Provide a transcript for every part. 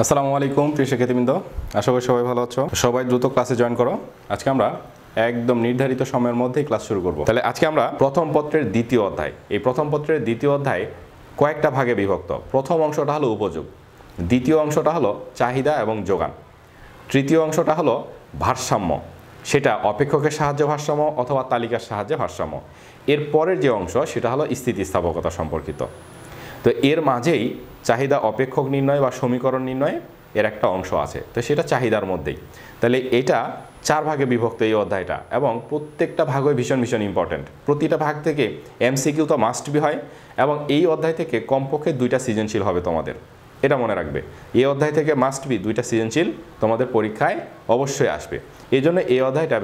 আসসালামু আলাইকুম প্রিয় শিক্ষার্থীবৃন্দ, আশা করি সবাই ভালো আছো। সবাই দ্রুত ক্লাসে জয়েন করো। আজকে আমরা একদম নির্ধারিত সময়ের মধ্যেই ক্লাস শুরু করব। তাহলে আজকে আমরা প্রথম পত্রের দ্বিতীয় অধ্যায়, এই প্রথম পত্রের দ্বিতীয় অধ্যায় কয়েকটা ভাগে বিভক্ত। প্রথম অংশটা হলো উপযোগ, দ্বিতীয় অংশটা হলো চাহিদা এবং যোগান, তৃতীয় অংশটা হলো ভারসাম্য, সেটা অপেক্ষকের সাহায্যে ভারসাম্য অথবা তালিকার সাহায্যে ভারসাম্য। এর পরের যে অংশ সেটা হলো স্থিতিস্থাপকতা সম্পর্কিত। তো এর মাঝেই চাহিদা অপেক্ষক নির্ণয় বা সমীকরণ নির্ণয় এর একটা অংশ আছে, তো সেটা চাহিদার মধ্যেই। তাহলে এটা চার ভাগে বিভক্ত এই অধ্যায়টা, এবং প্রত্যেকটা ভাগই ভীষণ ভীষণ ইম্পর্ট্যান্ট। প্রতিটা ভাগ থেকে এমসিকিউ তো মাস্ট বি হয়, এবং এই অধ্যায় থেকে কমপক্ষে 2টা সৃজনশীল হবে তোমাদের, এটা মনে রাখবে। এই অধ্যায় থেকে মাস্ট বি 2টা সৃজনশীল তোমাদের পরীক্ষায় অবশ্যই আসবে। এই জন্য এই অধ্যায়টা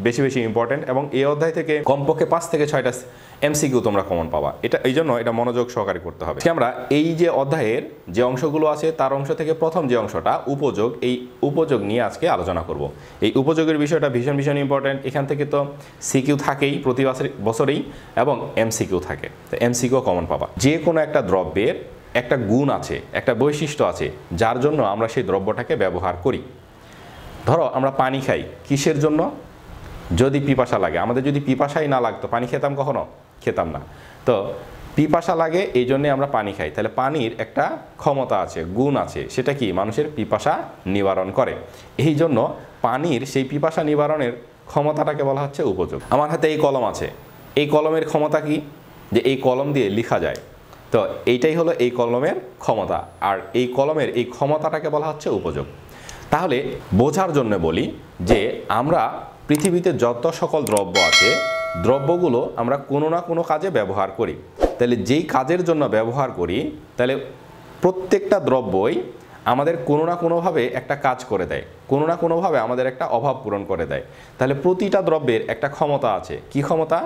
বেশি বেশি ইম্পর্ট্যান্ট, এবং এই অধ্যায় থেকে কমপক্ষে 5 থেকে 6টা এমসিকিউ তোমরা কমন পাবা। এই জন্য এটা মনোযোগ সহকারে করতে হবে। আমরা এই যে অধ্যায়ের যে অংশগুলো আছে তার অংশ থেকে প্রথম যে অংশটা উপযোগ, এই উপযোগ নিয়ে আজকে আলোচনা করব। এই উপযোগের বিষয়টা ভীষণ ভীষণ ইম্পর্ট্যান্ট। এখান থেকে তো সিকিউ থাকেই প্রতি বছরেই, এবং এমসিকিউ থাকে, তো এমসিকিউ কমন পাবা। যে কোনো একটা দ্রব্যের একটা গুণ আছে, একটা বৈশিষ্ট্য আছে, যার জন্য আমরা সেই দ্রব্যটাকে ব্যবহার করি। ধরো আমরা পানি খাই কিসের জন্য? যদি পিপাসা লাগে। আমাদের যদি পিপাসাই না লাগতো পানি খেতাম কখনো? খেতাম না। তো পিপাসা লাগে এই জন্যে আমরা পানি খাই। তাহলে পানির একটা ক্ষমতা আছে, গুণ আছে, সেটা কি? মানুষের পিপাসা নিবারণ করে। এই জন্য পানির সেই পিপাসা নিবারণের ক্ষমতাটাকে বলা হচ্ছে উপযোগ। আমার হাতে এই কলম আছে, এই কলমের ক্ষমতা কি? যে এই কলম দিয়ে লেখা যায়। তো এইটাই হলো এই কলমের ক্ষমতা, আর এই কলমের এই ক্ষমতাটাকে বলা হচ্ছে উপযোগ। তাহলে বোঝার জন্য বলি যে আমরা পৃথিবীতে যত সকল দ্রব্য আছে, দ্রব্যগুলো আমরা কোনো না কোনো কাজে ব্যবহার করি। তাহলে যেই কাজের জন্য ব্যবহার করি, তাহলে প্রত্যেকটা দ্রব্যই আমাদের কোনো না কোনোভাবে একটা কাজ করে দেয়, কোনো না কোনোভাবে আমাদের একটা অভাব পূরণ করে দেয়। তাহলে প্রতিটা দ্রব্যের একটা ক্ষমতা আছে। কি ক্ষমতা?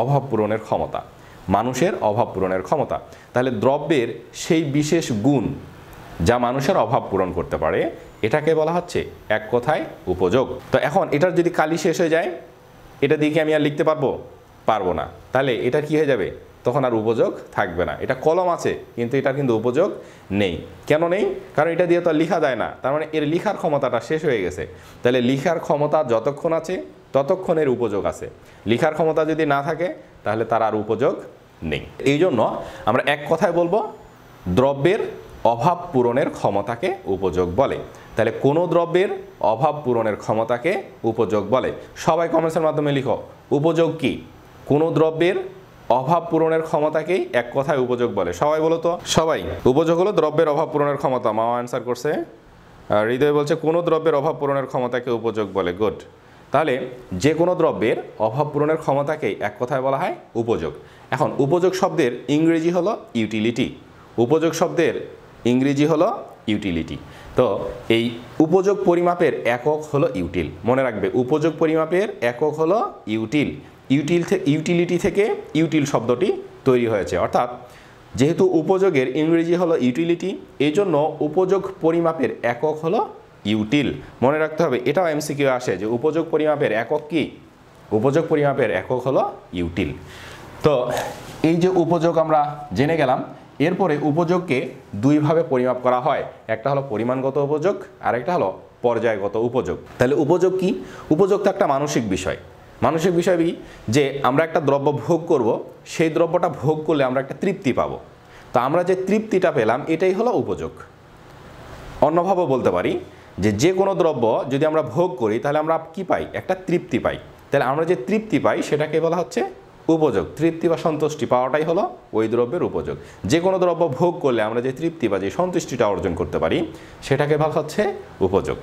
অভাব পূরণের ক্ষমতা, মানুষের অভাব পূরণের ক্ষমতা। তাহলে দ্রব্যের সেই বিশেষ গুণ যা মানুষের অভাব পূরণ করতে পারে, এটাকে বলা হচ্ছে এক কথায় উপযোগ। তো এখন এটার যদি কালি শেষ হয়ে যায়, এটা দিয়ে কি আমি আর লিখতে পারবো না। তাহলে এটা কি হয়ে যাবে? তখন আর উপযোগ থাকবে না। এটা কলম আছে কিন্তু এটার কিন্তু উপযোগ নেই। কেন নেই? কারণ এটা দিয়ে তো আর লেখা যায় না, তার মানে এর লেখার ক্ষমতাটা শেষ হয়ে গেছে। তাহলে লেখার ক্ষমতা যতক্ষণ আছে ততক্ষণ এর উপযোগ আছে। লেখার ক্ষমতা যদি না থাকে তাহলে তার আর উপযোগ নেই। এই জন্য আমরা এক কথায় বলবো, দ্রব্যের অভাব পূরণের ক্ষমতাকে উপযোগ বলে। তাহলে কোনো দ্রব্যের অভাব পূরণের ক্ষমতাকে উপযোগ বলে। সবাই কমেন্টসের মাধ্যমে লিখো, উপযোগ কি? কোনো দ্রব্যের অভাব পূরণের ক্ষমতাকেই এক কথায় উপযোগ বলে। সবাই বলো তো। সবাই। উপযোগ হলো দ্রব্যের অভাব পূরণের ক্ষমতা। মাও অ্যান্সার করছে। হৃদয় বলছে কোনো দ্রব্যের অভাব পূরণের ক্ষমতাকে উপযোগ বলে। গুড। তাহলে যে কোনো দ্রব্যের অভাব পূরণের ক্ষমতাকেই এক কথায় বলা হয় উপযোগ। এখন উপযোগ শব্দের ইংরেজি হলো ইউটিলিটি। উপযোগ শব্দের ইংরেজি হলো ইউটিলিটি। তো এই উপযোগ পরিমাপের একক হলো ইউটিল। মনে রাখবে, উপযোগ পরিমাপের একক হলো ইউটিল। ইউটিলিটি থেকে ইউটিল শব্দটি তৈরি হয়েছে। অর্থাৎ যেহেতু উপযোগের ইংরেজি হলো ইউটিলিটি, এই জন্য উপযোগ পরিমাপের একক হলো ইউটিল। মনে রাখতে হবে, এটাও এমসিকিউ আসে যে উপযোগ পরিমাপের একক কি? উপযোগ পরিমাপের একক হলো ইউটিল। তো এই যে উপযোগ আমরা জেনে গেলাম, এরপরে উপযোগকে দুইভাবে পরিমাপ করা হয়। একটা হলো পরিমাণগত উপযোগ, আর একটা হলো পর্যায়গত উপযোগ। তাহলে উপযোগ কি? উপযোগ তো একটা মানসিক বিষয়। মানসিক বিষয় কি? যে আমরা একটা দ্রব্য ভোগ করব, সেই দ্রব্যটা ভোগ করলে আমরা একটা তৃপ্তি পাবো। তো আমরা যে তৃপ্তিটা পেলাম এটাই হলো উপযোগ। অন্যভাবে বলতে পারি যে কোনো দ্রব্য যদি আমরা ভোগ করি তাহলে আমরা কি পাই? একটা তৃপ্তি পাই। তাহলে আমরা যে তৃপ্তি পাই সেটাকে বলা হচ্ছে উপযোগ। তৃপ্তি বা সন্তুষ্টি পাওয়াটাই হলো ওই দ্রব্যের উপযোগ। যে কোনো দ্রব্য ভোগ করলে আমরা যে তৃপ্তি বা যে সন্তুষ্টিটা অর্জন করতে পারি সেটাকে বলা হচ্ছে উপযোগ।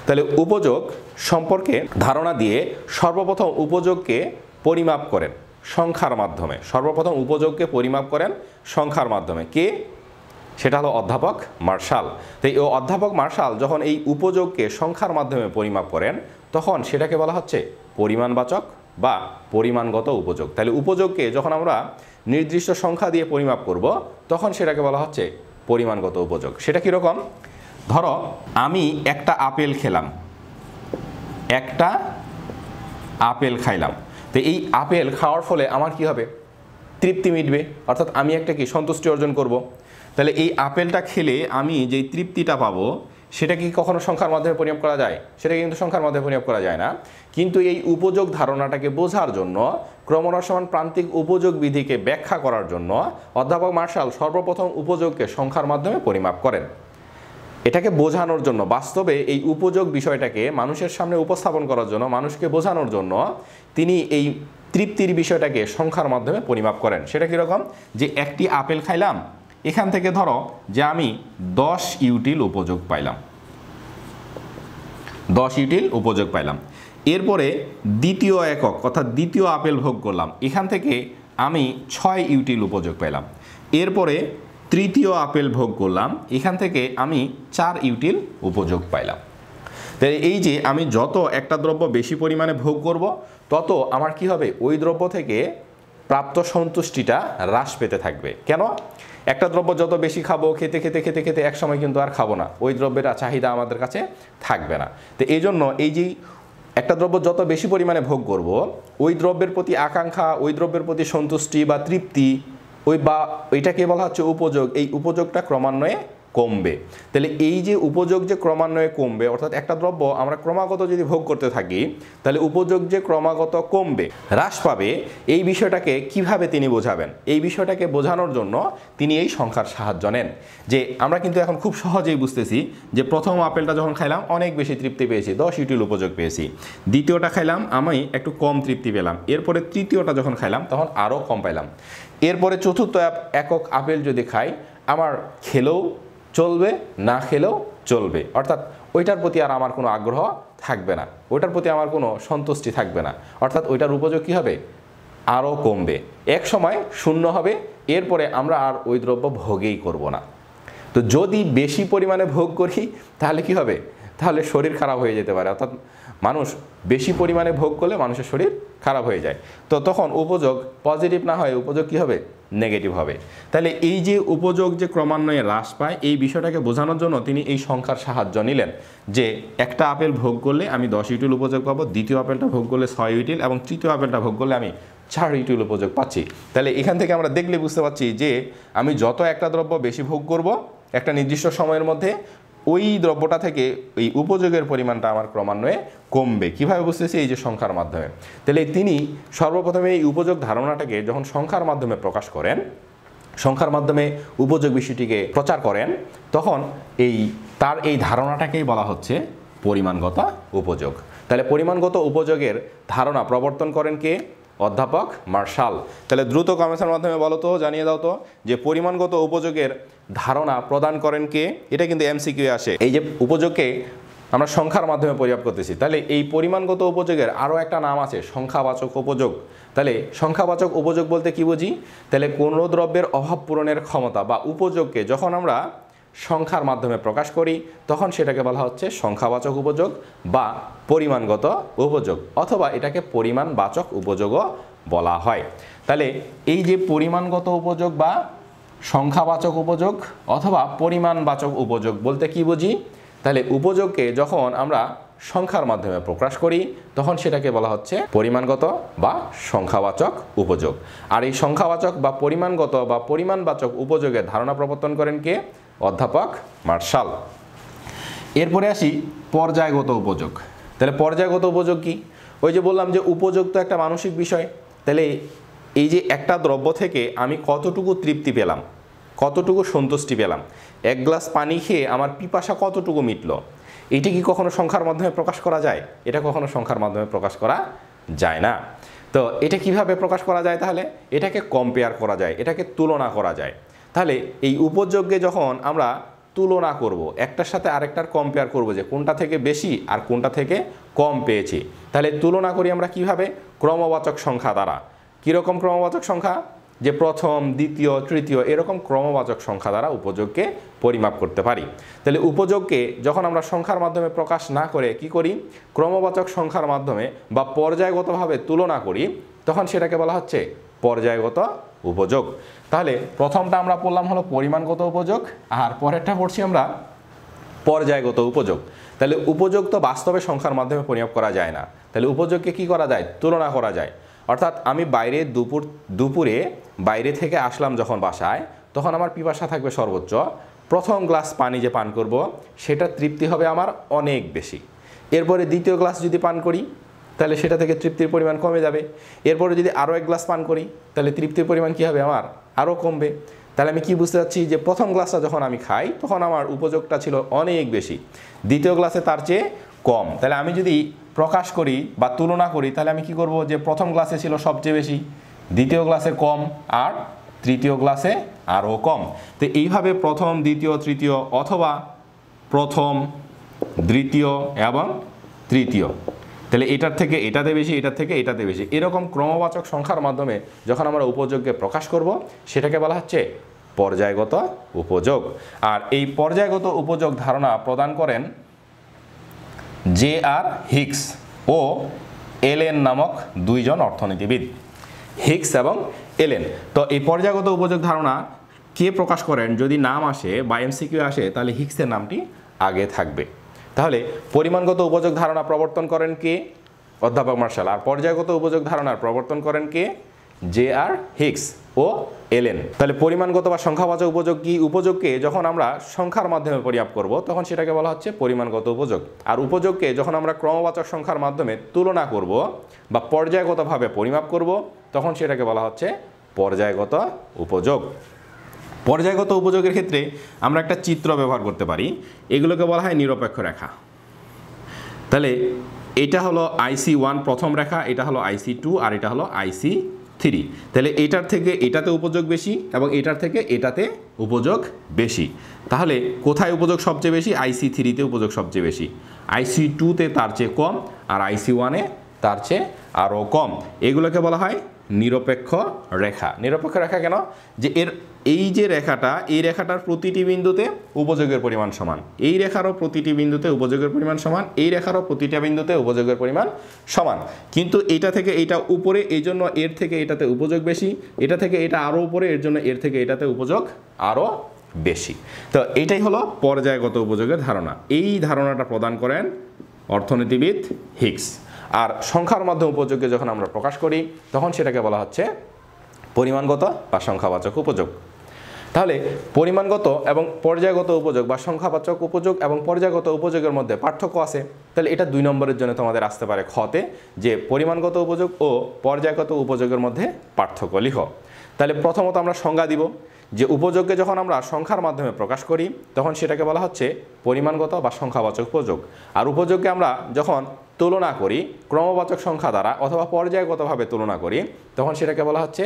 তাহলে উপযোগ সম্পর্কে ধারণা দিয়ে সর্বপ্রথম উপযোগকে পরিমাপ করেন সংখ্যার মাধ্যমে। সর্বপ্রথম উপযোগকে পরিমাপ করেন সংখ্যার মাধ্যমে। কে? সেটা হলো অধ্যাপক মার্শাল। তো এই অধ্যাপক মার্শাল যখন এই উপযোগকে সংখ্যার মাধ্যমে পরিমাপ করেন, তখন সেটাকে বলা হচ্ছে পরিমাণবাচক বা পরিমাণগত উপযোগ। তাহলে উপযোগকে যখন আমরা নির্দিষ্ট সংখ্যা দিয়ে পরিমাপ করব, তখন সেটাকে বলা হচ্ছে পরিমাণগত উপযোগ। সেটা কীরকম? ধরো আমি একটা আপেল খেলাম, একটা আপেল খাইলাম। তো এই আপেল খাওয়ার ফলে আমার কি হবে? তৃপ্তি মিটবে, অর্থাৎ আমি একটা কি সন্তুষ্টি অর্জন করব। তাহলে এই আপেলটা খেলে আমি যেই তৃপ্তিটা পাবো, সেটা কি কখনো সংখ্যার মাধ্যমে পরিমাপ করা যায়? সেটা কিন্তু সংখ্যার মাধ্যমে পরিমাপ করা যায় না। কিন্তু এই উপযোগ ধারণাটাকে বোঝার জন্য ক্রমহ্রাসমান প্রান্তিক উপযোগ বিধিকে ব্যাখ্যা করার জন্য অধ্যাপক মার্শাল সর্বপ্রথম উপযোগকে সংখ্যার মাধ্যমে পরিমাপ করেন। এটাকে বোঝানোর জন্য, বাস্তবে এই উপযোগ বিষয়টাকে মানুষের সামনে উপস্থাপন করার জন্য, মানুষকে বোঝানোর জন্য তিনি এই তৃপ্তির বিষয়টাকে সংখ্যার মাধ্যমে পরিমাপ করেন। সেটা কীরকম? যে একটি আপেল খাইলাম, এখান থেকে ধরো যে আমি 10 ইউটিল উপযোগ পাইলাম, 10 ইউটিল উপযোগ পাইলাম। এরপরে দ্বিতীয় একক অর্থাৎ দ্বিতীয় আপেল ভোগ করলাম, এখান থেকে আমি 6 ইউটিল উপযোগ পাইলাম। এরপরে তৃতীয় আপেল ভোগ করলাম, এখান থেকে আমি 4 ইউটিল উপযোগ পাইলাম। তাই এই যে আমি যত একটা দ্রব্য বেশি পরিমাণে ভোগ করব, তত আমার কি হবে? ওই দ্রব্য থেকে প্রাপ্ত সন্তুষ্টিটা হ্রাস পেতে থাকবে। কেন? একটা দ্রব্য যত বেশি খাবো, খেতে খেতে খেতে খেতে এক সময় কিন্তু আর খাবো না, ওই দ্রব্যের চাহিদা আমাদের কাছে থাকবে না। তো এই জন্য এই যে একটা দ্রব্য যত বেশি পরিমাণে ভোগ করব, ওই দ্রব্যের প্রতি আকাঙ্ক্ষা, ওই দ্রব্যের প্রতি সন্তুষ্টি বা তৃপ্তি, ওইটাকে বলা হচ্ছে উপযোগ। এই উপযোগটা ক্রমান্বয়ে কমবে। তাহলে এই যে উপযোগ যে ক্রমান্বয়ে কমবে, অর্থাৎ একটা দ্রব্য আমরা ক্রমাগত যদি ভোগ করতে থাকি, তাহলে উপযোগ যে ক্রমাগত কমবে, হ্রাস পাবে, এই বিষয়টাকে কিভাবে তিনি বোঝাবেন? এই বিষয়টাকে বোঝানোর জন্য তিনি এই সংখ্যার সাহায্য নেন। যে আমরা কিন্তু এখন খুব সহজেই বুঝতেছি যে প্রথম আপেলটা যখন খাইলাম অনেক বেশি তৃপ্তি পেয়েছি, 10 ইউটিল উপযোগ পেয়েছি। দ্বিতীয়টা খাইলাম, আমি একটু কম তৃপ্তি পেলাম। এরপরে তৃতীয়টা যখন খাইলাম তখন আরও কম পাইলাম। এরপরে চতুর্থ একক আপেল যদি খাই, আমার খেলেও চলবে, না খেলেও চলবে, অর্থাৎ ওইটার প্রতি আর আমার কোনো আগ্রহ থাকবে না, ওইটার প্রতি আমার কোনো সন্তুষ্টি থাকবে না, অর্থাৎ ওইটার উপযোগ কী হবে? আরও কমবে, এক সময় শূন্য হবে। এরপরে আমরা আর ওই দ্রব্য ভোগেই করব না। তো যদি বেশি পরিমাণে ভোগ করি তাহলে কি হবে? তাহলে শরীর খারাপ হয়ে যেতে পারে, অর্থাৎ মানুষ বেশি পরিমাণে ভোগ করলে মানুষের শরীর খারাপ হয়ে যায়। তো তখন উপযোগ পজিটিভ না হয়, উপযোগ কী হবে? নেগেটিভ হবে। তাহলে এই যে উপযোগ যে ক্রমান্বয়ে হ্রাস পায়, এই বিষয়টাকে বোঝানোর জন্য তিনি এই সংখ্যার সাহায্য নিলেন। যে একটা আপেল ভোগ করলে আমি 10 ইউটিল উপযোগ পাবো, দ্বিতীয় আপেলটা ভোগ করলে 6 ইউটিল, এবং তৃতীয় আপেলটা ভোগ করলে আমি 4 ইউটিল উপযোগ পাচ্ছি। তাহলে এখান থেকে আমরা দেখলে বুঝতে পারছি যে আমি যত একটা দ্রব্য বেশি ভোগ করব একটা নির্দিষ্ট সময়ের মধ্যে, ওই দ্রব্যটা থেকে এই উপযোগের পরিমাণটা আমার ক্রমান্বয়ে কমবে। কিভাবে বুঝতেছি? এই যে সংখ্যার মাধ্যমে। তাহলে তিনি সর্বপ্রথমে এই উপযোগ ধারণাটাকে যখন সংখ্যার মাধ্যমে প্রকাশ করেন, সংখ্যার মাধ্যমে উপযোগ বিষয়টিকে প্রচার করেন, তখন তার এই ধারণাটাকেই বলা হচ্ছে পরিমাণগত উপযোগ। তাহলে পরিমাণগত উপযোগের ধারণা প্রবর্তন করেন কে? অধ্যাপক মার্শাল। তাহলে দ্রুত কমেন্টের মাধ্যমে বলো তো, জানিয়ে দাও তো যে পরিমাণগত উপযোগের ধারণা প্রদান করেন কে? এটা কিন্তু এমসিকিউ আসে। এই যে উপযোগকে আমরা সংখ্যার মাধ্যমে পরিমাপ করতেছি, তাহলে এই পরিমাণগত উপযোগের আরও একটা নাম আছে, সংখ্যাবাচক উপযোগ। তাহলে সংখ্যাবাচক উপযোগ বলতে কি বুঝি? তাহলে কোনো দ্রব্যের অভাব পূরণের ক্ষমতা বা উপযোগকে যখন আমরা সংখ্যার মাধ্যমে প্রকাশ করি, তখন সেটাকে বলা হচ্ছে সংখ্যাবাচক উপযোগ বা পরিমাণগত উপযোগ, অথবা এটাকে পরিমাণবাচক উপযোগও বলা হয়। তাহলে এই যে পরিমাণগত উপযোগ বা সংখ্যাবাচক উপযোগ অথবা পরিমাণবাচক উপযোগ বলতে কি বুঝি? তাহলে উপযোগকে যখন আমরা সংখ্যার মাধ্যমে প্রকাশ করি, তখন সেটাকে বলা হচ্ছে পরিমাণগত বা সংখ্যাবাচক উপযোগ। আর এই সংখ্যাবাচক বা পরিমাণগত বা পরিমাণবাচক উপযোগের ধারণা প্রবর্তন করেন কে? অধ্যাপক মার্শাল। এরপরে আসি পর্যায়গত উপযোগ। তাহলে পর্যায়গত উপযোগ কি? ওই যে বললাম যে উপযোগ তো একটা মানসিক বিষয়। তাহলে এই যে একটা দ্রব্য থেকে আমি কতটুকু তৃপ্তি পেলাম, কতটুকু সন্তুষ্টি পেলাম, এক গ্লাস পানি খেয়ে আমার পিপাসা কতটুকু মিটল, এটি কি কখনো সংখ্যার মাধ্যমে প্রকাশ করা যায়? এটা কখনো সংখ্যার মাধ্যমে প্রকাশ করা যায় না। তো এটা কিভাবে প্রকাশ করা যায়? তাহলে এটাকে কম্পেয়ার করা যায়, এটাকে তুলনা করা যায়। তাহলে এই উপযোগকে যখন আমরা তুলনা করব, একটার সাথে আরেকটার কম্পেয়ার করব যে কোনটা থেকে বেশি আর কোনটা থেকে কম পেয়েছি, তাহলে তুলনা করি আমরা কিভাবে? ক্রমবাচক সংখ্যা দ্বারা। কীরকম ক্রমবাচক সংখ্যা? যে প্রথম, দ্বিতীয়, তৃতীয় এরকম ক্রমবাচক সংখ্যা দ্বারা উপযোগকে পরিমাপ করতে পারি। তাহলে উপযোগকে যখন আমরা সংখ্যার মাধ্যমে প্রকাশ না করে কি করি? ক্রমবাচক সংখ্যার মাধ্যমে বা পর্যায়গতভাবে তুলনা করি, তখন সেটাকে বলা হচ্ছে পর্যায়গত উপযোগ। তাহলে প্রথমটা আমরা পড়লাম হলো পরিমাণগত উপযোগ, আর পরেরটা পড়ছি আমরা পর্যায়গত উপযোগ। তাহলে উপযোগ তো বাস্তবে সংখ্যার মাধ্যমে পরিমাপ করা যায় না, তাহলে উপযোগকে কি করা যায়? তুলনা করা যায়। অর্থাৎ আমি দুপুরে বাইরে থেকে আসলাম যখন বাসায়, তখন আমার পিপাসা থাকবে সর্বোচ্চ প্রথম গ্লাস পানি যে পান করব সেটা তৃপ্তি হবে আমার অনেক বেশি। এরপরে দ্বিতীয় গ্লাস যদি পান করি তাহলে সেটা থেকে তৃপ্তির পরিমাণ কমে যাবে। এরপরে যদি আরও এক গ্লাস পান করি তাহলে তৃপ্তির পরিমাণ কী হবে আমার আরও কমবে। তাহলে আমি কি বুঝতে পারছি যে প্রথম গ্লাসটা যখন আমি খাই তখন আমার উপযোগটা ছিল অনেক বেশি, দ্বিতীয় গ্লাসে তার চেয়ে কম। তাহলে আমি যদি প্রকাশ করি বা তুলনা করি তাহলে আমি কি করব যে প্রথম গ্লাসে ছিল সবচেয়ে বেশি, দ্বিতীয় গ্লাসে কম, আর তৃতীয় গ্লাসে আরও কম। তো এইভাবে প্রথম, দ্বিতীয়, তৃতীয় অথবা প্রথম, দ্বিতীয় এবং তৃতীয়, তাহলে এটার থেকে এটাতে বেশি, এটার থেকে এটাতে বেশি, এরকম ক্রমবাচক সংখ্যার মাধ্যমে যখন আমরা উপযোগকে প্রকাশ করব সেটাকে বলা হচ্ছে পর্যায়গত উপযোগ। আর এই পর্যায়গত উপযোগ ধারণা প্রদান করেন J.R. হিক্স ও এলেন নামক দুইজন অর্থনীতিবিদ, হিক্স এবং এলেন। তো এই পর্যায়গত উপযোগ ধারণা কে প্রকাশ করেন, যদি নাম আসে বা এমসিকিউ আসে তাহলে হিক্সের নামটি আগে থাকবে। তাহলে পরিমাণগত উপযোগ ধারণা প্রবর্তন করেন কে? অধ্যাপক মার্শাল। আর পর্যায়গত উপযোগ ধারণার প্রবর্তন করেন কে? J.R. হিক্স ও এলেন। তাহলে পরিমাণগত বা সংখ্যাবাচক উপযোগ কি? উপযোগকে যখন আমরা সংখ্যার মাধ্যমে পরিমাপ করব তখন সেটাকে বলা হচ্ছে পরিমাণগত উপযোগ। আর উপযোগকে যখন আমরা ক্রমবাচক সংখ্যার মাধ্যমে তুলনা করব বা পর্যায়গতভাবে পরিমাপ করব তখন সেটাকে বলা হচ্ছে পর্যায়গত উপযোগ। পর্যায়গত উপযোগের ক্ষেত্রে আমরা একটা চিত্র ব্যবহার করতে পারি, এগুলোকে বলা হয় নিরপেক্ষ রেখা। তাহলে এটা হলো IC1 প্রথম রেখা, এটা হলো IC2 আর এটা হলো IC3। তাহলে এটার থেকে এটাতে উপযোগ বেশি এবং এটার থেকে এটাতে উপযোগ বেশি। তাহলে কোথায় উপযোগ সবচেয়ে বেশি? IC3-তে উপযোগ সবচেয়ে বেশি, IC2-তে তার চেয়ে কম, আর IC1-এ তার চেয়ে আরও কম। এগুলোকে বলা হয় নিরপেক্ষ রেখা। নিরপেক্ষ রেখা কেন? যে এই যে রেখাটা, এই রেখাটার প্রতিটি বিন্দুতে উপযোগের পরিমাণ সমান, এই রেখারও প্রতিটি বিন্দুতে উপযোগের পরিমাণ সমান, এই রেখারও প্রতিটা বিন্দুতে উপযোগের পরিমাণ সমান। কিন্তু এটা থেকে এটা উপরে, এই জন্য এর থেকে এটাতে উপযোগ বেশি, এটা থেকে এটা আরও উপরে, এর জন্য এর থেকে এটাতে উপযোগ আরও বেশি। তো এটাই হলো পর্যায়গত উপযোগের ধারণা। এই ধারণাটা প্রদান করেন অর্থনীতিবিদ হিক্স। আর সংখ্যার মাধ্যমে উপযোগকে যখন আমরা প্রকাশ করি তখন সেটাকে বলা হচ্ছে পরিমাণগত বা সংখ্যাবাচক উপযোগ। তাহলে পরিমাণগত এবং পর্যায়গত উপযোগ বা সংখ্যাবাচক উপযোগ এবং পর্যায়গত উপযোগের মধ্যে পার্থক্য আছে। তাহলে এটা 2 নম্বরের জন্য তোমাদের আসতে পারে খতে, যে পরিমাণগত উপযোগ ও পর্যায়গত উপযোগের মধ্যে পার্থক্য লিখো। তাহলে প্রথমত আমরা সংজ্ঞা দিব যে উপযোগকে যখন আমরা সংখ্যার মাধ্যমে প্রকাশ করি তখন সেটাকে বলা হচ্ছে পরিমাণগত বা সংখ্যাবাচক উপযোগ। আর উপযোগকে আমরা যখন তুলনা করি ক্রমবাচক সংখ্যা দ্বারা অথবা পর্যায়গতভাবে তুলনা করি তখন সেটাকে বলা হচ্ছে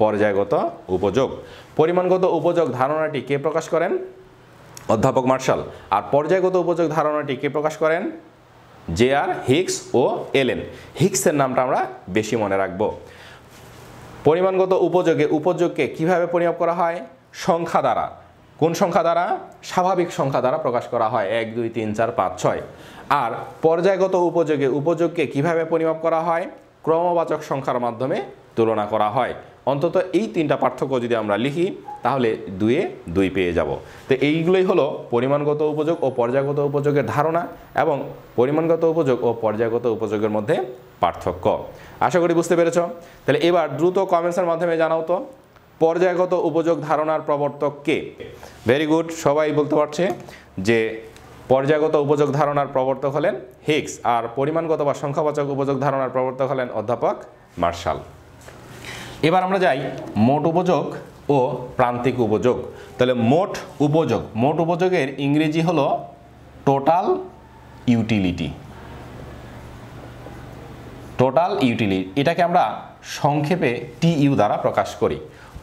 পর্যায়গত উপযোগ। পরিমাণগত উপযোগ ধারণাটি কে প্রকাশ করেন? অধ্যাপক মার্শাল। আর পর্যায়গত উপযোগ ধারণাটি কে প্রকাশ করেন? J.R. হিক্স ও এলেন। হিক্সের নামটা আমরা বেশি মনে রাখব। পরিমাণগত উপযোগকে কিভাবে পরিমাপ করা হয়? সংখ্যা দ্বারা। কোন সংখ্যা দ্বারা? স্বাভাবিক সংখ্যা দ্বারা প্রকাশ করা হয়, 1 2 3 4 5 6। আর পর্যায়গত উপযোগকে কিভাবে পরিমাপ করা হয়? ক্রমবাচক সংখ্যার মাধ্যমে তুলনা করা হয়। অন্তত এই 3টা পার্থক্য যদি আমরা লিখি তাহলে 2-এ 2 পেয়ে যাব। তো এইগুলোই হলো পরিমাণগত উপযোগ ও পর্যায়গত উপযোগের ধারণা এবং পরিমাণগত উপযোগ ও পর্যায়গত উপযোগের মধ্যে পার্থক্য। আশা করি বুঝতে পেরেছ। তাহলে এবার দ্রুত কমেন্টসের মাধ্যমে জানাও তো পর্যায়গত উপযোগ ধারণার প্রবর্তক কে? ভেরি গুড, সবাই বলতে পারছে যে পর্যায়গত উপযোগ ধারণার প্রবর্তক হলেন হিক্স, আর পরিমাণগত বা সংখ্যাবাচক উপযোগ ধারণার প্রবর্তক হলেন অধ্যাপক মার্শাল। এবার আমরা যাই মোট উপযোগ ও প্রান্তিক উপযোগ। তাহলে মোট উপযোগের ইংরেজি হলো টোটাল ইউটিলিটি। এটাকে আমরা সংক্ষেপে TU দ্বারা প্রকাশ করি।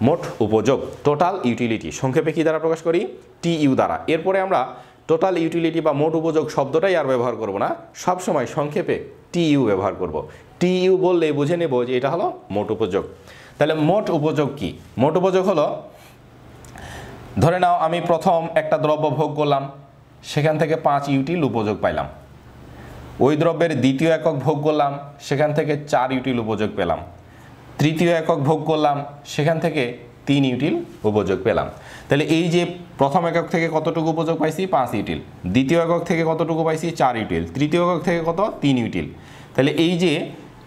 মোট উপযোগ টোটাল ইউটিলিটি সংক্ষেপে কি দ্বারা প্রকাশ করি? TU দ্বারা। এরপরে আমরা টোটাল ইউটিলিটি বা মোট উপযোগ শব্দটাই আর ব্যবহার করব না, সবসময় সংক্ষেপে TU ব্যবহার করব। TU বললে বুঝে নেব যে এটা হলো মোট উপযোগ। তাহলে মোট উপযোগ কি? মোট উপযোগ হলো, ধরে নাও আমি প্রথম একটা দ্রব্য ভোগ করলাম, সেখান থেকে 5 ইউটিল উপযোগ পাইলাম। ওই দ্রব্যের দ্বিতীয় একক ভোগ করলাম, সেখান থেকে 4 ইউটিল উপযোগ পেলাম। তৃতীয় একক ভোগ করলাম, সেখান থেকে 3 ইউটিল উপযোগ পেলাম। তাহলে এই যে প্রথম একক থেকে কতটুকু উপযোগ পাইছি? 5 ইউটিল। দ্বিতীয় একক থেকে কতটুকু পাইছি? 4 ইউটিল। তৃতীয় একক থেকে কত? 3 ইউটিল। তাহলে এই যে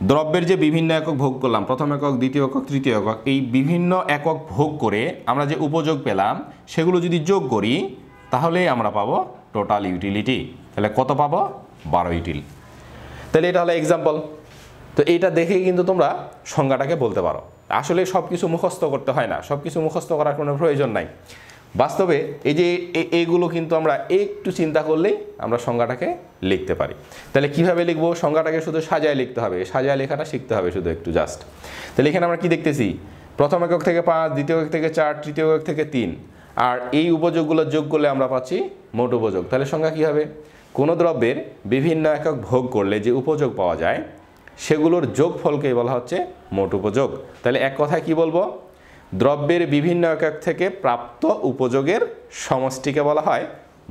দ্রব্যের যে বিভিন্ন একক ভোগ করলাম, প্রথম একক, দ্বিতীয় একক, তৃতীয় একক, এই বিভিন্ন একক ভোগ করে আমরা যে উপযোগ পেলাম সেগুলো যদি যোগ করি তাহলেই আমরা পাবো টোটাল ইউটিলিটি। তাহলে কত পাবো? 12 ইউটিল। তাহলে এটা হলো এক্সাম্পল। তো এইটা দেখেই কিন্তু তোমরা সংজ্ঞাটাকে বলতে পারো। আসলে সব কিছু মুখস্থ করতে হয় না, সব কিছু মুখস্থ করার কোনো প্রয়োজন নাই। বাস্তবে এই যে এইগুলো কিন্তু আমরা একটু চিন্তা করলেই আমরা সংজ্ঞাটাকে লিখতে পারি। তাহলে কিভাবে লিখবো? সংজ্ঞাটাকে শুধু সাজায় লিখতে হবে, সাজায় লেখাটা শিখতে হবে শুধু একটু জাস্ট। তাহলে এখানে আমরা কি দেখতেছি? প্রথম একক থেকে 5, দ্বিতীয় একক থেকে 4, তৃতীয় একক থেকে 3, আর এই উপযোগগুলো যোগ করলে আমরা পাচ্ছি মোট উপযোগ। তাহলে সংজ্ঞা কী হবে? কোনো দ্রব্যের বিভিন্ন একক ভোগ করলে যে উপযোগ পাওয়া যায় সেগুলোর যোগফলকেই বলা হচ্ছে মোট উপযোগ। তাহলে এক কথায় কি বলবো? দ্রব্যের বিভিন্ন একক থেকে প্রাপ্ত উপযোগের সমষ্টিকে বলা হয়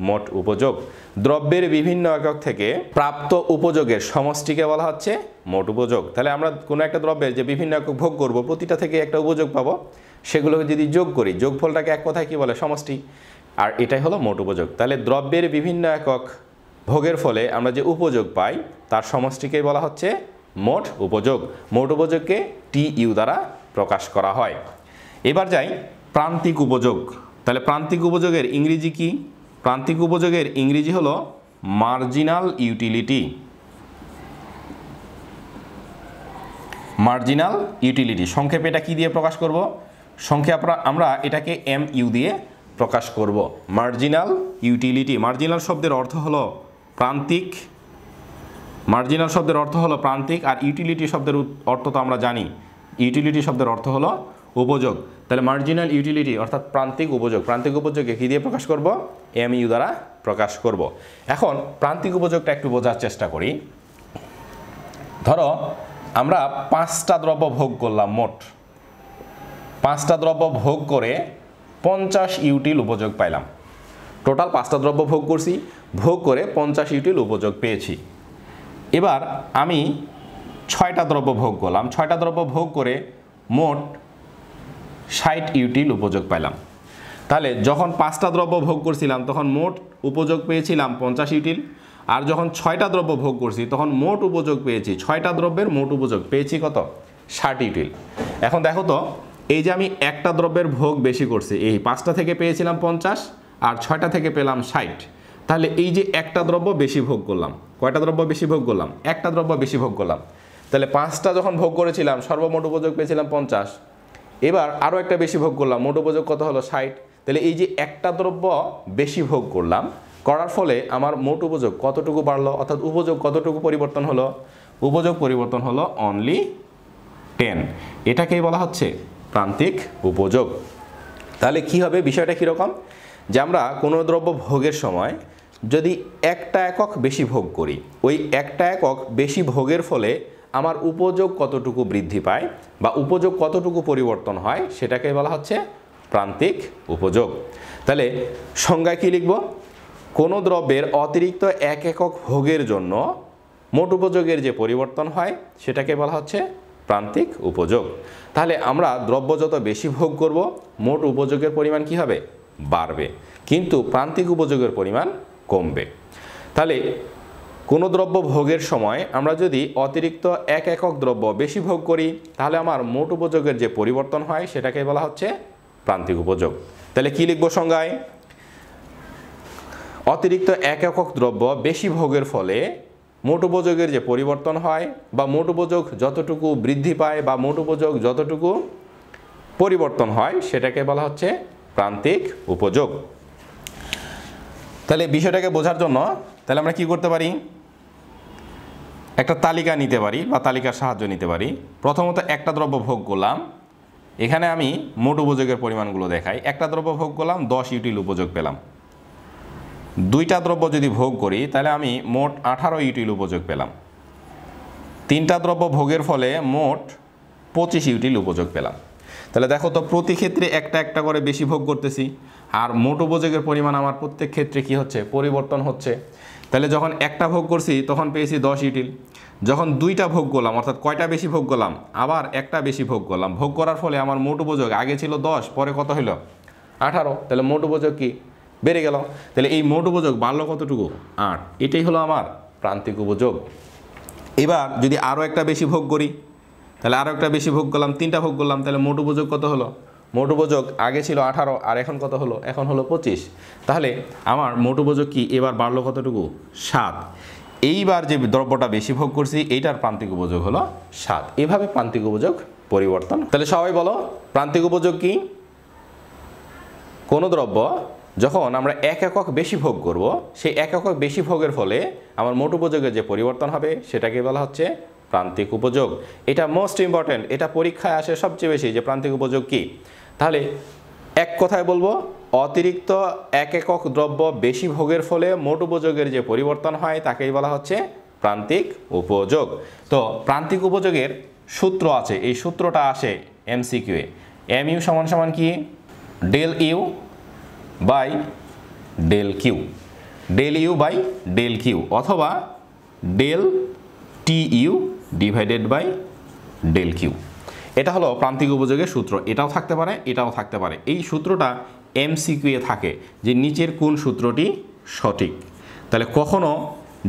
মোট উপযোগ। দ্রব্যের বিভিন্ন একক থেকে প্রাপ্ত উপযোগের সমষ্টিকে বলা হচ্ছে মোট উপযোগ। তাহলে আমরা কোনো একটা দ্রব্যের যে বিভিন্ন একক ভোগ করব, প্রতিটা থেকে একটা উপযোগ পাবো, সেগুলোকে যদি যোগ করি, যোগফলটাকে এক কথায় কি বলে? সমষ্টি। আর এটাই হলো মোট উপযোগ। তাহলে দ্রব্যের বিভিন্ন একক ভোগের ফলে আমরা যে উপযোগ পাই তার সমষ্টিকে বলা হচ্ছে মোট উপযোগ। মোট উপযোগকে টিইউ দ্বারা প্রকাশ করা হয়। এবার যাই প্রান্তিক উপযোগ। তাহলে প্রান্তিক উপযোগের ইংরেজি কি? প্রান্তিক উপযোগের ইংরেজি হলো মার্জিনাল ইউটিলিটি। মার্জিনাল ইউটিলিটি সংক্ষেপে এটা কি দিয়ে প্রকাশ করব? সংক্ষেপে আমরা এটাকে MU দিয়ে প্রকাশ করব। Marginal utility. মার্জিনাল শব্দের অর্থ হলো প্রান্তিক। মার্জিনাল শব্দের অর্থ হলো প্রান্তিক, আর ইউটিলিটি শব্দের অর্থ তো আমরা জানি, ইউটিলিটি শব্দের অর্থ হলো উপযোগ। তাহলে মার্জিনাল ইউটিলিটি অর্থাৎ প্রান্তিক উপযোগ। প্রান্তিক উপযোগকে কী দিয়ে প্রকাশ করব? MU দ্বারা প্রকাশ করব। এখন প্রান্তিক উপযোগটা একটু বোঝার চেষ্টা করি। ধরো আমরা 5টা দ্রব্য ভোগ করলাম, মোট 5টা দ্রব্য ভোগ করে 50 ইউটিল উপযোগ পাইলাম। টোটাল 5টা দ্রব্য ভোগ করছি, ভোগ করে 50 ইউটিল উপযোগ পেয়েছি। এবার আমি 6টা দ্রব্য ভোগ করলাম, 6টা দ্রব্য ভোগ করে মোট 60 ইউটিল উপযোগ পাইলাম। তাহলে যখন 5টা দ্রব্য ভোগ করছিলাম তখন মোট উপযোগ পেয়েছিলাম 50 ইউটিল, আর যখন 6টা দ্রব্য ভোগ করছি তখন মোট উপযোগ পেয়েছি, 6টা দ্রব্যের মোট উপযোগ পেয়েছি কত? 60 ইউটিল। এখন দেখো তো, এই যে আমি একটা দ্রব্যের ভোগ বেশি করছি, এই 5টা থেকে পেয়েছিলাম 50 আর 6টা থেকে পেলাম 60। তাহলে এই যে একটা দ্রব্য বেশি ভোগ করলাম, কয়টা দ্রব্য বেশি ভোগ করলাম? একটা দ্রব্য বেশি ভোগ করলাম। তাহলে 5টা যখন ভোগ করেছিলাম সর্বমোট উপযোগ পেয়েছিলাম 50। এবার আরও একটা বেশি ভোগ করলাম, মোট উপযোগ কত হলো? 60। তাহলে এই যে একটা দ্রব্য বেশি ভোগ করলাম, করার ফলে আমার মোট উপযোগ কতটুকু বাড়লো, অর্থাৎ উপযোগ কতটুকু পরিবর্তন হলো? উপযোগ পরিবর্তন হলো অনলি 10। এটাকেই বলা হচ্ছে প্রান্তিক উপযোগ। তাহলে কি হবে? বিষয়টা কীরকম? যে আমরা কোনো দ্রব্য ভোগের সময় যদি একটা একক বেশি ভোগ করি, ওই একটা একক বেশি ভোগের ফলে আমার উপযোগ কতটুকু বৃদ্ধি পায় বা উপযোগ কতটুকু পরিবর্তন হয়, সেটাকে বলা হচ্ছে প্রান্তিক উপযোগ। তাহলে সংজ্ঞায় কি লিখব? কোনো দ্রব্যের অতিরিক্ত এক একক ভোগের জন্য মোট উপযোগের যে পরিবর্তন হয় সেটাকে বলা হচ্ছে প্রান্তিক উপযোগ। তাহলে আমরা দ্রব্য যত বেশি ভোগ করব মোট উপযোগের পরিমাণ কি হবে? বাড়বে, কিন্তু প্রান্তিক উপযোগের পরিমাণ কমবে। তাহলে কোনো দ্রব্য ভোগের সময় আমরা যদি অতিরিক্ত এক একক দ্রব্য বেশি ভোগ করি তাহলে আমার মোট উপযোগের যে পরিবর্তন হয় সেটাকে বলা হচ্ছে প্রান্তিক উপযোগ। তাহলে কি লিখব সংজ্ঞায়? অতিরিক্ত এক একক দ্রব্য বেশি ভোগের ফলে মোট উপযোগের যে পরিবর্তন হয় বা মোট উপযোগ যতটুকু বৃদ্ধি পায় বা মোট উপযোগ যতটুকু পরিবর্তন হয় সেটাকে বলা হচ্ছে প্রান্তিক উপযোগ। তাহলে বিষয়টাকে বোঝার জন্য তাহলে আমরা কি করতে পারি? একটা তালিকা নিতে পারি বা তালিকার সাহায্য নিতে পারি। প্রথমত একটা দ্রব্য ভোগ করলাম, এখানে আমি মোট উপযোগের পরিমাণগুলো দেখাই। একটা দ্রব্য ভোগ করলাম, 10 ইউটিল উপযোগ পেলাম। 2টা দ্রব্য যদি ভোগ করি তাহলে আমি মোট 18 ইউটিল উপযোগ পেলাম। 3টা দ্রব্য ভোগের ফলে মোট 25 ইউটিল উপযোগ পেলাম। তাহলে দেখো তো, প্রতি ক্ষেত্রে একটা একটা করে বেশি ভোগ করতেছি, আর মোট উপযোগের পরিমাণ আমার প্রত্যেক ক্ষেত্রে কি হচ্ছে? পরিবর্তন হচ্ছে। তাহলে যখন একটা ভোগ করছি তখন পেয়েছি 10 ইউটিল, যখন 2টা ভোগ করলাম অর্থাৎ কয়টা বেশি ভোগ করলাম? আবার একটা বেশি ভোগ করলাম। ভোগ করার ফলে আমার মোট উপযোগ আগে ছিল 10, পরে কত হলো? 18। তাহলে মোট উপযোগ কি? বেড়ে গেল। তাহলে এই মোট উপযোগ বাড়লো কতটুকু? 8। এটাই হলো আমার প্রান্তিক উপযোগ। এবার যদি আরও একটা বেশি ভোগ করি, তাহলে আরও একটা বেশি ভোগ করলাম, 3টা ভোগ করলাম, তাহলে মোট উপযোগ কত হলো? মোট উপযোগ আগে ছিল 18 আর এখন কত হলো, এখন হলো 25। তাহলে আমার মোট উপযোগ কি এবার বাড়লো কতটুকু, 7। এইবার যে দ্রব্যটা বেশি ভোগ করছি এইটার প্রান্তিক উপযোগ হলো 7। এভাবে প্রান্তিক উপযোগ পরিবর্তন। তাহলে সবাই বলো প্রান্তিক উপযোগ কি? কোনো দ্রব্য যখন আমরা 1 একক বেশি ভোগ করব, সেই 1 একক বেশি ভোগের ফলে আমার মোট উপযোগের যে পরিবর্তন হবে সেটাকে বলা হচ্ছে প্রান্তিক উপযোগ। এটা মোস্ট ইম্পর্টেন্ট, এটা পরীক্ষায় আসে সবচেয়ে বেশি যে প্রান্তিক উপযোগ কি। তাহলে এক কথায় বলবো, অতিরিক্ত 1 একক দ্রব্য বেশি ভোগের ফলে মোট উপযোগের যে পরিবর্তন হয় তাকেই বলা হচ্ছে প্রান্তিক উপযোগ। তো প্রান্তিক উপযোগের সূত্র আছে, এই সূত্রটা আসে এমসিকিউ এ। MU সমান সমান কি, del U by del Q, del U by del Q, অথবা del T U divided by del Q. এটা হলো প্রান্তিক উপযোগের সূত্র। এটাও থাকতে পারে, এটাও থাকতে পারে। এই সূত্রটা এমসিকিউ এ থাকে যে নিচের কোন সূত্রটি সঠিক। তাহলে কখনো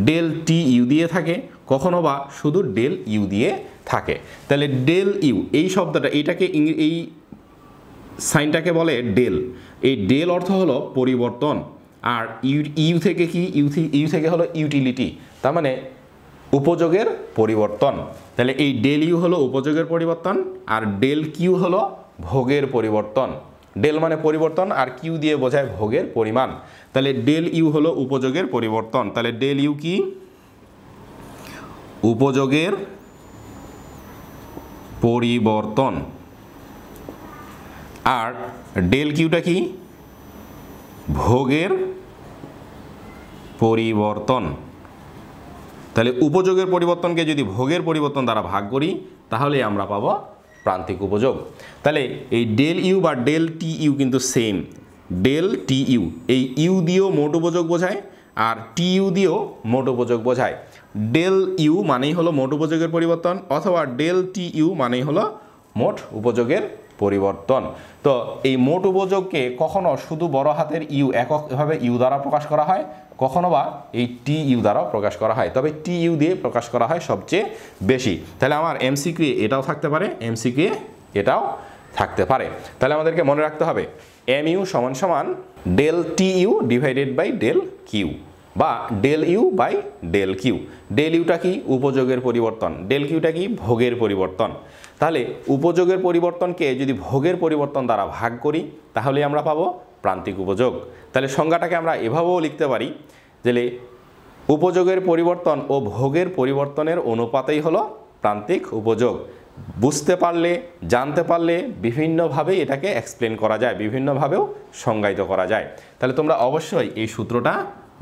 ডেল টি ইউ দিয়ে থাকে, কখনো বা শুধু ডেল ইউ দিয়ে থাকে। তাহলে ডেল ইউ এই শব্দটা, এইটাকে এই সাইনটাকে বলে ডেল। এই ডেল অর্থ হলো পরিবর্তন, আর ইউ থেকে কি, ইউ থেকে হলো ইউটিলিটি, তার মানে উপযোগের পরিবর্তন। তাহলে এই ডেল ইউ হলো উপযোগের পরিবর্তন, আর ডেল কিউ হলো ভোগের পরিবর্তন। ডেল মানে পরিবর্তন আর কিউ দিয়ে বোঝায় ভোগের পরিমাণ। তাহলে ডেল ইউ হলো উপযোগের পরিবর্তন। তাহলে ডেল ইউ কি, উপযোগের পরিবর্তন, আর ডেল কিউটা কি, ভোগের পরিবর্তন। তাহলে উপযোগের পরিবর্তনকে যদি ভোগের পরিবর্তন দ্বারা ভাগ করি তাহলে আমরা পাবো প্রান্তিক উপযোগ। তাহলে এই ডেল ইউ বা ডেল টি ইউ কিন্তু সেম। ডেল টি ইউ, এই ইউ দিয়েও মোট উপযোগ বোঝায় আর টি ইউ দিয়েও মোট উপযোগ বোঝায়। ডেল ইউ মানেই হলো মোট উপযোগের পরিবর্তন, অথবা ডেল টি ইউ মানেই হলো মোট উপযোগের পরিবর্তন। তো এই মোট উপযোগকে কখনো শুধু বড় হাতের ইউ এককভাবে ইউ দ্বারা প্রকাশ করা হয়, কখনো বা এই টি ইউ দ্বারাও প্রকাশ করা হয়, তবে টি ইউ দিয়ে প্রকাশ করা হয় সবচেয়ে বেশি। তাহলে আমার এমসিকিউ এটাও থাকতে পারে, এমসিকিউ এটাও থাকতে পারে। তাহলে আমাদেরকে মনে রাখতে হবে MU সমান সমান del T U divided by del Q, বা del U by del Q. Del ইউটা কি, উপযোগের পরিবর্তন, ডেল কিউটা কি, ভোগের পরিবর্তন। তাহলে উপযোগের পরিবর্তনকে যদি ভোগের পরিবর্তন দ্বারা ভাগ করি তাহলে আমরা পাবো প্রান্তিক উপযোগ। তাহলে সংজ্ঞাটাকে আমরা এভাবেও লিখতে পারি যে উপযোগের পরিবর্তন ও ভোগের পরিবর্তনের অনুপাতেই হলো প্রান্তিক উপযোগ। বুঝতে পারলে, জানতে পারলে বিভিন্নভাবে এটাকে এক্সপ্লেন করা যায়, বিভিন্নভাবেও সংজ্ঞায়িত করা যায়। তাহলে তোমরা অবশ্যই এই সূত্রটা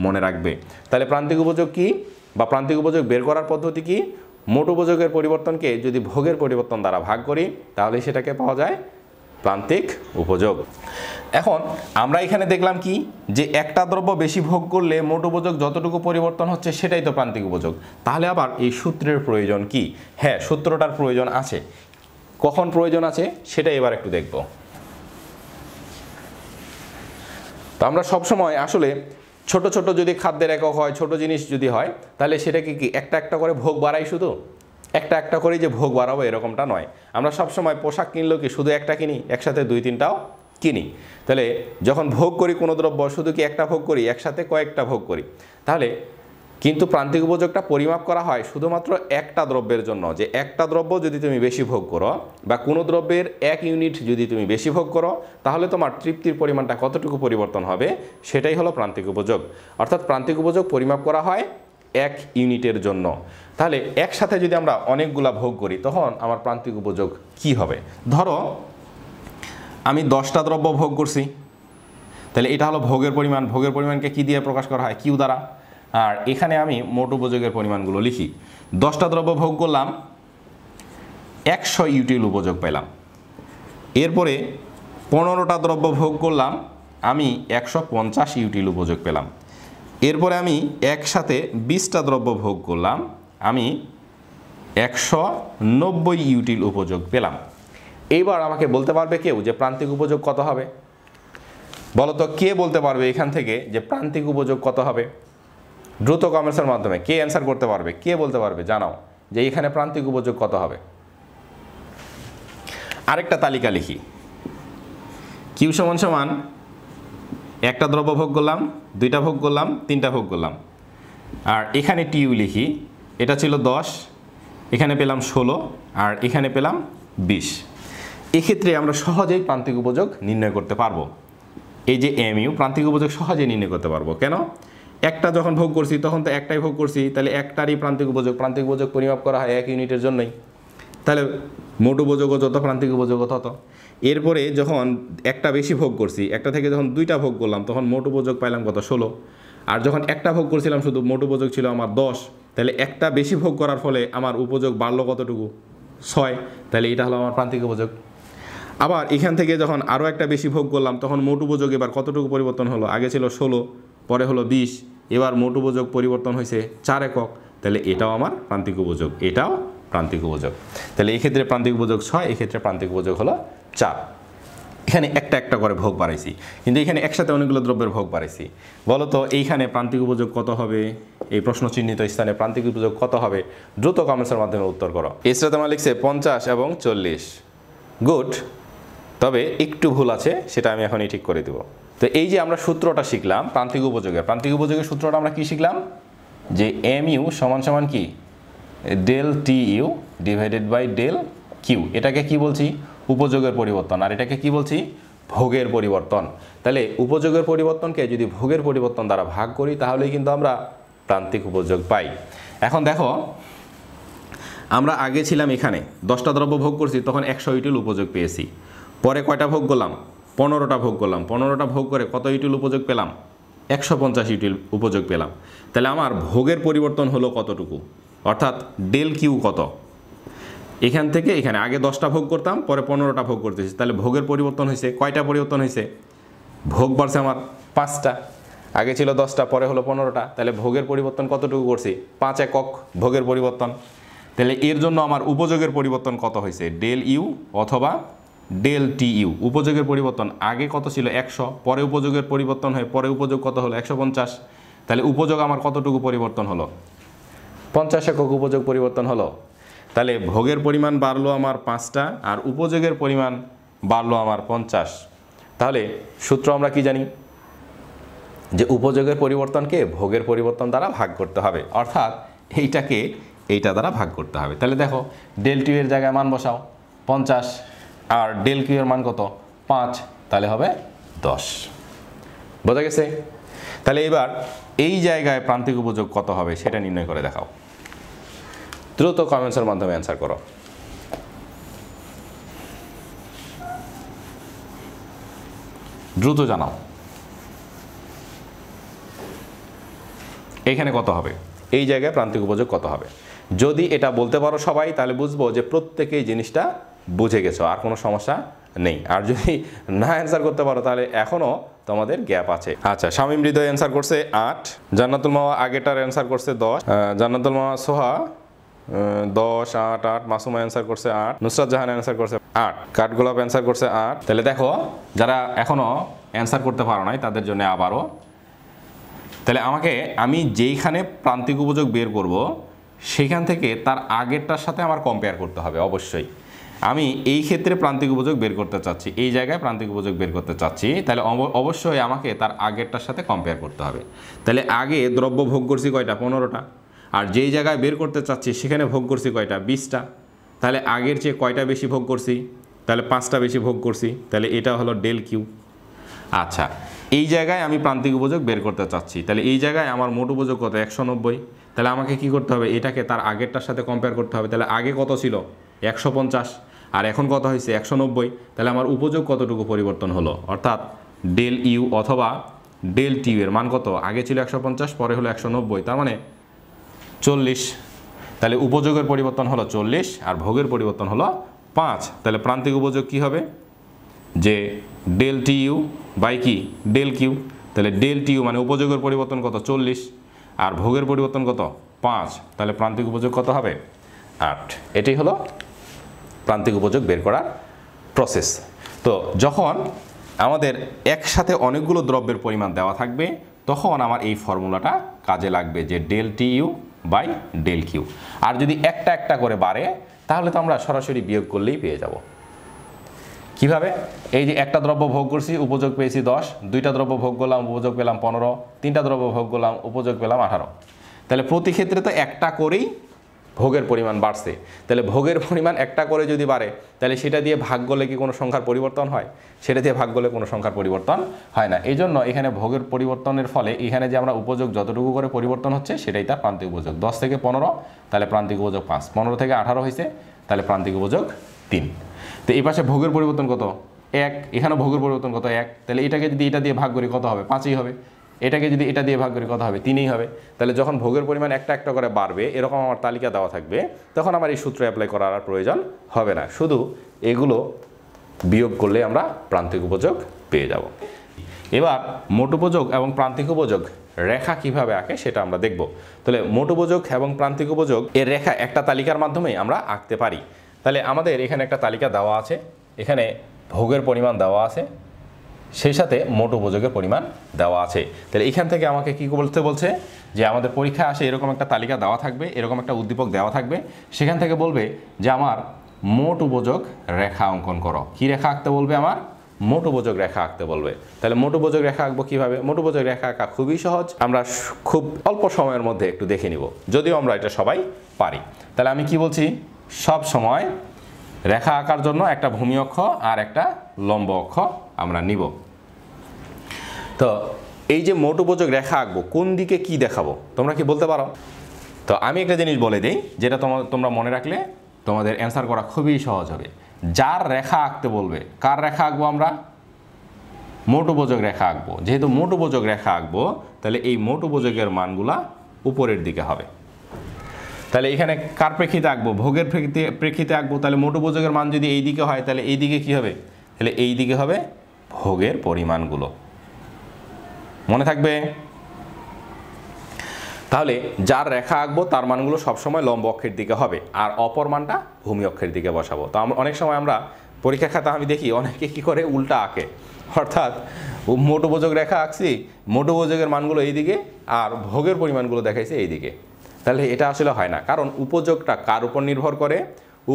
মনে রাখবে। তাহলে প্রান্তিক উপযোগ কি বা প্রান্তিক উপযোগ বের করার পদ্ধতি কি, মোট উপযোগের পরিবর্তনকে যদি ভোগের পরিবর্তন দ্বারা ভাগ করি তাহলে সেটাকে পাওয়া যায় প্রান্তিক উপযোগ। এখন আমরা এখানে দেখলাম কি, যে একটা দ্রব্য বেশি ভোগ করলে মোট উপযোগ যতটুকু পরিবর্তন হচ্ছে সেটাই তো প্রান্তিক উপযোগ। তাহলে আবার এই সূত্রের প্রয়োজন কি? হ্যাঁ, সূত্রটার প্রয়োজন আছে। কখন প্রয়োজন আছে সেটাই এবার একটু দেখব। তো আমরা সবসময় আসলে ছোট ছোট যদি খাদ্যের একক হয়, ছোট জিনিস যদি হয়, তাহলে সেটাকে কি একটা একটা করে ভোগ বাড়াই, শুধু একটা একটা করে যে ভোগ বাড়াবো এরকমটা নয়। আমরা সবসময় পোশাক কিনলেও কি শুধু একটা কিনি, একসাথে 2-3টাও কিনি। তাহলে যখন ভোগ করি কোনো দ্রব্য শুধু কি একটা ভোগ করি, একসাথে কয়েকটা ভোগ করি। তাহলে কিন্তু প্রান্তিক উপযোগটা পরিমাপ করা হয় শুধুমাত্র একটা দ্রব্যের জন্য, যে একটা দ্রব্য যদি তুমি বেশি ভোগ করো বা কোনো দ্রব্যের 1 ইউনিট যদি তুমি বেশি ভোগ করো তাহলে তোমার তৃপ্তির পরিমাণটা কতটুকু পরিবর্তন হবে সেটাই হলো প্রান্তিক উপযোগ। অর্থাৎ প্রান্তিক উপযোগ পরিমাপ করা হয় 1 ইউনিটের জন্য। তাহলে একসাথে যদি আমরা অনেকগুলা ভোগ করি তখন আমার প্রান্তিক উপযোগ কি হবে? ধরো আমি 10টা দ্রব্য ভোগ করছি, তাহলে এটা হলো ভোগের পরিমাণ। ভোগের পরিমাণকে কি দিয়ে প্রকাশ করা হয়? কিউ দ্বারা। আর এখানে আমি মোট উপযোগের পরিমাণগুলো লিখি। 10টা দ্রব্য ভোগ করলাম, 100 ইউটিল উপযোগ পেলাম। এরপরে 15টা দ্রব্য ভোগ করলাম, আমি 150 ইউটিল উপযোগ পেলাম। এরপরে আমি একসাথে 20টা দ্রব্য ভোগ করলাম, আমি 190 ইউটিল উপযোগ পেলাম। এইবার আমাকে বলতে পারবে কেউ যে প্রান্তিক উপযোগ কত হবে? বলতো কে বলতে পারবে এখান থেকে যে প্রান্তিক উপযোগ কত হবে? দ্রুত কমেন্টসের মাধ্যমে কে অ্যান্সার করতে পারবে, কে বলতে পারবে, জানাও যে এখানে প্রান্তিক উপযোগ কত হবে। আরেকটা তালিকা লিখি। কিউ সমান সমান একটা দ্রব্য ভোগ করলাম, দুইটা ভোগ করলাম, তিনটা ভোগ করলাম। আর এখানে টিইউ লিখি, এটা ছিল 10, এখানে পেলাম 16, আর এখানে পেলাম 20। এক্ষেত্রে আমরা সহজেই প্রান্তিক উপযোগ নির্ণয় করতে পারবো। এই যে এমইউ প্রান্তিক উপযোগ সহজেই নির্ণয় করতে পারবো। কেন? একটা যখন ভোগ করছি তখন তো একটাই ভোগ করছি, তাহলে একটারই প্রান্তিক উপযোগ পরিমাপ করা হয় 1 ইউনিটের জন্যই, তাহলে মোট উপযোগও যত প্রান্তিক উপযোগও তত। এরপরে যখন একটা বেশি ভোগ করছি, একটা থেকে যখন দুইটা ভোগ করলাম তখন মোট উপযোগ পাইলাম কত? 16। আর যখন একটা ভোগ করছিলাম শুধু, মোট উপযোগ ছিল আমার 10, তাহলে একটা বেশি ভোগ করার ফলে আমার উপযোগ বাড়লো কতটুকু? 6, তাহলে এটা হলো আমার প্রান্তিক উপযোগ। আবার এখান থেকে যখন আরও একটা বেশি ভোগ করলাম তখন মোট উপযোগ এবার কতটুকু পরিবর্তন হলো? আগে ছিল 16, পরে হলো 20, এবার মোট উপযোগ পরিবর্তন হয়েছে 4 একক, তাহলে এটাও আমার প্রান্তিক উপযোগ, এটাও প্রান্তিক উপযোগ। তাহলে এই ক্ষেত্রে প্রান্তিক উপযোগ 6, এই ক্ষেত্রে প্রান্তিক উপযোগ হলো 4। এখানে একটা একটা করে ভোগ বাড়াইছি, কিন্তু এখানে একসাথে অনেকগুলো দ্রব্যের ভোগ বাড়াইছি। বলো তো এইখানে প্রান্তিক উপযোগ কত হবে? এই প্রশ্ন চিহ্নিত স্থানে প্রান্তিক উপযোগ কত হবে? দ্রুত কমেন্টসের মাধ্যমে উত্তর করো। এসরা তোমার লিখছে 50 এবং 40। গুড, তবে একটু ভুল আছে, সেটা আমি এখনই ঠিক করে দেব। তো এই যে আমরা সূত্রটা শিখলাম প্রান্তিক উপযোগের সূত্রটা আমরা কি শিখলাম? যে এমইউ সমান সমান কি? Del TU divided by del Q. এটাকে কি বলছি? উপযোগের পরিবর্তন। আর এটাকে কি বলছি? ভোগের পরিবর্তন। তাহলে উপযোগের পরিবর্তনকে যদি ভোগের পরিবর্তন দ্বারা ভাগ করি তাহলেই কিন্তু আমরা প্রান্তিক উপযোগ পাই। এখন দেখো, আমরা আগে ছিলাম এখানে 10টা দ্রব্য ভোগ করছি, তখন 100 ইউটিল উপযোগ পেয়েছি। পরে কয়টা ভোগ করলাম? 15টা ভোগ করলাম। 15টা ভোগ করে কত ইউটিল উপযোগ পেলাম? 150 ইউটিল উপযোগ পেলাম। তাহলে আমার ভোগের পরিবর্তন হলো কতটুকু? অর্থাৎ ডেল কিউ কত? এখান থেকে এখানে আগে 10টা ভোগ করতাম, পরে 15টা ভোগ করতেছি, তাহলে ভোগের পরিবর্তন হয়েছে কয়টা? পরিবর্তন হয়েছে ভোগ বাড়ছে আমার 5টা। আগে ছিল 10টা, পরে হলো 15টা, তাহলে ভোগের পরিবর্তন কতটুকু করছি? 5 একক ভোগের পরিবর্তন। তাহলে এর জন্য আমার উপযোগের পরিবর্তন কত হয়েছে? ডেল ইউ অথবা ডেল টি ইউ। উপযোগের পরিবর্তন আগে কত ছিল? 100, পরে উপযোগের পরিবর্তন হয়ে পরে উপযোগ কত হলো? 150। তাহলে উপযোগ আমার কতটুকু পরিবর্তন হলো? 50 একক উপযোগ পরিবর্তন হলো। তাহলে ভোগের পরিমাণ বাড়লো আমার 5টা, আর উপযোগের পরিমাণ বাড়লো আমার 50। তাহলে সূত্র আমরা কি জানি? যে উপযোগের পরিবর্তনকে ভোগের পরিবর্তন দ্বারা ভাগ করতে হবে, অর্থাৎ এইটাকে এইটা দ্বারা ভাগ করতে হবে। তাহলে দেখো, ডেল টিউ এর জায়গায় মান বসাও 50, আর ডেল কিউ এর মান কত? 5, তাহলে হবে 10। বোঝা গেছে? তাহলে এবার এই জায়গায় প্রান্তিক উপযোগ কত হবে সেটা নির্ণয় করে দেখাও। দ্রুত কমেন্টসের মাধ্যমে অ্যান্সার করো। দ্রুত জানাও এইখানে কত হবে, এই জায়গায় প্রান্তিক উপযোগ কত হবে। যদি এটা বলতে পারো সবাই, তাহলে বুঝবো যে প্রত্যেকেই জিনিসটা বুঝে গেছো, আর কোনো সমস্যা নেই। আর যদি না অ্যান্সার করতে পারো তাহলে এখনও তোমাদের গ্যাপ আছে। আচ্ছা, শামীম হৃদয় অ্যান্সার করছে 8, জান্নাতুল মাওয়া আগেটার অ্যান্সার করছে 10, জান্নাতুল মাওয়া সোহা 10, 8, 8, মাসুমা অ্যান্সার করছে 8, নুসরাত জাহান অ্যান্সার করছে 8, কাঠগোলাপ অ্যান্সার করছে 8। তাহলে দেখো, যারা এখনও অ্যান্সার করতে পারো নাই তাদের জন্য আবারও, তাহলে আমি যেইখানে প্রান্তিক উপযোগ বের করব সেখান থেকে তার আগেরটার সাথে আমার কম্পেয়ার করতে হবে অবশ্যই। আমি এই ক্ষেত্রে প্রান্তিক উপযোগ বের করতে চাচ্ছি, এই জায়গায় প্রান্তিক উপযোগ বের করতে চাচ্ছি, তাহলে অবশ্যই আমাকে তার আগেরটার সাথে কম্পেয়ার করতে হবে। তাহলে আগে দ্রব্য ভোগ করছি কয়টা? 15টা। আর যেই জায়গায় বের করতে চাচ্ছি সেখানে ভোগ করছি কয়টা? 20টা। তাহলে আগের চেয়ে কয়টা বেশি ভোগ করছি? তাহলে 5টা বেশি ভোগ করছি, তাহলে এটা হলো ডেল কিউ। আচ্ছা, এই জায়গায় আমি প্রান্তিক উপযোগ বের করতে চাচ্ছি, তাহলে এই জায়গায় আমার মোট উপযোগ কত? 190। তাহলে আমাকে কি করতে হবে? এটাকে তার আগেরটার সাথে কম্পেয়ার করতে হবে। তাহলে আগে কত ছিল? 150, আর এখন কত হয়েছে? 190। তাহলে আমার উপযোগ কতটুকু পরিবর্তন হলো? অর্থাৎ ডেল ইউ অথবা ডেল টিউ এর মান কত? আগে ছিল 150, পরে হলো 190, তার মানে 40। তাহলে উপযোগের পরিবর্তন হলো 40, আর ভোগের পরিবর্তন হলো 5। তাহলে প্রান্তিক উপযোগ কি হবে? যে ডেল টি ইউ বাই কি? Del Q. তাহলে ডেল টি ইউ মানে উপযোগের পরিবর্তন কত? 40, আর ভোগের পরিবর্তন কত? 5। তাহলে প্রান্তিক উপযোগ কত হবে? 8। এটাই হলো প্রান্তিক উপযোগ বের করার প্রসেস। তো যখন আমাদের একসাথে অনেকগুলো দ্রব্যের পরিমাণ দেওয়া থাকবে তখন আমার এই ফর্মুলাটা কাজে লাগবে, যে del T U by del Q. আর যদি একটা একটা করে বাড়ে তাহলে তো আমরা সরাসরি বিয়োগ করলেই পেয়ে যাব। কিভাবে? এই যে একটা দ্রব্য ভোগ করছি, উপযোগ পেয়েছি 10, দুইটা দ্রব্য ভোগ করলাম, উপযোগ পেলাম 15, তিনটা দ্রব্য ভোগ করলাম, উপযোগ পেলাম 18। তাহলে প্রতি ক্ষেত্রে তো একটা করেই ভোগের পরিমাণ বাড়ছে। তাহলে ভোগের পরিমাণ একটা করে যদি বাড়ে, তাহলে সেটা দিয়ে ভাগ করলে কি কোনো সংখ্যার পরিবর্তন হয়? সেটা দিয়ে ভাগ করলে কোনো সংখ্যার পরিবর্তন হয় না। এই জন্য এখানে ভোগের পরিবর্তনের ফলে এখানে যে আমরা উপযোগ যতটুকু করে পরিবর্তন হচ্ছে সেটাই তার প্রান্তিক উপযোগ। 10 থেকে 15, তাহলে প্রান্তিক উপযোগ 5, 15 থেকে 18 হয়েছে, তাহলে প্রান্তিক উপযোগ 3। তো এই পাশে ভোগের পরিবর্তন কত? 1। এখানে ভোগের পরিবর্তন কত? 1। তাহলে এটাকে যদি এটা দিয়ে ভাগ করি কত হবে? 5ই হবে। এটাকে যদি এটা দিয়ে ভাগ করি কত হবে? 3ই হবে। তাহলে যখন ভোগের পরিমাণ একটা একটা করে বাড়বে, এরকম আমার তালিকা দেওয়া থাকবে, তখন আমার এই সূত্র অ্যাপ্লাই করার আর প্রয়োজন হবে না। শুধু এগুলো বিয়োগ করলে আমরা প্রান্তিক উপযোগ পেয়ে যাব। এবার মোট উপযোগ এবং প্রান্তিক উপযোগ রেখা কিভাবে আঁকে সেটা আমরা দেখব। তাহলে মোট উপযোগ এবং প্রান্তিক উপযোগ এর রেখা একটা তালিকার মাধ্যমে আমরা আঁকতে পারি। তাহলে আমাদের এখানে একটা তালিকা দেওয়া আছে, এখানে ভোগের পরিমাণ দেওয়া আছে, সেই সাথে মোট উপযোগের পরিমাণ দেওয়া আছে। তাহলে এখান থেকে আমাকে কি বলছে যে আমাদের পরীক্ষায় আসে এরকম একটা তালিকা দেওয়া থাকবে, এরকম একটা উদ্দীপক দেওয়া থাকবে, সেখান থেকে বলবে যে আমার মোট উপযোগ রেখা অঙ্কন করো। কি রেখা আঁকতে বলবে? আমার মোট উপযোগ রেখা আঁকতে বলবে। তাহলে মোট উপযোগ রেখা আঁকবো কিভাবে? মোট উপযোগ রেখা আঁকা খুবই সহজ, আমরা খুব অল্প সময়ের মধ্যে একটু দেখে নিব, যদিও আমরা এটা সবাই পারি। তাহলে আমি কি বলছি? সব সময় রেখা আঁকার জন্য একটা ভূমি অক্ষ আর একটা লম্ব অক্ষ আমরা নিব। তো এই যে মোট উপযোগ রেখা আঁকবো, কোন দিকে কি দেখাবো তোমরা কি বলতে পারো? তো আমি একটা জিনিস বলে দিই, যেটা তোমরা মনে রাখলে তোমাদের অ্যান্সার করা খুবই সহজ হবে। যার রেখা আঁকতে বলবে, কার রেখা আঁকবো আমরা? মোট উপযোগ রেখা আঁকবো। যেহেতু মোট উপযোগ রেখা আঁকবো, তাহলে এই মোট উপযোগের মানগুলা উপরের দিকে হবে। তাহলে এখানে কার প্রেক্ষিতে আঁকবো? ভোগের প্রেক্ষিতে আঁকবো। তাহলে মোট উপযোগের মান যদি এই দিকে হয়, তাহলে এই দিকে কি হবে? তাহলে এই দিকে হবে ভোগের পরিমাণগুলো। মনে থাকবে? তাহলে যার রেখা আঁকবো তার মানগুলো সবসময় লম্ব অক্ষের দিকে হবে, আর অপর মানটা ভূমি অক্ষের দিকে বসাবো। তো অনেক সময় আমরা পরীক্ষা খাতা আমি দেখি অনেকে কি করে উল্টা আঁকে, অর্থাৎ মোট উপযোগ রেখা আঁকছি, মোট উপযোগের মানগুলো এই দিকে আর ভোগের পরিমাণগুলো দেখাইছে এই দিকে। তাহলে এটা আসলে হয় না, কারণ উপযোগটা কার উপর নির্ভর করে?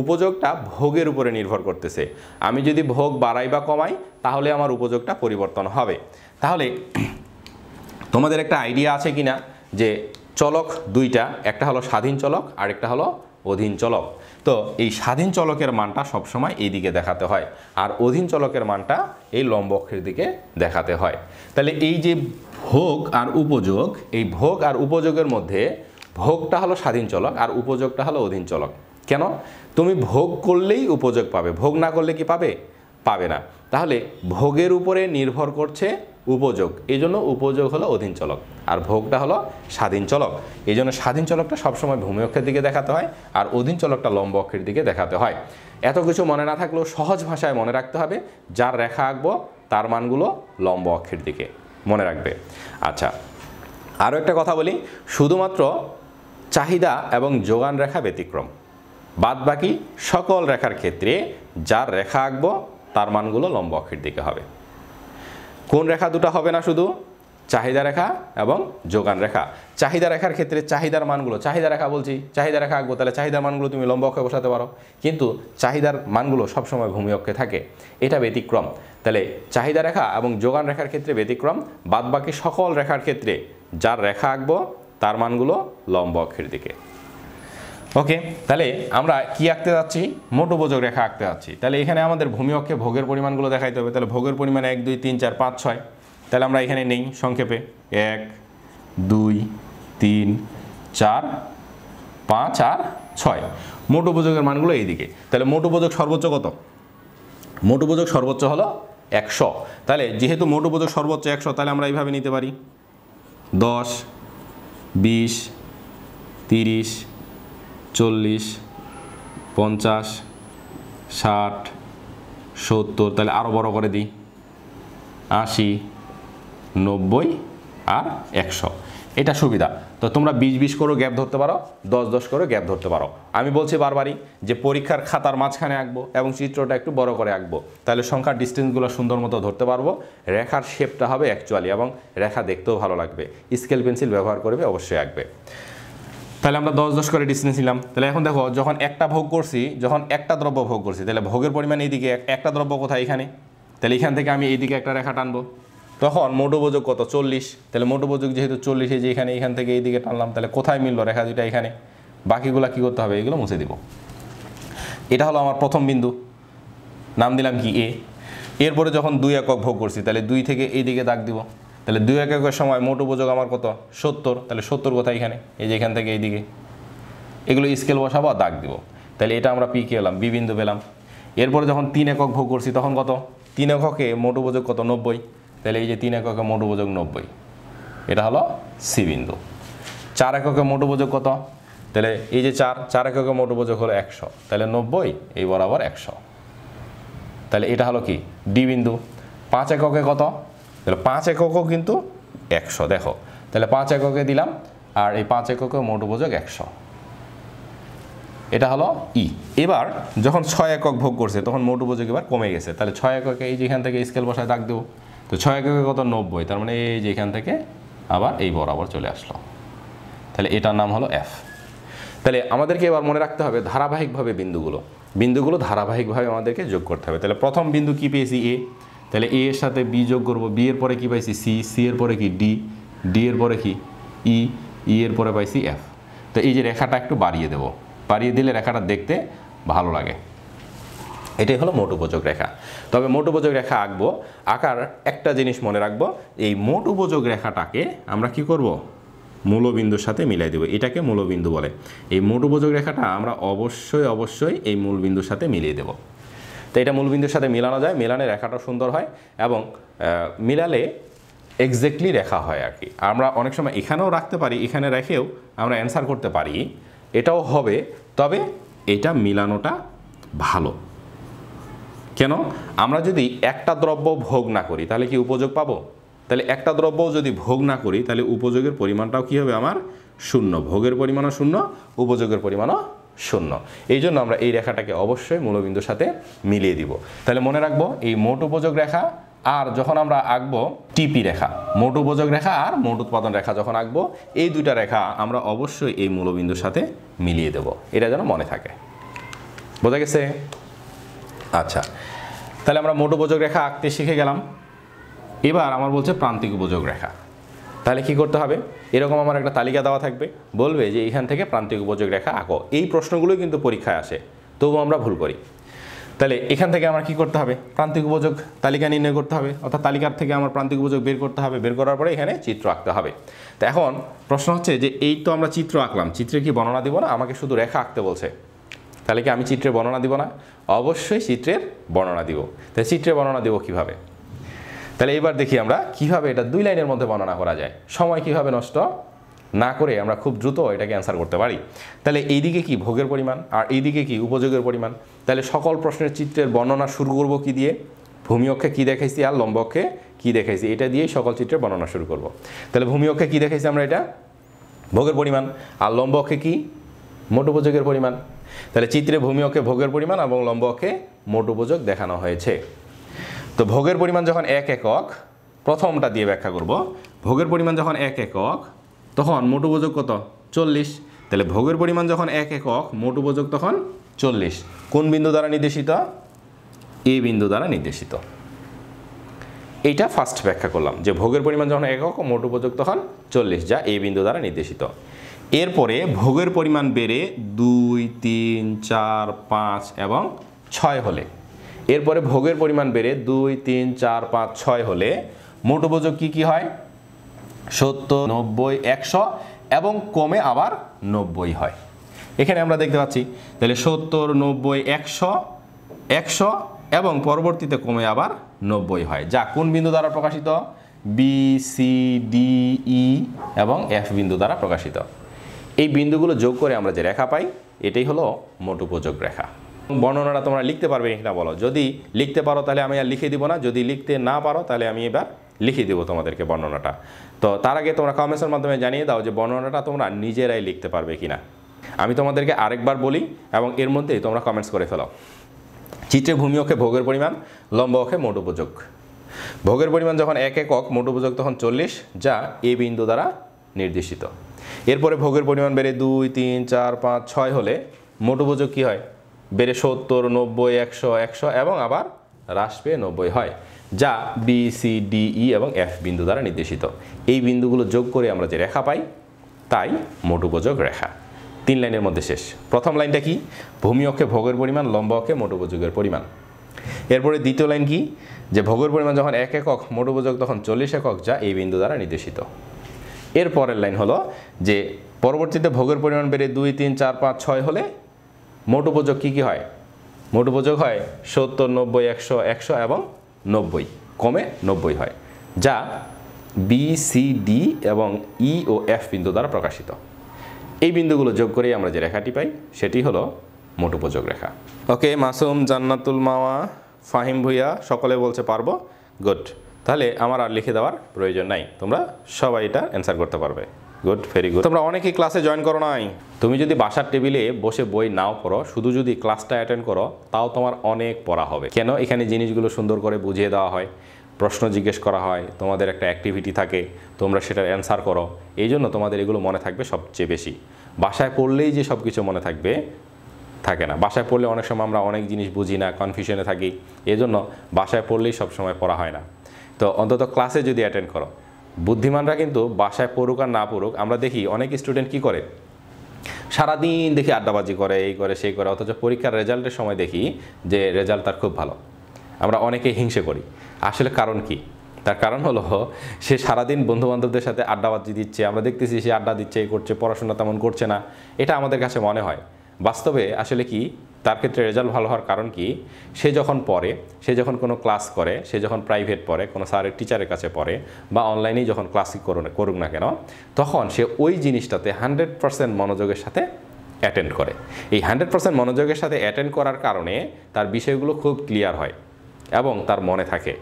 উপযোগটা ভোগের উপরে নির্ভর করতেছে। আমি যদি ভোগ বাড়াই বা কমাই, তাহলে আমার উপযোগটা পরিবর্তন হবে। তাহলে তোমাদের একটা আইডিয়া আছে কিনা যে চলক দুইটা, একটা হলো স্বাধীন চলক আর একটা হলো অধীন চলক। তো এই স্বাধীন চলকের মানটা সবসময় এই দিকে দেখাতে হয়, আর অধীন চলকের মানটা এই লম্ব অক্ষের দিকে দেখাতে হয়। তাহলে এই যে ভোগ আর উপযোগ, এই ভোগ আর উপযোগের মধ্যে ভোগটা হলো স্বাধীন চলক আর উপযোগটা হলো অধীন চলক। কেন? তুমি ভোগ করলেই উপযোগ পাবে, ভোগ না করলে কি পাবে? পাবে না। তাহলে ভোগের উপরে নির্ভর করছে উপযোগ, এই জন্য উপযোগ হলো অধীন চলক, আর ভোগটা হলো স্বাধীন চলক। এই জন্য স্বাধীন চলকটা সবসময় ভূমি অক্ষের দিকে দেখাতে হয়, আর অধীন চলকটা লম্ব অক্ষের দিকে দেখাতে হয়। এত কিছু মনে না থাকলেও সহজ ভাষায় মনে রাখতে হবে, যার রেখা আঁকবো তার মানগুলো লম্ব অক্ষের দিকে, মনে রাখবে। আচ্ছা, আরও একটা কথা বলি, শুধুমাত্র চাহিদা এবং যোগান রেখা ব্যতিক্রম, বাদ বাকি সকল রেখার ক্ষেত্রে যার রেখা আঁকবো তার মানগুলো লম্ব অক্ষের দিকে হবে। কোন রেখা দুটো হবে না? শুধু চাহিদা রেখা এবং যোগান রেখা। চাহিদা রেখার ক্ষেত্রে চাহিদার মানগুলো, চাহিদা রেখা বলছি, চাহিদা রেখা আঁকবো, তাহলে চাহিদার মানগুলো তুমি লম্ব অক্ষে বসাতে পারো, কিন্তু চাহিদার মানগুলো সবসময় ভূমি অক্ষে থাকে, এটা ব্যতিক্রম। তাহলে চাহিদা রেখা এবং যোগান রেখার ক্ষেত্রে ব্যতিক্রম, বাদ বাকি সকল রেখার ক্ষেত্রে যার রেখা আঁকবো তার মানগুলো লম্ব অক্ষের দিকে। ওকে, তাহলে আমরা কি আঁকতে যাচ্ছি? মোট উপযোগ রেখা আঁকতে যাচ্ছি। তাহলে এখানে আমাদের ভূমি অক্ষে ভোগের পরিমাণগুলো দেখাইতে হবে। তাহলে ভোগের পরিমাণ 1 2 3 4 5 6। তাহলে আমরা এখানে নেই সংক্ষেপে 1 2 3 4 5 আর 6। মোট উপযোগের মানগুলো এইদিকে। তাহলে মোট উপযোগ সর্বোচ্চ কত? মোট উপযোগ সর্বোচ্চ হলো 100। তাহলে যেহেতু মোট উপযোগ সর্বোচ্চ 100, তাহলে আমরা এইভাবে নিতে পারি 10 20 30 40 50 60 70। তাহলে আরও বড় করে দিই 80 90 আর 100। এটা সুবিধা। তো তোমরা 20 20 করে গ্যাপ ধরতে পারো, 10 10 করে গ্যাপ ধরতে পারো। আমি বলছি বারবারই যে পরীক্ষার খাতার মাঝখানে আঁকবো এবং চিত্রটা একটু বড় করে আঁকবো, তাহলে সংখ্যার ডিস্টেন্সগুলো সুন্দর মতো ধরতে পারবো, রেখার শেপটা হবে অ্যাকচুয়ালি এবং রেখা দেখতেও ভালো লাগবে। স্কেল পেন্সিল ব্যবহার করবে, অবশ্যই আঁকবে। তাহলে আমরা 10 করে ডিসটেন্স নিলাম। তাহলে এখন দেখো যখন একটা ভোগ করছি, যখন একটা দ্রব্য ভোগ করছি, তাহলে ভোগের পরিমাণ এইদিকে, একটা দ্রব্য কোথায় এখানে, তাহলে এখান থেকে আমি এইদিকে একটা রেখা টানবো, তখন মোট উপযোগ কত 40। তাহলে মোট উপযোগ যেহেতু 40, এই যে এখান থেকে এইদিকে টানলাম, তাহলে কোথায় মিললো রেখা দুইটা এখানে, বাকিগুলো কি করতে হবে, এগুলো মুছে দিব। এটা হলো আমার প্রথম বিন্দু, নাম দিলাম কি এ। এরপরে যখন 2 একক ভোগ করছি, তাহলে 2 থেকে এইদিকে দাগ দিব, তাহলে 2 এককের সময় মোট উপযোগ আমার কত 70, তাহলে 70 কোথায় এখানে, এই যে এখান থেকে এইদিকে, এগুলো স্কেল বসাবো আর দাগ দিব। তাহলে এটা আমরা পি কে এলাম, বি বিন্দু পেলাম। এরপরে যখন 3 একক ভোগ করছি তখন কত, 3 এককে মোট উপযোগ কত 90, তাহলে এই যে 3 এককে মোট উপযোগ 90, এটা হলো সি বিন্দু। 4 এককে মোট উপযোগ কত, তাহলে এই যে 4 এককে মোট উপযোগ হলো 100, তাহলে 90 এই বরাবর 100, তাহলে এটা হলো কি ডি বিন্দু। 5 এককে কত, তাহলে 5 এককও কিন্তু 100, দেখো তাহলে 5 এককে দিলাম, আর এই 5 এককে মোট উপযোগ 100, এটা হলো ই। এবার যখন 6 একক ভোগ করছে তখন মোট উপযোগ এবার কমে গেছে, তাহলে 6 এককে এই যে এখান থেকে স্কেল বসায় দাগ দেবো, তো 6 এককে কত 90, তার মানে এই যে এখান থেকে আবার এই বরাবর চলে আসলো, তাহলে এটার নাম হলো এফ। তাহলে আমাদেরকে এবার মনে রাখতে হবে ধারাবাহিকভাবে বিন্দুগুলো ধারাবাহিকভাবে আমাদেরকে যোগ করতে হবে। তাহলে প্রথম বিন্দু কি পেয়েছি এ, তাহলে এ এর সাথে বি যোগ করবো, বি এর পরে কি পাইছি সি, সি এর পরে কি ডি, ডি এর পরে কি ই, ই এর পরে পাইছি এফ। তো এই যে রেখাটা একটু বাড়িয়ে দেবো, বাড়িয়ে দিলে রেখাটা দেখতে ভালো লাগে। এটাই হলো মোট উপযোগ রেখা। তবে মোট উপযোগ রেখা আঁকবো, আঁকার একটা জিনিস মনে রাখবো, এই মোট উপযোগ রেখাটাকে আমরা কি করব, মূলবিন্দুর সাথে মিলাই দেবো, এটাকে মূলবিন্দু বলে। এই মোট উপযোগ রেখাটা আমরা অবশ্যই এই মূলবিন্দুর সাথে মিলিয়ে দেব। তো এটা মূলবিন্দুর সাথে মিলানো যায়, মিলানে রেখাটা সুন্দর হয় এবং মিলালে এক্স্যাক্টলি রেখা হয় আর কি। আমরা অনেক সময় এখানেও রাখতে পারি, এখানে রেখেও আমরা অ্যান্সার করতে পারি, এটাও হবে, তবে এটা মিলানোটা ভালো। কেন, আমরা যদি একটা দ্রব্য ভোগ না করি তাহলে কি উপযোগ পাবো, তাহলে একটা দ্রব্য যদি ভোগ না করি তাহলে উপযোগের পরিমাণটাও কি হবে আমার শূন্য, ভোগের পরিমাণও শূন্য, উপযোগের পরিমাণও শূন্য। এই জন্য আমরা এই রেখাটাকে অবশ্যই মূলবিন্দুর সাথে মিলিয়ে দিব। তাহলে মনে রাখবো এই মোট উপযোগ রেখা আর যখন আমরা আঁকবো টিপি রেখা, মোট উপযোগ রেখা আর মোট উৎপাদন রেখা যখন আঁকবো, এই দুইটা রেখা আমরা অবশ্যই এই মূলবিন্দুর সাথে মিলিয়ে দেব, এটা যেন মনে থাকে। বোঝা গেছে? আচ্ছা, তাহলে আমরা মোট উপযোগ রেখা আঁকতে শিখে গেলাম। এবার আমার বলছে প্রান্তিক উপযোগ রেখা। তাহলে কি করতে হবে, এরকম আমার একটা তালিকা দেওয়া থাকবে, বলবে যে এখান থেকে প্রান্তিক উপযোগ রেখা আঁকো। এই প্রশ্নগুলোই কিন্তু পরীক্ষায় আসে, তবুও আমরা ভুল করি। তাহলে এখান থেকে আমার কি করতে হবে, প্রান্তিক উপযোগ তালিকা নির্ণয় করতে হবে, অর্থাৎ তালিকার থেকে আমার প্রান্তিক উপযোগ বের করতে হবে, বের করার পরে এখানে চিত্র আঁকতে হবে। তো এখন প্রশ্ন হচ্ছে যে এই তো আমরা চিত্র আঁকলাম, চিত্রে কি বর্ণনা দিব না, আমাকে শুধু রেখা আঁকতে বলছে, তাহলে কি আমি চিত্রের বর্ণনা দিব না? অবশ্যই চিত্রের বর্ণনা দিব। তাহলে চিত্রের বর্ণনা দিব কিভাবে, তাহলে এবার দেখি আমরা কিভাবে এটা 2 লাইনের মধ্যে বর্ণনা করা যায়, সময় কিভাবে নষ্ট না করে আমরা খুব দ্রুত এটাকে অ্যান্সার করতে পারি। তাহলে এইদিকে কি ভোগের পরিমাণ আর এইদিকে কি উপযোগের পরিমাণ। তাহলে সকল প্রশ্নের চিত্রের বর্ণনা শুরু করব কি দিয়ে, ভূমি অক্ষে কী দেখাইছি আর লম্ব অক্ষে কী দেখাইছি, এটা দিয়েই সকল চিত্রের বর্ণনা শুরু করব। তাহলে ভূমি অক্ষে কী দেখাইছি আমরা, এটা ভোগের পরিমাণ, আর লম্ব অক্ষে কি মোট উপযোগের পরিমাণ। তাহলে চিত্রে ভূমি অক্ষে ভোগের পরিমাণ এবং লম্ব অক্ষে মোট উপযোগ দেখানো হয়েছে। তো ভোগের পরিমাণ যখন 1 একক, প্রথমটা দিয়ে ব্যাখ্যা করব, ভোগের পরিমাণ যখন 1 একক তখন মোট উপযোগ কত 40। তাহলে ভোগের পরিমাণ যখন 1 একক, মোট উপযোগ তখন 40। কোন বিন্দু দ্বারা নির্দেশিত? এ বিন্দু দ্বারা নির্দেশিত। এইটা ফার্স্ট ব্যাখ্যা করলাম যে ভোগের পরিমাণ যখন 1 একক, মোট উপযোগ তখন 40, যা এ বিন্দু দ্বারা নির্দেশিত। এরপরে ভোগের পরিমাণ বেড়ে 2, 3, 4, 5 এবং 6 হলে, এরপরে ভোগের পরিমাণ বেড়ে 2, 3, 4, 5, 6 হলে মোট উপযোগ কি হয় 70, 90, 100 এবং কমে আবার 90 হয়। এখানে আমরা দেখতে পাচ্ছি তাহলে 70, 90, 100, 100 এবং পরবর্তীতে কমে আবার 90 হয়, যা কোন বিন্দু দ্বারা প্রকাশিত? বি, সি, ডি, ই এবং এফ বিন্দু দ্বারা প্রকাশিত। এই বিন্দুগুলো যোগ করে আমরা যে রেখা পাই, এটাই হলো মোট উপযোগ রেখা। বর্ণনাটা তোমরা লিখতে পারবে কিনা বলো, যদি লিখতে পারো তাহলে আমি আর লিখে দিব না, যদি লিখতে না পারো তাহলে আমি এবার লিখে দেবো তোমাদেরকে বর্ণনাটা। তো তার আগে তোমরা কমেন্টসের মাধ্যমে জানিয়ে দাও যে বর্ণনাটা তোমরা নিজেরাই লিখতে পারবে কিনা। আমি তোমাদেরকে আরেকবার বলি এবং এর মধ্যেই তোমরা কমেন্টস করে ফেলো। চিত্রে ভূমি অক্ষে ভোগের পরিমাণ, লম্ব অক্ষে মোট উপযোগ। ভোগের পরিমাণ যখন 1 একক, মোট উপযোগ তখন 40, যা এ বিন্দু দ্বারা নির্দেশিত। এরপরে ভোগের পরিমাণ বেড়ে 2 3 4 5 6 হলে মোট উপযোগ কী হয়? বেড়ে 70 90 100 100 এবং আবার হ্রাস পেয়ে 90 হয়, যা বি সি ডি ই এবং এফ বিন্দু দ্বারা নির্দেশিত। এই বিন্দুগুলো যোগ করে আমরা যে রেখা পাই তাই মোট উপযোগ রেখা। 3 লাইনের মধ্যে শেষ। প্রথম লাইনটা কি? ভূমি অক্ষে ভোগের পরিমাণ, লম্ব অক্ষে মোট উপযোগের পরিমাণ। এরপরে দ্বিতীয় লাইন কি? যে ভোগের পরিমাণ যখন 1 একক, মোট উপযোগ তখন 40 একক, যা এই বিন্দু দ্বারা নির্দেশিত। এর পরের লাইন হলো যে পরবর্তীতে ভোগের পরিমাণ বেড়ে 2 3 4 5 6 হলে মোট উপযোগ কী কী হয়? মোট উপযোগ হয় 70 90 100 100 এবং 90, কমে 90 হয়, যা বি সি ডি এবং ই ও এফ বিন্দু দ্বারা প্রকাশিত। এই বিন্দুগুলো যোগ করেই আমরা যে রেখাটি পাই সেটি হলো মোট উপযোগ রেখা। ওকে, মাসুম, জান্নাতুল মাওয়া, ফাহিম ভুইয়া সকলে বলছে পারবো। গুড, তাহলে আমার আর লিখে দেওয়ার প্রয়োজন নাই, তোমরা সবাই এটা অ্যান্সার করতে পারবে। Good, very good. তোমরা অনেকেই ক্লাসে জয়েন করো নাই। তুমি যদি বাসার টেবিলে বসে বই নাও পড়ো, শুধু যদি ক্লাসটা অ্যাটেন্ড করো, তাও তোমার অনেক পড়া হবে। কেন? এখানে জিনিসগুলো সুন্দর করে বুঝিয়ে দেওয়া হয়, প্রশ্ন জিজ্ঞেস করা হয়, তোমাদের একটা অ্যাক্টিভিটি থাকে, তোমরা সেটার অ্যান্সার করো। এই জন্য তোমাদের এগুলো মনে থাকবে সবচেয়ে বেশি। বাসায় পড়লেই যে সব কিছু মনে থাকবে থাকে না। বাসায় পড়লে অনেক সময় আমরা অনেক জিনিস বুঝি না, কনফিউশনে থাকি, এই জন্য বাসায় পড়লেই সবসময় পড়া হয় না। তো অন্তত ক্লাসে যদি অ্যাটেন্ড করো, বুদ্ধিমানরা কিন্তু বাসায় পড়ুক আর না পড়ুক, আমরা দেখি অনেক স্টুডেন্ট কি করে, সারাদিন দেখি আড্ডাবাজি করে, এই করে সেই করে, অথচ পরীক্ষার রেজাল্টের সময় দেখি যে রেজাল্ট তার খুব ভালো। আমরা অনেকেই হিংসে করি। আসলে কারণ কি? তার কারণ হলো সে সারাদিন বন্ধুবান্ধবদের সাথে আড্ডাবাজি দিচ্ছে, আমরা দেখতেছি সে আড্ডা দিচ্ছে, এই করছে, পড়াশোনা তেমন করছে না, এটা আমাদের কাছে মনে হয়। বাস্তবে আসলে কি, তার ক্ষেত্রে রেজাল্ট ভালো হওয়ার কারণ কি? সে যখন পড়ে, সে যখন কোনো ক্লাস করে, সে যখন প্রাইভেট পড়ে, কোনো স্যারের টিচারের কাছে পড়ে, বা অনলাইনেই যখন ক্লাসই করুক না কেন, তখন সে ওই জিনিসটাতে 100% মনোযোগের সাথে অ্যাটেন্ড করে। এই 100% মনোযোগের সাথে অ্যাটেন্ড করার কারণে তার বিষয়গুলো খুব ক্লিয়ার হয় এবং তার মনে থাকে।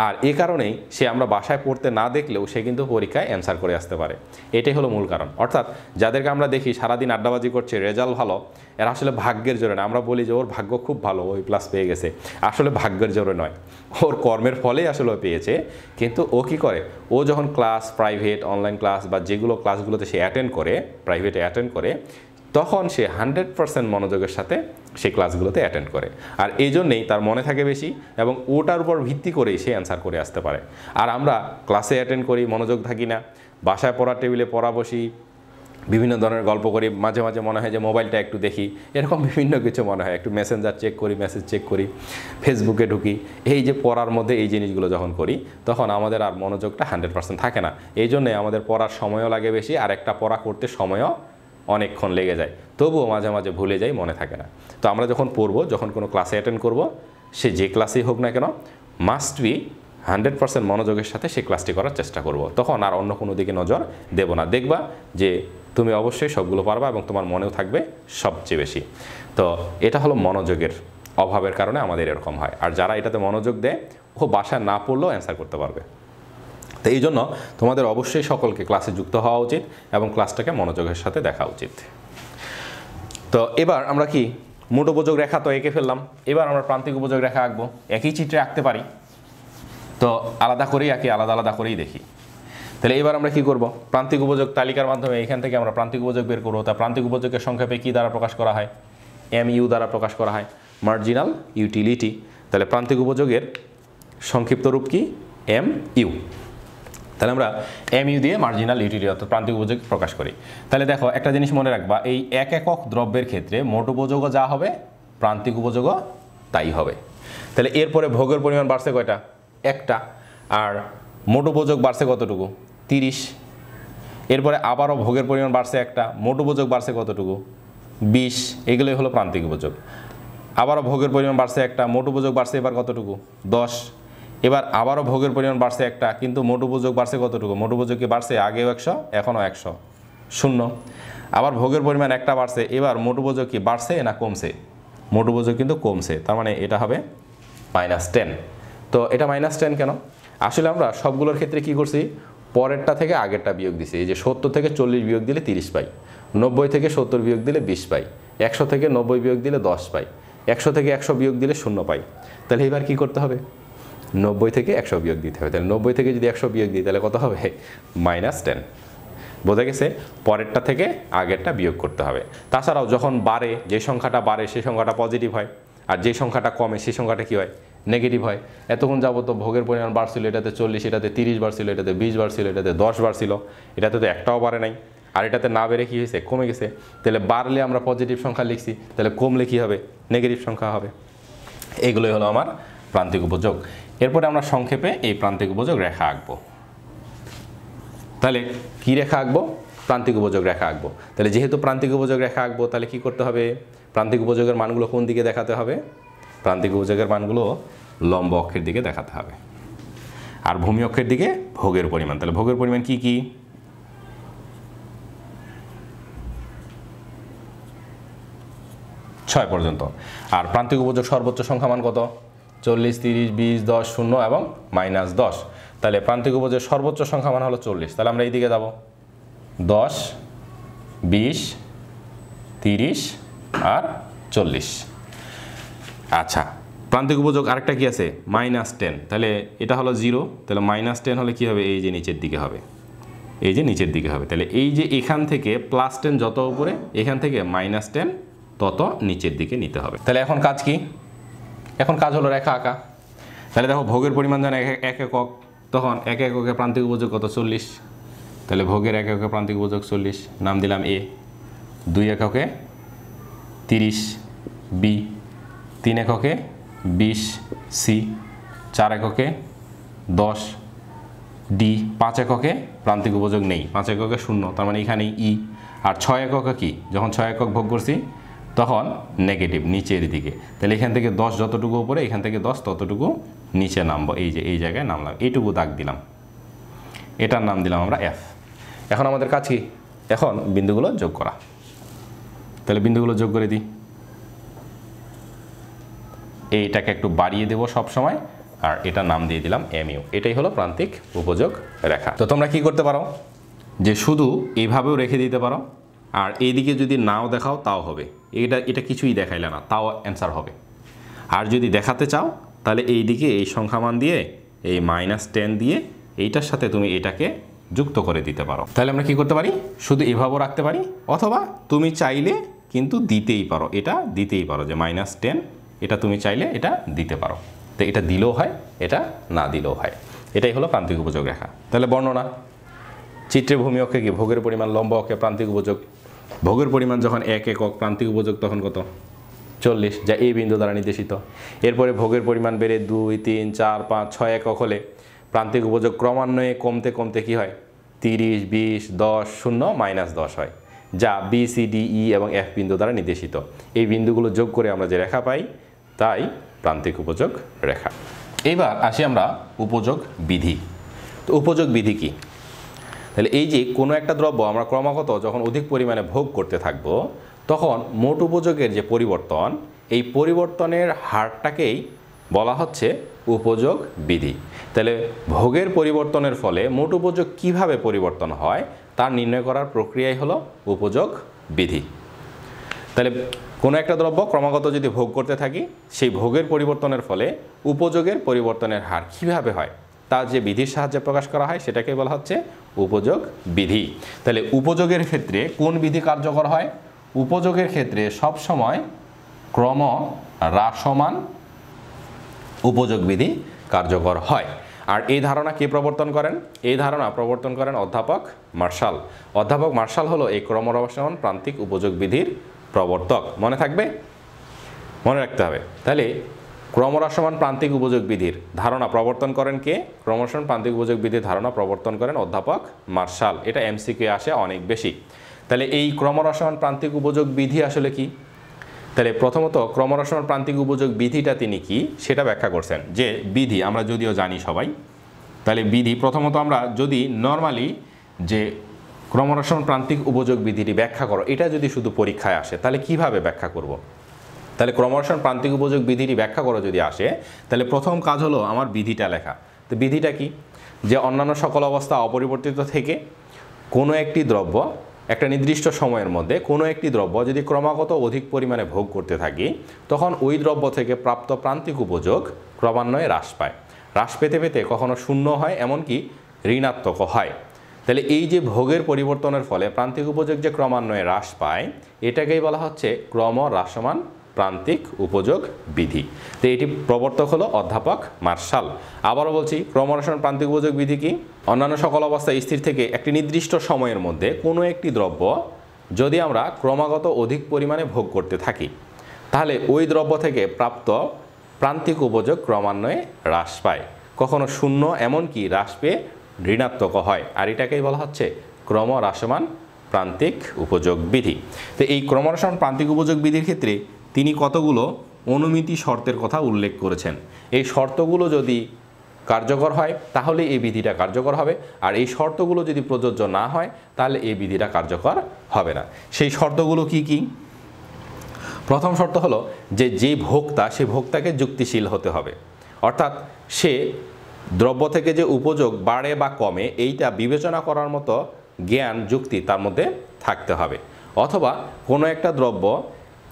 আর এই কারণেই সে আমরা বাসায় পড়তে না দেখলেও সে কিন্তু পরীক্ষায় অ্যান্সার করে আসতে পারে। এটাই হলো মূল কারণ। অর্থাৎ যাদেরকে আমরা দেখি সারাদিন আড্ডাবাজি করছে, রেজাল্ট ভালো, এরা আসলে ভাগ্যের জোরে না। আমরা বলি যে ওর ভাগ্য খুব ভালো, ওই প্লাস পেয়ে গেছে। আসলে ভাগ্যের জোরে নয়, ওর কর্মের ফলেই আসলে ও পেয়েছে। কিন্তু ও কি করে, ও যখন ক্লাস, প্রাইভেট, অনলাইন ক্লাস বা যেগুলো ক্লাসগুলোতে সে অ্যাটেন্ড করে, প্রাইভেটে অ্যাটেন্ড করে, তখন সে 100% মনোযোগের সাথে সেই ক্লাসগুলোতে অ্যাটেন্ড করে। আর এই জন্যেই তার মনে থাকে বেশি এবং ওটার উপর ভিত্তি করেই সে অ্যান্সার করে আসতে পারে। আর আমরা ক্লাসে অ্যাটেন্ড করি, মনোযোগ থাকি না, বাসায় পড়ার টেবিলে পড়া বসি, বিভিন্ন ধরনের গল্প করি, মাঝে মাঝে মনে হয় যে মোবাইলটা একটু দেখি, এরকম বিভিন্ন কিছু মনে হয়, একটু মেসেঞ্জার চেক করি, মেসেজ চেক করি, ফেসবুকে ঢুকি। এই যে পড়ার মধ্যে এই জিনিসগুলো যখন করি, তখন আমাদের আর মনোযোগটা 100% থাকে না। এই জন্যে আমাদের পড়ার সময়ও লাগে বেশি, আর একটা পড়া করতে সময়ও অনেকক্ষণ লেগে যায়, তবুও মাঝে মাঝে ভুলে যাই, মনে থাকে না। তো আমরা যখন পড়বো, যখন কোনো ক্লাসে অ্যাটেন্ড করব, সে যে ক্লাসেই হোক না কেন, মাস্ট বি 100% মনোযোগের সাথে সেই ক্লাসটি করার চেষ্টা করব। তখন আর অন্য কোনো দিকে নজর দেব না। দেখবা যে তুমি অবশ্যই সবগুলো পারবা এবং তোমার মনেও থাকবে সবচেয়ে বেশি। তো এটা হলো মনোযোগের অভাবের কারণে আমাদের এরকম হয়। আর যারা এটাতে মনোযোগ দেয়, ও বাসায় না পড়লেও অ্যান্সার করতে পারবে। তো এই জন্য তোমাদের অবশ্যই সকলকে ক্লাসে যুক্ত হওয়া উচিত এবং ক্লাসটাকে মনোযোগের সাথে দেখা উচিত। তো এবার আমরা কি মোট উপযোগ রেখা তো এঁকে ফেললাম, এবার আমরা প্রান্তিক উপযোগ রেখা আঁকবো। একই চিত্রে আঁকতে পারি, তো আলাদা করেই আঁকি, আলাদা আলাদা করেই দেখি। তাহলে এবার আমরা কি করব, প্রান্তিক উপযোগ তালিকার মাধ্যমে এখান থেকে আমরা প্রান্তিক উপযোগ বের করবো। তা প্রান্তিক উপযোগের সংক্ষেপে কি দ্বারা প্রকাশ করা হয়? MU দ্বারা প্রকাশ করা হয়, মার্জিনাল ইউটিলিটি। তাহলে প্রান্তিক উপযোগের সংক্ষিপ্ত রূপ কি? MU। তাহলে আমরা MU দিয়ে মার্জিনাল ইউটিলিটি অর্থাৎ প্রান্তিক উপযোগ প্রকাশ করি। তাহলে দেখো, একটা জিনিস মনে রাখবা, এই এক একক দ্রব্যের ক্ষেত্রে মোট উপযোগও যা হবে, প্রান্তিক উপযোগও তাই হবে। তাহলে এরপরে ভোগের পরিমাণ বাড়ছে কয়টা? একটা। আর মোট উপযোগ বাড়ছে কতটুকু? 30। এরপরে আবারও ভোগের পরিমাণ বাড়ছে একটা, মোট উপযোগ বাড়ছে কতটুকু? 20। এগুলোই হলো প্রান্তিক উপযোগ। আবারও ভোগের পরিমাণ বাড়ছে একটা, মোট উপযোগ বাড়ছে এবার কতটুকু? 10। এবার আবারও ভোগের পরিমাণ বাড়ছে একটা, কিন্তু মোট উপযোগ বাড়ছে কতটুকু? মোট উপযোগ কি বাড়ছে? আগেও 100, এখনও 100, 0। আবার ভোগের পরিমাণ একটা বাড়ছে, এবার মোট উপযোগ কি বাড়ছে না কমছে? মোট উপযোগ কিন্তু কমছে, তার মানে এটা হবে -10। তো এটা -10 কেন? আসলে আমরা সবগুলোর ক্ষেত্রে কি করছি, পরেরটা থেকে আগেরটা বিয়োগ দিছি। এই যে 70 থেকে 40 বিয়োগ দিলে 30 পাই, 90 থেকে 70 বিয়োগ দিলে 20 পাই, 100 থেকে 90 বিয়োগ দিলে 10 পাই, 100 থেকে 100 বিয়োগ দিলে 0 পাই। তাহলে এবার কি করতে হবে? 90 থেকে 100 বিয়োগ দিতে হবে। তাহলে 90 থেকে যদি 100 বিয়োগ দিই তাহলে কত হবে? -10। বোঝা গেছে? পরেরটা থেকে আগেরটা বিয়োগ করতে হবে। তাছাড়াও যখন বাড়ে, যে সংখ্যাটা বাড়ে সেই সংখ্যাটা পজিটিভ হয়, আর যে সংখ্যাটা কমে সেই সংখ্যাটা কী হয়? নেগেটিভ হয়। এতক্ষণ যাবত ভোগের পরিমাণ বাড়ছিল, এটাতে 40, এটাতে 30 বাড়ছিল, এটাতে 20 বাড়ছিল, এটাতে 10 বাড়ছিল, এটাতে তো একটাও বাড়ে নাই, আর এটাতে না বেড়ে কী হয়েছে? কমে গেছে। তাহলে বাড়লে আমরা পজিটিভ সংখ্যা লিখছি, তাহলে কমলে কী হবে? নেগেটিভ সংখ্যা হবে। এইগুলোই হলো আমার প্রান্তিক উপযোগ। এরপরে আমরা সংক্ষেপে এই প্রান্তিক উপযোগ রেখা আঁকবো। তাহলে কি রেখা আঁকবো? প্রান্তিক উপযোগ রেখা আঁকবো। তাহলে যেহেতু প্রান্তিক উপযোগ রেখা আঁকবো, তাহলে কি করতে হবে? প্রান্তিক উপযোগের মানগুলো কোন দিকে দেখাতে হবে? প্রান্তিক উপযোগের মানগুলো লম্ব অক্ষের দিকে দেখাতে হবে, আর ভূমি অক্ষের দিকে ভোগের পরিমাণ। তাহলে ভোগের পরিমাণ কি কি? 6 পর্যন্ত। আর প্রান্তিক উপযোগ সর্বোচ্চ সংখ্যা মান কত? 40, 30, 20, 10, 0 এবং -10। তাহলে প্রান্তিক উপযোগের সর্বোচ্চ সংখ্যা মান হলো 40। তাহলে আমরা এইদিকে যাব, 10, 20, 30 আর 40। আচ্ছা, প্রান্তিক উপযোগ আরেকটা কি আছে? -10। তাহলে এটা হলো 0, তাহলে -10 হলে কি হবে? এই যে নিচের দিকে হবে, এই যে নিচের দিকে হবে। তাহলে এই যে এখান থেকে +10 যত উপরে, এখান থেকে -10 তত নিচের দিকে নিতে হবে। তাহলে এখন কাজ কি? এখন কাজ হলো রেখা আঁকা। তাহলে দেখো, ভোগের পরিমাণ যখন 1 একক, তখন 1 এককে প্রান্তিক উপযোগ কত? 40। তাহলে ভোগের 1 এককে প্রান্তিক উপযোগ 40, নাম দিলাম এ। 2 এককে 30, বি। 3 এককে 20, সি। 4 এককে 10, ডি। 5 এককে প্রান্তিক উপযোগ নেই, 5 এককে 0, তার মানে এখানেই ই। আর 6 এককে কি? যখন 6 একক ভোগ করছি তখন নেগেটিভ, নিচের দিকে। তাহলে এখান থেকে 10 যতটুকু উপরে, এখান থেকে 10 ততটুকু নিচে নামবো। এই যে এই জায়গায় নামলাম, এইটুকু দাগ দিলাম, এটার নাম দিলাম আমরা এফ। এখন আমাদের কাজ কি? এখন বিন্দুগুলো যোগ করা। তাহলে বিন্দুগুলো যোগ করে দিই। এইটাকে একটু বাড়িয়ে দেবো সব সময়, আর এটা নাম দিয়ে দিলাম এমইউ। এটাই হলো প্রান্তিক উপযোগ রেখা। তো তোমরা কি করতে পারো? যে শুধু এইভাবেও রেখে দিতে পারো, আর এইদিকে যদি নাও দেখাও তাও হবে। এটা কিছুই দেখাইলে না, তাও অ্যান্সার হবে। আর যদি দেখাতে চাও তাহলে এই দিকে এই সংখ্যামান দিয়ে, এই -10 দিয়ে এইটার সাথে তুমি এটাকে যুক্ত করে দিতে পারো। তাহলে আমরা কি করতে পারি? শুধু এভাবেও রাখতে পারি, অথবা তুমি চাইলে কিন্তু দিতেই পারো, এটা দিতেই পারো যে -10, এটা তুমি চাইলে এটা দিতে পারো। তো এটা দিলেও হয়, এটা না দিলেও হয়। এটাই হলো প্রান্তিক উপযোগ রেখা। তাহলে বর্ণনা, চিত্রে ভূমি অক্ষে কি? ভোগের পরিমাণ, লম্ব অক্ষে প্রান্তিক উপযোগ। ভোগের পরিমাণ যখন 1 একক, প্রান্তিক উপযোগ তখন কত? 40, যা এই বিন্দু দ্বারা নির্দেশিত। এরপরে ভোগের পরিমাণ বেড়ে 2, 3, 4, 5, 6 একক হলে প্রান্তিক উপযোগ ক্রমান্বয়ে কমতে কমতে কি হয়? 30, 20, 10, 0, -10 হয়, যা বি, সি, ডি, ই এবং এফ বিন্দু দ্বারা নির্দেশিত। এই বিন্দুগুলো যোগ করে আমরা যে রেখা পাই তাই প্রান্তিক উপযোগ রেখা। এইবার আসি আমরা উপযোগ বিধি। তো উপযোগ বিধি কি? তাহলে এই যে কোনো একটা দ্রব্য আমরা ক্রমাগত যখন অধিক পরিমাণে ভোগ করতে থাকব, তখন মোট উপযোগের যে পরিবর্তন, এই পরিবর্তনের হারটাকেই বলা হচ্ছে উপযোগ বিধি। তাহলে ভোগের পরিবর্তনের ফলে মোট উপযোগ কিভাবে পরিবর্তন হয় তা নির্ণয় করার প্রক্রিয়াই হলো উপযোগ বিধি। তাহলে কোনো একটা দ্রব্য ক্রমাগত যদি ভোগ করতে থাকি, সেই ভোগের পরিবর্তনের ফলে উপযোগের পরিবর্তনের হার কিভাবে হয় তা যে বিধির সাহায্যে প্রকাশ করা হয় সেটাকে বলা হচ্ছে উপযোগ বিধি। তাহলে উপযোগের ক্ষেত্রে কোন বিধি কার্যকর হয়? উপযোগের ক্ষেত্রে সব সময় ক্রম হ্রাসমান উপযোগ বিধি কার্যকর হয়। আর এই ধারণা কে প্রবর্তন করেন? এই ধারণা প্রবর্তন করেন অধ্যাপক মার্শাল। অধ্যাপক মার্শাল হলো এই ক্রমহ্রাসমান প্রান্তিক উপযোগ বিধির প্রবর্তক। মনে থাকবে, মনে রাখতে হবে। তাহলে ক্রমহ্রাসমান প্রান্তিক উপযোগ বিধির ধারণা প্রবর্তন করেন কে? ক্রমহ্রাসমান প্রান্তিক উপযোগ বিধির ধারণা প্রবর্তন করেন অধ্যাপক মার্শাল। এটা এমসিকিউ আসে অনেক বেশি। তাহলে এই ক্রমহ্রাসমান প্রান্তিক উপযোগ বিধি আসলে কি? তাহলে প্রথমত ক্রমহ্রাসমান প্রান্তিক উপযোগ বিধিটা তিনি কি সেটা ব্যাখ্যা করছেন। যে বিধি আমরা যদিও জানি সবাই, তাহলে বিধি প্রথমত আমরা যদি নর্মালি যে ক্রমহ্রাসমান প্রান্তিক উপযোগ বিধিটি ব্যাখ্যা করো, এটা যদি শুধু পরীক্ষায় আসে তাহলে কিভাবে ব্যাখ্যা করব? তাহলে ক্রমহ্রাসমান প্রান্তিক উপযোগ বিধিটি ব্যাখ্যা করো যদি আসে, তাহলে প্রথম কাজ হলো আমার বিধিটা লেখা। তো বিধিটা কি? যে অন্যান্য সকল অবস্থা অপরিবর্তিত থেকে কোনো একটি দ্রব্য একটা নির্দিষ্ট সময়ের মধ্যে কোনো একটি দ্রব্য যদি ক্রমাগত অধিক পরিমাণে ভোগ করতে থাকি, তখন ওই দ্রব্য থেকে প্রাপ্ত প্রান্তিক উপযোগ ক্রমান্বয়ে হ্রাস পায়। হ্রাস পেতে পেতে কখনো শূন্য হয়, এমনকি ঋণাত্মক হয়। তাহলে এই যে ভোগের পরিবর্তনের ফলে প্রান্তিক উপযোগ যে ক্রমান্বয়ে হ্রাস পায় এটাকেই বলা হচ্ছে ক্রমহ্রাসমান প্রান্তিক উপযোগ বিধি। তো এটি প্রবর্তক হলো অধ্যাপক মার্শাল। আবারও বলছি, ক্রমহ্রাসমান প্রান্তিক উপযোগ বিধি কি? অন্যান্য সকল অবস্থায় স্থির থেকে একটি নির্দিষ্ট সময়ের মধ্যে কোনো একটি দ্রব্য যদি আমরা ক্রমাগত অধিক পরিমাণে ভোগ করতে থাকি তাহলে ওই দ্রব্য থেকে প্রাপ্ত প্রান্তিক উপযোগ ক্রমান্বয়ে হ্রাস পায়, কখনো শূন্য এমনকি হ্রাস পেয়ে ঋণাত্মক হয়, আর এটাকেই বলা হচ্ছে ক্রমহ্রাসমান প্রান্তিক উপযোগ বিধি। তো এই ক্রমহ্রাসমান প্রান্তিক উপযোগ বিধির ক্ষেত্রে তিনি কতগুলো অনুমিতি শর্তের কথা উল্লেখ করেছেন। এই শর্তগুলো যদি কার্যকর হয় তাহলে এই বিধিটা কার্যকর হবে, আর এই শর্তগুলো যদি প্রযোজ্য না হয় তাহলে এই বিধিটা কার্যকর হবে না। সেই শর্তগুলো কি কি? প্রথম শর্ত হলো যে ভোক্তা সে ভোক্তাকে যুক্তিশীল হতে হবে, অর্থাৎ সে দ্রব্য থেকে যে উপযোগ বাড়ে বা কমে এইটা বিবেচনা করার মতো জ্ঞান যুক্তি তার মধ্যে থাকতে হবে। অথবা কোনো একটা দ্রব্য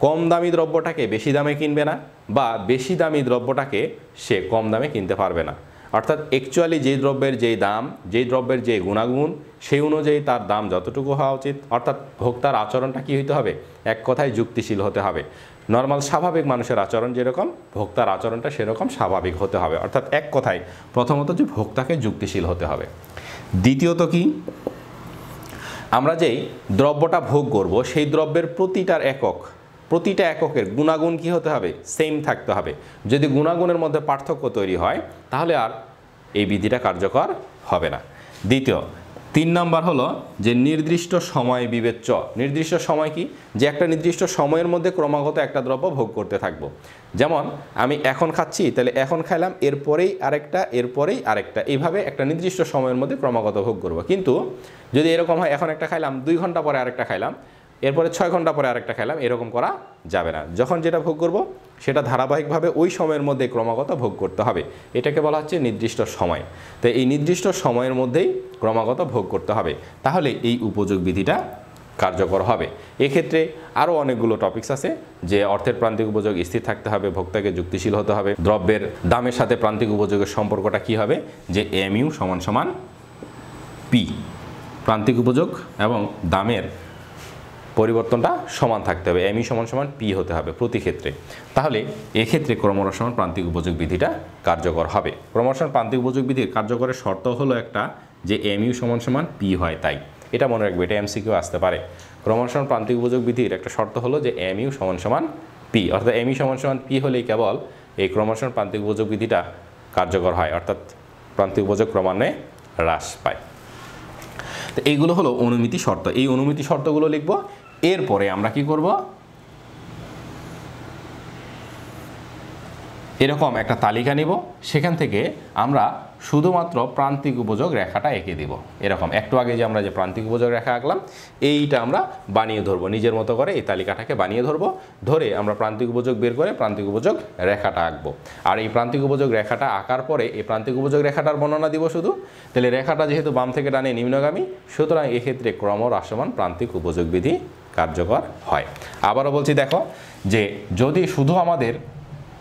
কম দামি দ্রব্যটাকে বেশি দামে কিনবে না, বা বেশি দামি দ্রব্যটাকে সে কম দামে কিনতে পারবে না। অর্থাৎ অ্যাকচুয়ালি যেই দ্রব্যের যেই দাম, যেই দ্রব্যের যে গুণাগুণ, সেই অনুযায়ী তার দাম যতটুকু হওয়া উচিত। অর্থাৎ ভোক্তার আচরণটা কী হইতে হবে? এক কথায় যুক্তিশীল হতে হবে। নর্মাল স্বাভাবিক মানুষের আচরণ যেরকম, ভোক্তার আচরণটা সেরকম স্বাভাবিক হতে হবে। অর্থাৎ এক কথায় প্রথমত যে ভোক্তাকে যুক্তিশীল হতে হবে। দ্বিতীয়ত কি? আমরা যেই দ্রব্যটা ভোগ করব সেই দ্রব্যের প্রতিটা এককের গুণাগুণ কি হতে হবে? সেম থাকতে হবে। যদি গুণাগুণের মধ্যে পার্থক্য তৈরি হয় তাহলে আর এই বিধিটা কার্যকর হবে না। দ্বিতীয়, 3 নম্বর হলো যে নির্দিষ্ট সময় বিবেচ্য। নির্দিষ্ট সময় কি? যে একটা নির্দিষ্ট সময়ের মধ্যে ক্রমাগত একটা দ্রব্য ভোগ করতে থাকবো। যেমন আমি এখন খাচ্ছি, তাহলে এখন খাইলাম, এরপরেই আরেকটা, এরপরেই আরেকটা, এইভাবে একটা নির্দিষ্ট সময়ের মধ্যে ক্রমাগত ভোগ করব। কিন্তু যদি এরকম হয় এখন একটা খাইলাম, 2 ঘন্টা পরে আরেকটা খাইলাম, এরপরে 6 ঘন্টা পরে আরেকটা খাইলাম, এরকম করা যাবে না। যখন যেটা ভোগ করব সেটা ধারাবাহিকভাবে ওই সময়ের মধ্যে ক্রমাগত ভোগ করতে হবে। এটাকে বলা হচ্ছে নির্দিষ্ট সময়। তো এই নির্দিষ্ট সময়ের মধ্যেই ক্রমাগত ভোগ করতে হবে, তাহলে এই উপযোগ বিধিটা কার্যকর হবে। এক্ষেত্রে আরও অনেকগুলো টপিকস আছে, যে অর্থের প্রান্তিক উপযোগ স্থির থাকতে হবে, ভোক্তাকে যুক্তিশীল হতে হবে, দ্রব্যের দামের সাথে প্রান্তিক উপযোগের সম্পর্কটা কি হবে, যে MU = P, প্রান্তিক উপযোগ এবং দামের পরিবর্তনটা সমান থাকতে হবে, MU = P হতে হবে প্রতি ক্ষেত্রে। তাহলে এক্ষেত্রে ক্রমহ্রাসমান প্রান্তিক উপযোগ বিধিটা কার্যকর হবে। ক্রমহ্রাসমান প্রান্তিক উপযোগ বিধির কার্যকরের শর্ত হলো একটা, যে MU = P হয়। তাই এটা মনে রাখবে, এটা MCQ আসতে পারে। ক্রমহ্রাসমান প্রান্তিক উপযোগ বিধির একটা শর্ত হলো যে MU = P, অর্থাৎ MU = P হলেই কেবল এই ক্রমহ্রাসমান প্রান্তিক উপযোগ বিধিটা কার্যকর হয়, অর্থাৎ প্রান্তিক উপযোগ ক্রমান্বয়ে হ্রাস পায়। তো এইগুলো হলো অনুমিতি শর্ত। এই অনুমিতি শর্তগুলো লিখব। এরপরে আমরা কি করব? এরকম একটা তালিকা নিব, সেখান থেকে আমরা শুধুমাত্র প্রান্তিক উপযোগ রেখাটা এঁকে দিব। এরকম একটু আগে যে আমরা যে প্রান্তিক উপযোগ রেখা আঁকলাম এইটা আমরা বানিয়ে ধরবো, নিজের মতো করে এই তালিকাটাকে বানিয়ে ধরবো। ধরে আমরা প্রান্তিক উপযোগ বের করে প্রান্তিক উপযোগ রেখাটা আঁকবো। আর এই প্রান্তিক উপযোগ রেখাটা আঁকার পরে এই প্রান্তিক উপযোগ রেখাটার বর্ণনা দিব শুধু। তাহলে রেখাটা যেহেতু বাম থেকে ডানে নিম্নগামী, সুতরাং এক্ষেত্রে ক্রমহ্রাসমান প্রান্তিক উপযোগ বিধি কার্যকর হয়। আবারও বলছি, দেখো যে যদি শুধু আমাদের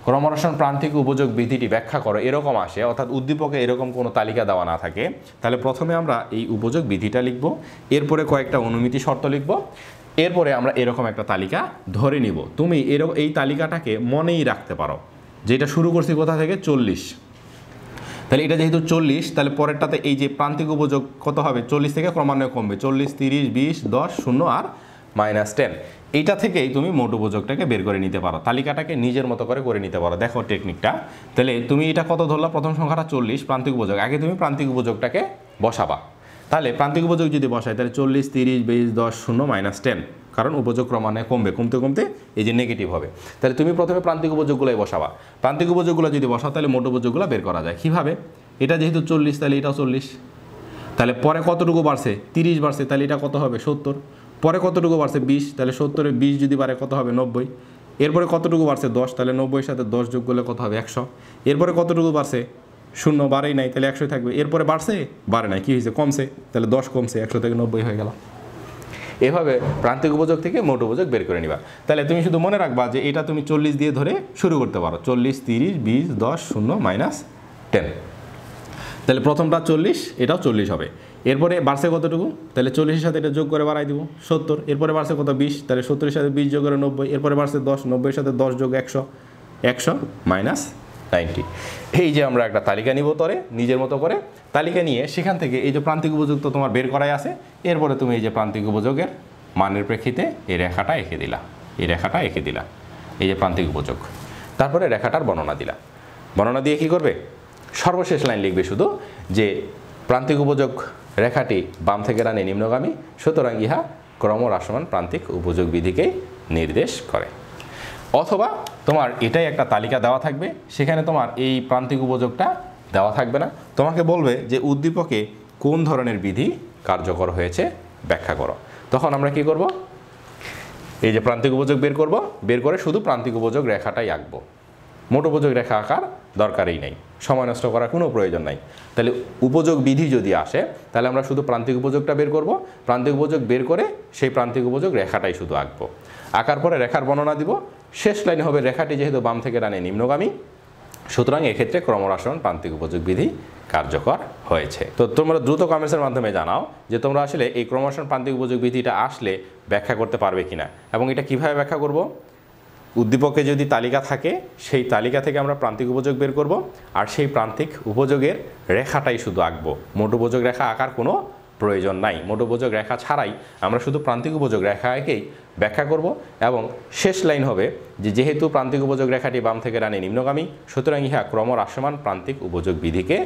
ক্রমহ্রাসমান প্রান্তিক উপযোগ বিধিটি ব্যাখ্যা করো এরকম আসে, অর্থাৎ উদ্দীপকে এরকম কোনো তালিকা দেওয়া না থাকে, তাহলে প্রথমে আমরা এই উপযোগ বিধিটা লিখব, এরপরে কয়েকটা অনুমিতি শর্ত লিখব, এরপরে আমরা এরকম একটা তালিকা ধরে নিব। তুমি এই তালিকাটাকে মনেই রাখতে পারো, যেটা শুরু করছি কোথা থেকে? 40। তাহলে এটা যেহেতু 40, তাহলে পরেরটাতে এই যে প্রান্তিক উপযোগ কত হবে? 40 থেকে ক্রমান্বয়ে কমবে, 40, 30, 20, 10, 0 আর -10। এইটা থেকেই তুমি মোট উপযোগটাকে বের করে নিতে পারো, তালিকাটাকে নিজের মতো করে নিতে পারো। দেখো টেকনিকটা। তাহলে তুমি এটা কত ধরলা? প্রথম সংখ্যাটা 40, প্রান্তিক উপযোগ। আগে তুমি প্রান্তিক উপযোগটাকে বসাবা। তাহলে প্রান্তিক উপযোগ যদি বসাই তাহলে 40, 30, 20, 10, 0, -10, কারণ উপযোগ ক্রমান্বয়ে কমবে, কমতে কমতে এই যে নেগেটিভ হবে। তাহলে তুমি প্রথমে প্রান্তিক উপযোগগুলোই বসাবা। প্রান্তিক উপযোগগুলো যদি বসাও তাহলে মোট উপযোগগুলো বের করা যায়। কীভাবে? এটা যেহেতু 40, তাহলে এটাও 40। তাহলে পরে কতটুকু বাড়ছে? 30 বাড়ছে, তাহলে এটা কত হবে? 70। পরে কতটুকু বাড়ছে? 20, তাহলে 70-এ 20 যদি বাড়ে কত হবে? 90। এরপরে কতটুকু বাড়ছে? 10, তাহলে 90-এর সাথে 10 যোগ করলে কত হবে? 100। এরপরে কতটুকু বাড়ছে? 0, বাড়েই নাই, তাহলে 100 থাকবে। এরপরে বাড়ছে? বাড়ে নাই, কী হয়েছে? কমছে, তাহলে 10 কমছে, 100 থেকে 90 হয়ে গেল। এভাবে প্রান্তিক উপযোগ থেকে মোট উপযোগ বের করে নিবা। তাহলে তুমি শুধু মনে রাখবা যে এটা তুমি 40 দিয়ে ধরে শুরু করতে পারো, 40, 30, 20, 10, 0, -10। তাহলে প্রথমটা 40, এটাও 40 হবে। এরপরে বাড়ছে কতটুকু, তাহলে 40-এর সাথে এটা যোগ করে বাড়াই দিব 70। এরপরে বাড়ছে কত 20, তাহলে 70-এর সাথে 20 যোগ করে 90। এরপরে বাড়ছে 10, 90-এর সাথে 10 যোগ 100, 100 মাইনাস 90। এই যে আমরা একটা তালিকা নিব তরে নিজের মতো করে তালিকা নিয়ে সেখান থেকে এই যে প্রান্তিক উপযোগ তো তোমার বের করাই আছে, এরপরে তুমি এই যে প্রান্তিক উপযোগের মানের প্রেক্ষিতে এই রেখাটা এঁকে দিলা, এই রেখাটা এঁকে দিলা, এই যে প্রান্তিক উপযোগ, তারপরে রেখাটার বর্ণনা দিলা। বর্ণনা দিয়ে কি করবে, সর্বশেষ লাইন লিখবে শুধু যে প্রান্তিক উপযোগ রেখাটি বাম থেকে ডানে নিম্নগামী, সুতরাং ইহা ক্রমহ্রাসমান প্রান্তিক উপযোগ বিধিকেই নির্দেশ করে। অথবা তোমার এটাই একটা তালিকা দেওয়া থাকবে, সেখানে তোমার এই প্রান্তিক উপযোগটা দেওয়া থাকবে না, তোমাকে বলবে যে উদ্দীপকে কোন ধরনের বিধি কার্যকর হয়েছে ব্যাখ্যা করো। তখন আমরা কি করব, এই যে প্রান্তিক উপযোগ বের করব, বের করে শুধু প্রান্তিক উপযোগ রেখাটাই আঁকবো, মোট উপযোগ রেখা আঁকার দরকারই নেই, সময় নষ্ট করার কোনো প্রয়োজন নাই। তাহলে উপযোগ বিধি যদি আসে তাহলে আমরা শুধু প্রান্তিক উপযোগটা বের করব, প্রান্তিক উপযোগ বের করে সেই প্রান্তিক উপযোগ রেখাটাই শুধু আঁকবো, আঁকার পরে রেখার বর্ণনা দিব। শেষ লাইন হবে রেখাটি যেহেতু বাম থেকে ডানে নিম্নগামী, সুতরাং এক্ষেত্রে ক্রমহ্রাসমান প্রান্তিক উপযোগ বিধি কার্যকর হয়েছে। তো তোমরা দ্রুত কমেন্টসের মাধ্যমে জানাও যে তোমরা আসলে এই ক্রমহ্রাসমান প্রান্তিক উপযোগ বিধিটা আসলে ব্যাখ্যা করতে পারবে কিনা, এবং এটা কিভাবে ব্যাখ্যা করব। উদ্দীপকে যদি তালিকা থাকে সেই তালিকা থেকে আমরা প্রান্তিক উপযোগ বের করব, আর সেই প্রান্তিক উপযোগের রেখাটাই শুধু আঁকবো, মোট উপযোগ রেখা আঁকার কোনো প্রয়োজন নাই। মোট উপযোগ রেখা ছাড়াই আমরা শুধু প্রান্তিক উপযোগ রেখা এঁকেই ব্যাখ্যা করব, এবং শেষ লাইন হবে যে যেহেতু প্রান্তিক উপযোগ রেখাটি বাম থেকে ডানে নিম্নগামী, সুতরাং ইহা ক্রমহ্রাসমান প্রান্তিক উপযোগ বিধিকে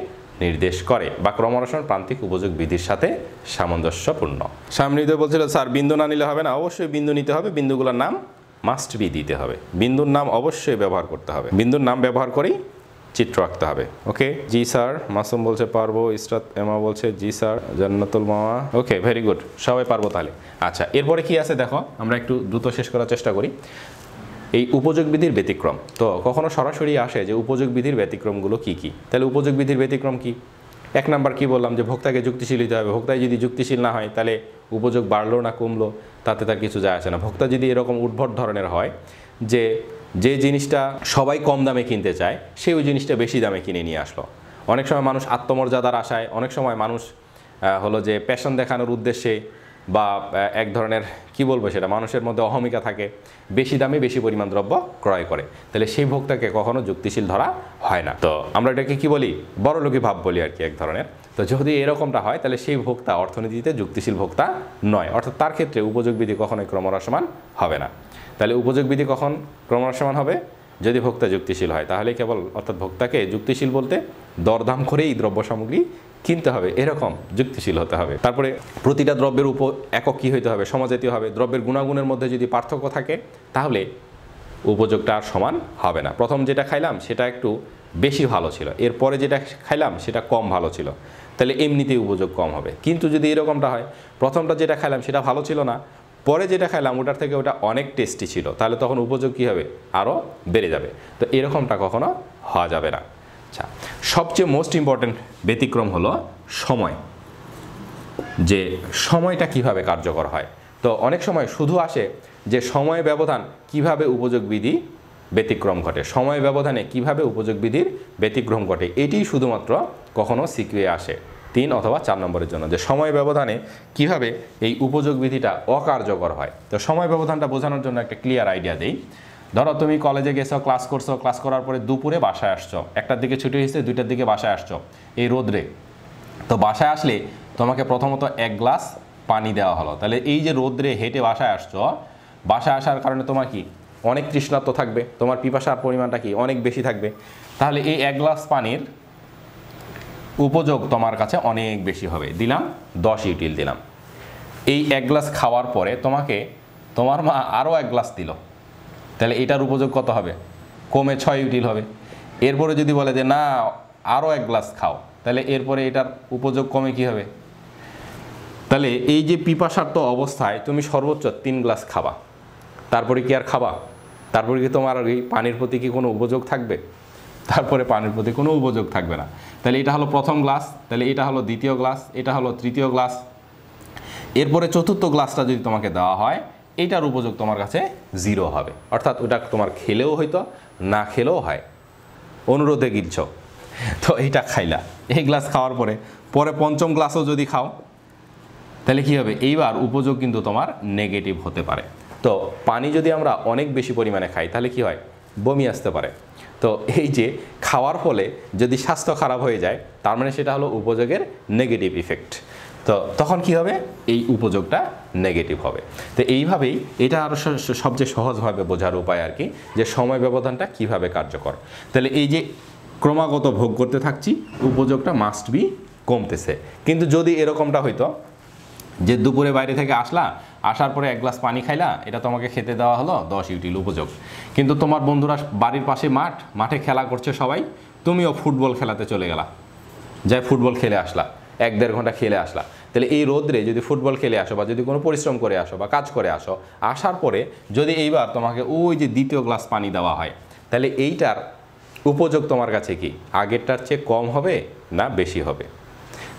নির্দেশ করে বা ক্রমহ্রাসমান প্রান্তিক উপযোগ বিধির সাথে সামঞ্জস্যপূর্ণ। সামনে বলছিল স্যার বিন্দু না নিলে হবে না, অবশ্যই বিন্দু নিতে হবে, বিন্দুগুলোর নাম মাস্ট বি দিতে হবে, বিন্দুর নাম অবশ্যই ব্যবহার করতে হবে, বিন্দুর নাম ব্যবহার করেই চিত্র আঁকতে হবে। ওকে, জি স্যার, মাসুম বলছে পারবো, ইসরাত এমা বলছে জি স্যার, জান্নাতুল মামা, ওকে ভেরি গুড, সবাই পারবো তাহলে। আচ্ছা, এরপরে কি আছে দেখো, আমরা একটু দ্রুত শেষ করার চেষ্টা করি। এই উপযোগ বিধির ব্যতিক্রম, তো কখনো সরাসরি আসে যে উপযোগ বিধির ব্যতিক্রমগুলো কি কি। তাহলে উপযোগ বিধির ব্যতিক্রম কি, এক নাম্বার কি বললাম যে ভোক্তাকে যুক্তিশীল হতে হবে, ভোক্তায় যদি যুক্তিশীল না হয় তাহলে উপযোগ বাড়লো না কমলো তাতে তার কিছু যায় আসে না। ভোক্তা যদি এরকম উদ্ভট ধরনের হয় যে যে জিনিসটা সবাই কম দামে কিনতে চায় সে ওই জিনিসটা বেশি দামে কিনে নিয়ে আসলো, অনেক সময় মানুষ আত্মমর্যাদার আশায়, অনেক সময় মানুষ হলো যে প্যাশন দেখানোর উদ্দেশ্যে, বা এক ধরনের কি বলবো সেটা মানুষের মধ্যে অহমিকা থাকে, বেশি দামে বেশি পরিমাণ দ্রব্য ক্রয় করে, তাহলে সেই ভোক্তাকে কখনো যুক্তিশীল ধরা হয় না। তো আমরা এটাকে কি বলি, বড়লোকি ভাব বলি আর কি এক ধরনের। তো যদি এরকমটা হয় তাহলে সেই ভোক্তা অর্থনীতিতে যুক্তিশীল ভোক্তা নয়, অর্থাৎ তার ক্ষেত্রে উপযোগ বিধি কখনোই ক্রমহ্রাসমান হবে না। তাহলে উপযোগ বিধি কখন ক্রমহ্রাসমান হবে, যদি ভোক্তা যুক্তিশীল হয়, তাহলে কেবল, অর্থাৎ ভোক্তাকে যুক্তিশীল বলতে দরদাম করেই দ্রব্য সামগ্রী কিনতে হবে, এরকম যুক্তিশীল হতে হবে। তারপরে প্রতিটা দ্রব্যের উপর একক কী হইতে হবে, সমজাতীয় হবে। দ্রব্যের গুণাগুণের মধ্যে যদি পার্থক্য থাকে তাহলে উপযোগটা আর সমান হবে না। প্রথম যেটা খাইলাম সেটা একটু বেশি ভালো ছিল, এরপরে যেটা খাইলাম সেটা কম ভালো ছিল, তাহলে এমনিতেই উপযোগ কম হবে। কিন্তু যদি এরকমটা হয়, প্রথমটা যেটা খাইলাম সেটা ভালো ছিল না, পরে যেটা খাইলাম ওটার থেকে ওটা অনেক টেস্টি ছিল, তাহলে তখন উপযোগ কী হবে, আরও বেড়ে যাবে। তো এরকমটা কখনো হওয়া যাবে না। আচ্ছা, সবচেয়ে মোস্ট ইম্পর্টেন্ট ব্যতিক্রম হলো সময়, যে সময়টা কিভাবে কার্যকর হয়। তো অনেক সময় শুধু আসে যে সময় ব্যবধান কিভাবে উপযোগ বিধি ব্যতিক্রম ঘটে, সময় ব্যবধানে কিভাবে উপযোগ বিধির ব্যতিক্রম ঘটে, এটি শুধুমাত্র কখনো সিকিউয়ে আসে 3 অথবা 4 নম্বরের জন্য, যে সময় ব্যবধানে কিভাবে এই উপযোগ বিধিটা অকার্যকর হয়। তো সময় ব্যবধানটা বোঝানোর জন্য একটা ক্লিয়ার আইডিয়া দেই। ধরো তুমি কলেজে গেছো, ক্লাস করছো, ক্লাস করার পরে দুপুরে বাসায় আসছো, 1টার দিকে ছুটি হয়েছে, 2টার দিকে বাসায় আসছো এই রোদ্রে। তো বাসায় আসলে তোমাকে প্রথমত 1 গ্লাস পানি দেওয়া হলো, তাহলে এই যে রোদ্রে হেঁটে বাসায় আসছো, বাসায় আসার কারণে তোমার কি অনেক তৃষ্ণার্ত থাকবে, তোমার পিপাসার পরিমাণটা কি অনেক বেশি থাকবে, তাহলে এই 1 গ্লাস পানির উপযোগ তোমার কাছে অনেক বেশি হবে। দিলাম 10 ইউটিল দিলাম। এই 1 গ্লাস খাওয়ার পরে তোমাকে তোমার মা আরও 1 গ্লাস দিল, তাহলে এটার উপযোগ কত হবে, কমে 6 ইউটিল হবে। এরপরে যদি বলে যে না আরও 1 গ্লাস খাও, তাহলে এরপরে এটার উপযোগ কমে কি হবে, তাহলে এই যে পিপাসার্ত অবস্থায় তুমি সর্বোচ্চ 3 গ্লাস খাবা, তারপরে কি আর খাবা, তারপরে কি তোমার এই পানির প্রতি কি কোনো উপযোগ থাকবে, তারপরে পানির প্রতি কোনো উপযোগ থাকবে না। তাহলে এটা হলো প্রথম গ্লাস, তাহলে এটা হলো দ্বিতীয় গ্লাস, এটা হলো তৃতীয় গ্লাস, এরপরে চতুর্থ গ্লাসটা যদি তোমাকে দেওয়া হয় এইটার উপযোগ তোমার কাছে 0 হবে, অর্থাৎ ওটা তোমার খেলেও হয়তো না খেলেও হয়, অনুরোধে গিলছ। তো এইটা খাইলা, এই গ্লাস খাওয়ার পরে পরে পঞ্চম গ্লাসও যদি খাও তাহলে কি হবে, এইবার উপযোগ কিন্তু তোমার নেগেটিভ হতে পারে। তো পানি যদি আমরা অনেক বেশি পরিমাণে খাই তাহলে কি হয়, বমি আসতে পারে। তো এই যে খাওয়ার ফলে যদি স্বাস্থ্য খারাপ হয়ে যায় তার মানে সেটা হলো উপযোগের নেগেটিভ ইফেক্ট। তো তখন কি হবে, এই উপযোগটা নেগেটিভ হবে। তো এইভাবেই এটা আরও সবচেয়ে সহজভাবে বোঝার উপায় আর কি, যে সময় ব্যবধানটা কিভাবে কার্যকর। তাহলে এই যে ক্রমাগত ভোগ করতে থাকছি, উপযোগটা মাস্ট বি কমতেছে। কিন্তু যদি এরকমটা হইতো যে দুপুরে বাইরে থেকে আসার পরে এক গ্লাস পানি খাইলা, এটা তোমাকে খেতে দেওয়া হলো 10 ইউটিল উপযোগ, কিন্তু তোমার বন্ধুরা বাড়ির পাশে মাঠে খেলা করছে সবাই, তুমিও ফুটবল খেলাতে চলে গেলা, যাই ফুটবল খেলে আসলা, 1-1.5 ঘন্টা খেলে আসলা। তাহলে এই রোদ্রে যদি ফুটবল খেলে আসো বা যদি কোনো পরিশ্রম করে আসো বা কাজ করে আসো, আসার পরে যদি এইবার তোমাকে ওই যে দ্বিতীয় গ্লাস পানি দেওয়া হয়, তাহলে এইটার উপযোগ তোমার কাছে কি আগেরটার চেয়ে কম হবে না বেশি হবে?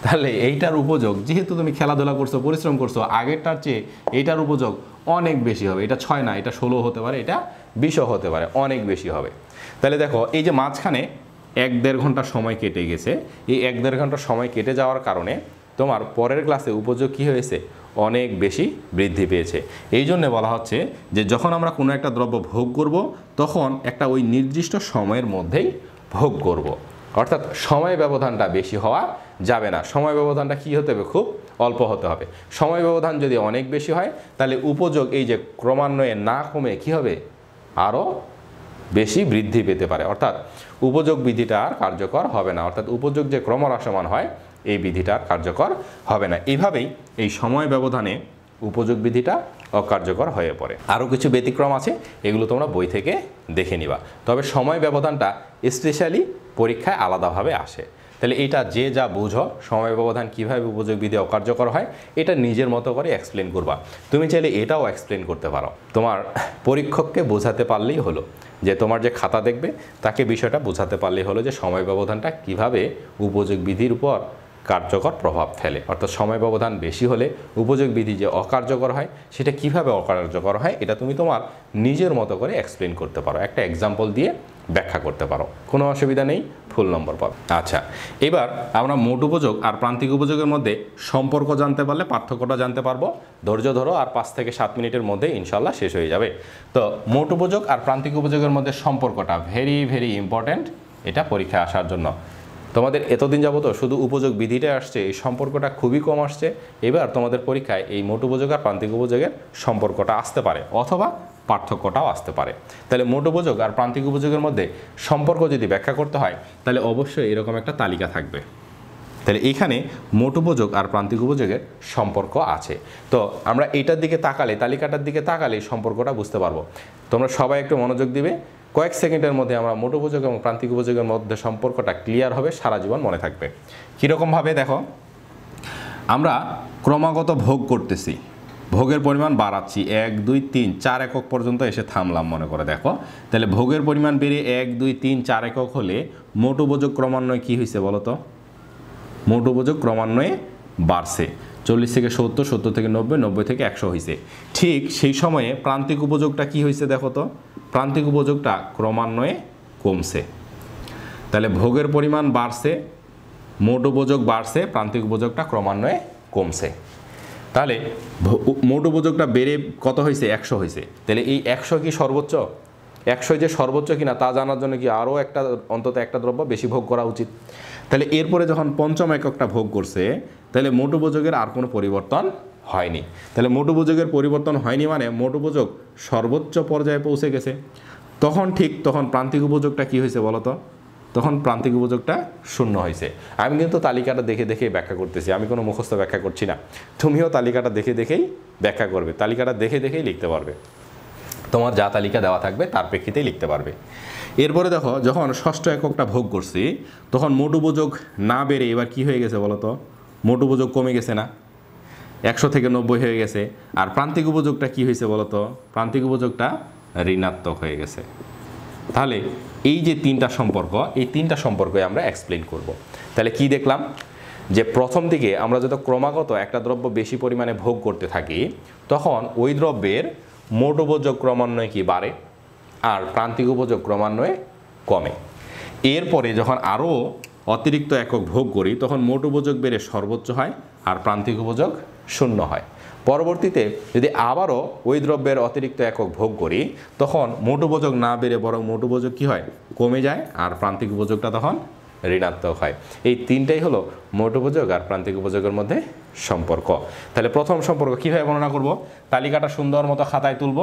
তাহলে এইটার উপযোগ, যেহেতু তুমি খেলাধুলা করছো, পরিশ্রম করছো, আগেরটার চেয়ে এইটার উপযোগ অনেক বেশি হবে। এটা 6 না, এটা 16 হতে পারে, এটা 20ও হতে পারে, অনেক বেশি হবে। তাহলে দেখো এই যে মাঝখানে 1-1.5 ঘন্টা সময় কেটে গেছে, এই 1-1.5 ঘন্টা সময় কেটে যাওয়ার কারণে তোমার পরের ক্লাসে উপযোগ কী হয়েছে, অনেক বেশি বৃদ্ধি পেয়েছে। এই জন্যে বলা হচ্ছে যে যখন আমরা কোনো একটা দ্রব্য ভোগ করব তখন একটা ওই নির্দিষ্ট সময়ের মধ্যেই ভোগ করব। অর্থাৎ সময় ব্যবধানটা বেশি হওয়া যাবে না, সময় ব্যবধানটা কী হতে হবে, খুব অল্প হতে হবে। সময় ব্যবধান যদি অনেক বেশি হয় তাহলে উপযোগ এই যে ক্রমান্বয়ে না কমে কী হবে, আরও বেশি বৃদ্ধি পেতে পারে। অর্থাৎ উপযোগ বিধিটা আর কার্যকর হবে না, অর্থাৎ উপযোগ যে ক্রমহ্রাসমান হয় এই বিধিটা আর কার্যকর হবে না। এইভাবেই এই সময় ব্যবধানে উপযোগ বিধিটা অকার্যকর হয়ে পড়ে। আরও কিছু ব্যতিক্রম আছে, এগুলো তোমরা বই থেকে দেখে নিবা। তবে সময় ব্যবধানটা স্পেশালি পরীক্ষায় আলাদাভাবে আসে। তাহলে এটা যে যা বুঝো, সময় ব্যবধান কীভাবে উপযোগ বিধি অকার্যকর হয় এটা নিজের মতো করে এক্সপ্লেন করবা। তুমি চাইলে এটাও এক্সপ্লেন করতে পারো, তোমার পরীক্ষককে বোঝাতে পারলেই হলো, যে তোমার যে খাতা দেখবে তাকে বিষয়টা বোঝাতে পারলেই হলো যে সময় ব্যবধানটা কিভাবে উপযোগ বিধির উপর কার্যকর প্রভাব ফেলে। অর্থাৎ সময় ব্যবধান বেশি হলে উপযোগ বিধি যে অকার্যকর হয় সেটা কিভাবে অকার্যকর হয় এটা তুমি তোমার নিজের মতো করে এক্সপ্লেন করতে পারো, একটা এক্সাম্পল দিয়ে ব্যাখ্যা করতে পারো, কোনো অসুবিধা নেই, ফুল নম্বর পাবে। আচ্ছা, এবার আমরা মোট উপযোগ আর প্রান্তিক উপযোগের মধ্যে সম্পর্ক জানতে পারলে পার্থক্যটা জানতে পারবো। ধৈর্য ধরো, আর 5 থেকে 7 মিনিটের মধ্যে ইনশাল্লাহ শেষ হয়ে যাবে। তো মোট উপযোগ আর প্রান্তিক উপযোগের মধ্যে সম্পর্কটা ভেরি ভেরি ইম্পর্ট্যান্ট, এটা পরীক্ষায় আসার জন্য। তোমাদের এতদিন যাবত শুধু উপযোগ বিধিটা আসছে, এই সম্পর্কটা খুবই কম আসছে। এবার তোমাদের পরীক্ষায় এই মোট উপযোগ আর প্রান্তিক উপযোগের সম্পর্কটা আসতে পারে, অথবা পার্থক্যটাও আসতে পারে। তাহলে মোট উপযোগ আর প্রান্তিক উপযোগের মধ্যে সম্পর্ক যদি ব্যাখ্যা করতে হয় তাহলে অবশ্যই এরকম একটা তালিকা থাকবে। তাহলে এইখানে মোট উপযোগ আর প্রান্তিক উপযোগের সম্পর্ক আছে। তো আমরা এইটার দিকে তাকালে, তালিকাটার দিকে তাকালে সম্পর্কটা বুঝতে পারবো। তোমরা সবাই একটু মনোযোগ দিবে, কয়েক সেকেন্ডের মধ্যে আমরা মোট উপযোগ এবং প্রান্তিক উপযোগের মধ্যে সম্পর্কটা ক্লিয়ার হবে, সারা জীবন মনে থাকবে। কীরকমভাবে দেখো, আমরা ক্রমাগত ভোগ করতেছি, ভোগের পরিমাণ বাড়াচ্ছি, 1, 2, 3, 4 একক পর্যন্ত এসে থামলাম মনে করে দেখো। তাহলে ভোগের পরিমাণ বেড়ে 1, 2, 3, 4 একক হলে মোট উপযোগ ক্রমান্বয়ে কী হয়েছে বলো তো? মোট উপযোগ ক্রমান্বয়ে বাড়ছে, 40 থেকে 70, 70 থেকে 90, 90 থেকে 100 হয়েছে। ঠিক সেই সময়ে প্রান্তিক উপযোগটা কি হয়েছে দেখো তো? প্রান্তিক উপযোগটা ক্রমান্বয়ে কমছে। তাহলে ভোগের পরিমাণ বাড়ছে, মোট উপযোগ বাড়ছে, প্রান্তিক উপযোগটা ক্রমান্বয়ে কমছে। তাহলে মোট উপযোগটা বেড়ে কত হয়েছে? 100 হয়েছে। তাহলে এই 100 কি সর্বোচ্চ? 100 যে সর্বোচ্চ কিনা তা জানার জন্য কি আরও অন্তত একটা দ্রব্য বেশি ভোগ করা উচিত। তাহলে এরপরে যখন পঞ্চম এককটা ভোগ করছে তাহলে মোট উপযোগের আর কোনো পরিবর্তন হয়নি। তাহলে মোট উপযোগের পরিবর্তন হয়নি মানে মোট উপযোগ সর্বোচ্চ পর্যায়ে পৌঁছে গেছে। তখন প্রান্তিক উপযোগটা কি হয়েছে বলো তো? তখন প্রান্তিক উপযোগটা 0 হয়েছে। আমি কিন্তু তালিকাটা দেখে দেখেই ব্যাখ্যা করতেছি, আমি কোনো মুখস্থ ব্যাখ্যা করছি না। তুমিও তালিকাটা দেখে দেখেই ব্যাখ্যা করবে, তালিকাটা দেখে দেখেই লিখতে পারবে, তোমার যা তালিকা দেওয়া থাকবে তার প্রেক্ষিতেই লিখতে পারবে। এরপরে দেখো, যখন ষষ্ঠ এককটা ভোগ করছি তখন মোট উপযোগ না বেড়ে এবার কি হয়ে গেছে বলো তো? মোট উপযোগ কমে গেছে না, 100 থেকে 90 হয়ে গেছে। আর প্রান্তিক উপযোগটা কি হয়েছে বলো তো? প্রান্তিক উপযোগটা ঋণাত্মক হয়ে গেছে। তাহলে এই যে 3টা সম্পর্ক, এই 3টা সম্পর্কে আমরা এক্সপ্লেন করব। তাহলে কি দেখলাম? যে প্রথম দিকে আমরা যত ক্রমাগত একটা দ্রব্য বেশি পরিমাণে ভোগ করতে থাকি তখন ওই দ্রব্যের মোট উপযোগ ক্রমান্বয়ে কি বাড়ে আর প্রান্তিক উপযোগ ক্রমান্বয়ে কমে। এরপরে যখন আরও অতিরিক্ত একক ভোগ করি তখন মোট উপযোগ বেড়ে সর্বোচ্চ হয় আর প্রান্তিক উপযোগ শূন্য হয়। পরবর্তীতে যদি আবারও ওই দ্রব্যের অতিরিক্ত একক ভোগ করি তখন মোট উপযোগ না বেড়ে বরং মোট উপযোগ কী হয়, কমে যায় আর প্রান্তিক উপযোগটা তখন ঋণাত্মক হয়। এই তিনটাই হলো মোট উপযোগ আর প্রান্তিক উপযোগের মধ্যে সম্পর্ক। তাহলে প্রথম সম্পর্ক কীভাবে বর্ণনা করব, তালিকাটা সুন্দর মতো খাতায় তুলব,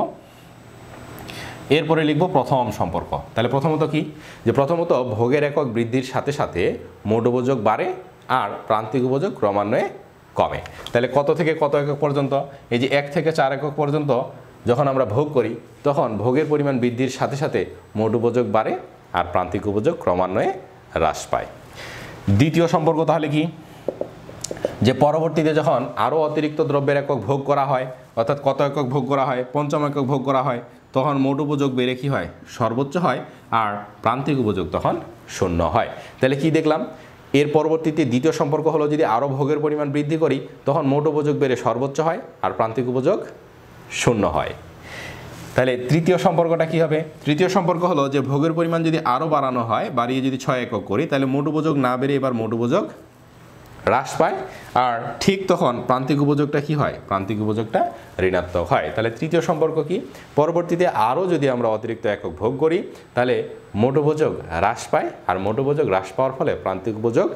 এরপরে লিখব প্রথম সম্পর্ক। তাহলে প্রথমত কি, যে প্রথমত ভোগের একক বৃদ্ধির সাথে সাথে মোট উপযোগ বাড়ে আর প্রান্তিক উপযোগ ক্রমান্বয়ে কমে। তাহলে কত থেকে কত একক পর্যন্ত, এই যে 1 থেকে 4 একক পর্যন্ত যখন আমরা ভোগ করি তখন ভোগের পরিমাণ বৃদ্ধির সাথে সাথে মোট উপযোগ বাড়ে আর প্রান্তিক উপযোগ ক্রমান্বয়ে হ্রাস পায়। দ্বিতীয় সম্পর্ক তাহলে কি, যে পরবর্তীতে যখন আরও অতিরিক্ত দ্রব্যের একক ভোগ করা হয়, অর্থাৎ কত একক ভোগ করা হয়, পঞ্চম একক ভোগ করা হয়, তখন মোট উপযোগ বেড়ে কী হয়, সর্বোচ্চ হয় আর প্রান্তিক উপযোগ তখন শূন্য হয়। তাহলে কি দেখলাম, এর পরবর্তীতে দ্বিতীয় সম্পর্ক হলো যদি আরও ভোগের পরিমাণ বৃদ্ধি করি তখন মোট উপযোগ বেড়ে সর্বোচ্চ হয় আর প্রান্তিক উপযোগ শূন্য হয়। তাহলে তৃতীয় সম্পর্কটা কি হবে, তৃতীয় সম্পর্ক হলো যে ভোগের পরিমাণ যদি আরও বাড়ানো হয়, বাড়িয়ে যদি 6 একক করি তাহলে মোট উপযোগ না বেড়ে এবার মোট উপযোগ হ্রাস পায় আর ঠিক তখন প্রান্তিক উপযোগটা কি হয়, প্রান্তিক উপযোগটা ঋণাত্মক হয়। তাহলে তৃতীয় সম্পর্ক কি, পরবর্তীতে আরও যদি আমরা অতিরিক্ত একক ভোগ করি তাহলে মোট উপযোগ হ্রাস পায় আর মোট উপযোগ হ্রাস পাওয়ার ফলে প্রান্তিক উপযোগ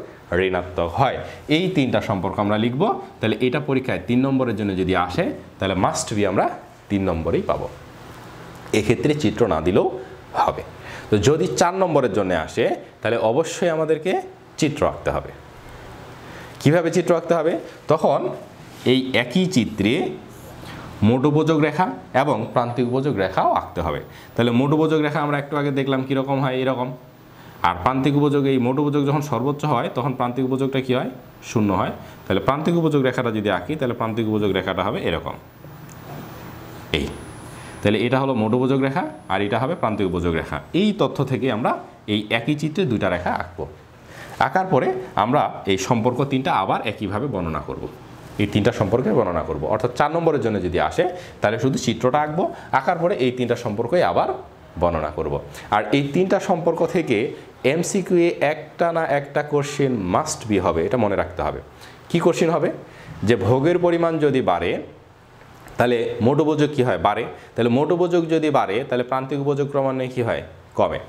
ঋণাত্মক হয়। এই তিনটা সম্পর্ক আমরা লিখব। তাহলে এটা পরীক্ষায় 3 নম্বরের জন্য যদি আসে তাহলে মাস্ট বি আমরা 3 নম্বরেই পাবো, এক্ষেত্রে চিত্র না দিলেও হবে। তো যদি 4 নম্বরের জন্য আসে তাহলে অবশ্যই আমাদেরকে চিত্র আঁকতে হবে। কিভাবে চিত্র আঁকতে হবে, তখন এই একই চিত্রে মোট উপযোগ রেখা এবং প্রান্তিক উপযোগ রেখাও আঁকতে হবে। তাহলে মোট উপযোগ রেখা আমরা একটু আগে দেখলাম কীরকম হয়, এরকম। আর প্রান্তিক উপযোগ, এই মোট উপযোগ যখন সর্বোচ্চ হয় তখন প্রান্তিক উপযোগটা কী হয়, শূন্য হয়। তাহলে প্রান্তিক উপযোগ রেখাটা যদি আঁকি তাহলে প্রান্তিক উপযোগ রেখাটা হবে এরকম, এই। তাহলে এটা হলো মোট উপযোগ রেখা আর এটা হবে প্রান্তিক উপযোগ রেখা। এই তথ্য থেকে আমরা এই একই চিত্রে দুইটা রেখা আঁকবো। আঁকার পরে আমরা এই সম্পর্ক 3টা আবার একইভাবে বর্ণনা করব। এই 3টা সম্পর্কে বর্ণনা করব, অর্থাৎ 4 নম্বরের জন্য যদি আসে তাহলে শুধু চিত্রটা আঁকবো, আঁকার পরে এই 3টা সম্পর্কই আবার বর্ণনা করব। আর এই 3টা সম্পর্ক থেকে এমসিকিউ এ একটা না একটা কোশ্চেন মাস্ট বি হবে, এটা মনে রাখতে হবে। কি কোশ্চেন হবে, যে ভোগের পরিমাণ যদি বাড়ে তাহলে মোট উপযোগ কী হয়, বাড়ে। তাহলে মোট উপযোগ যদি বাড়ে তাহলে প্রান্তিক উপযোগ ক্রমান্বয়ে কী হয়, কমে।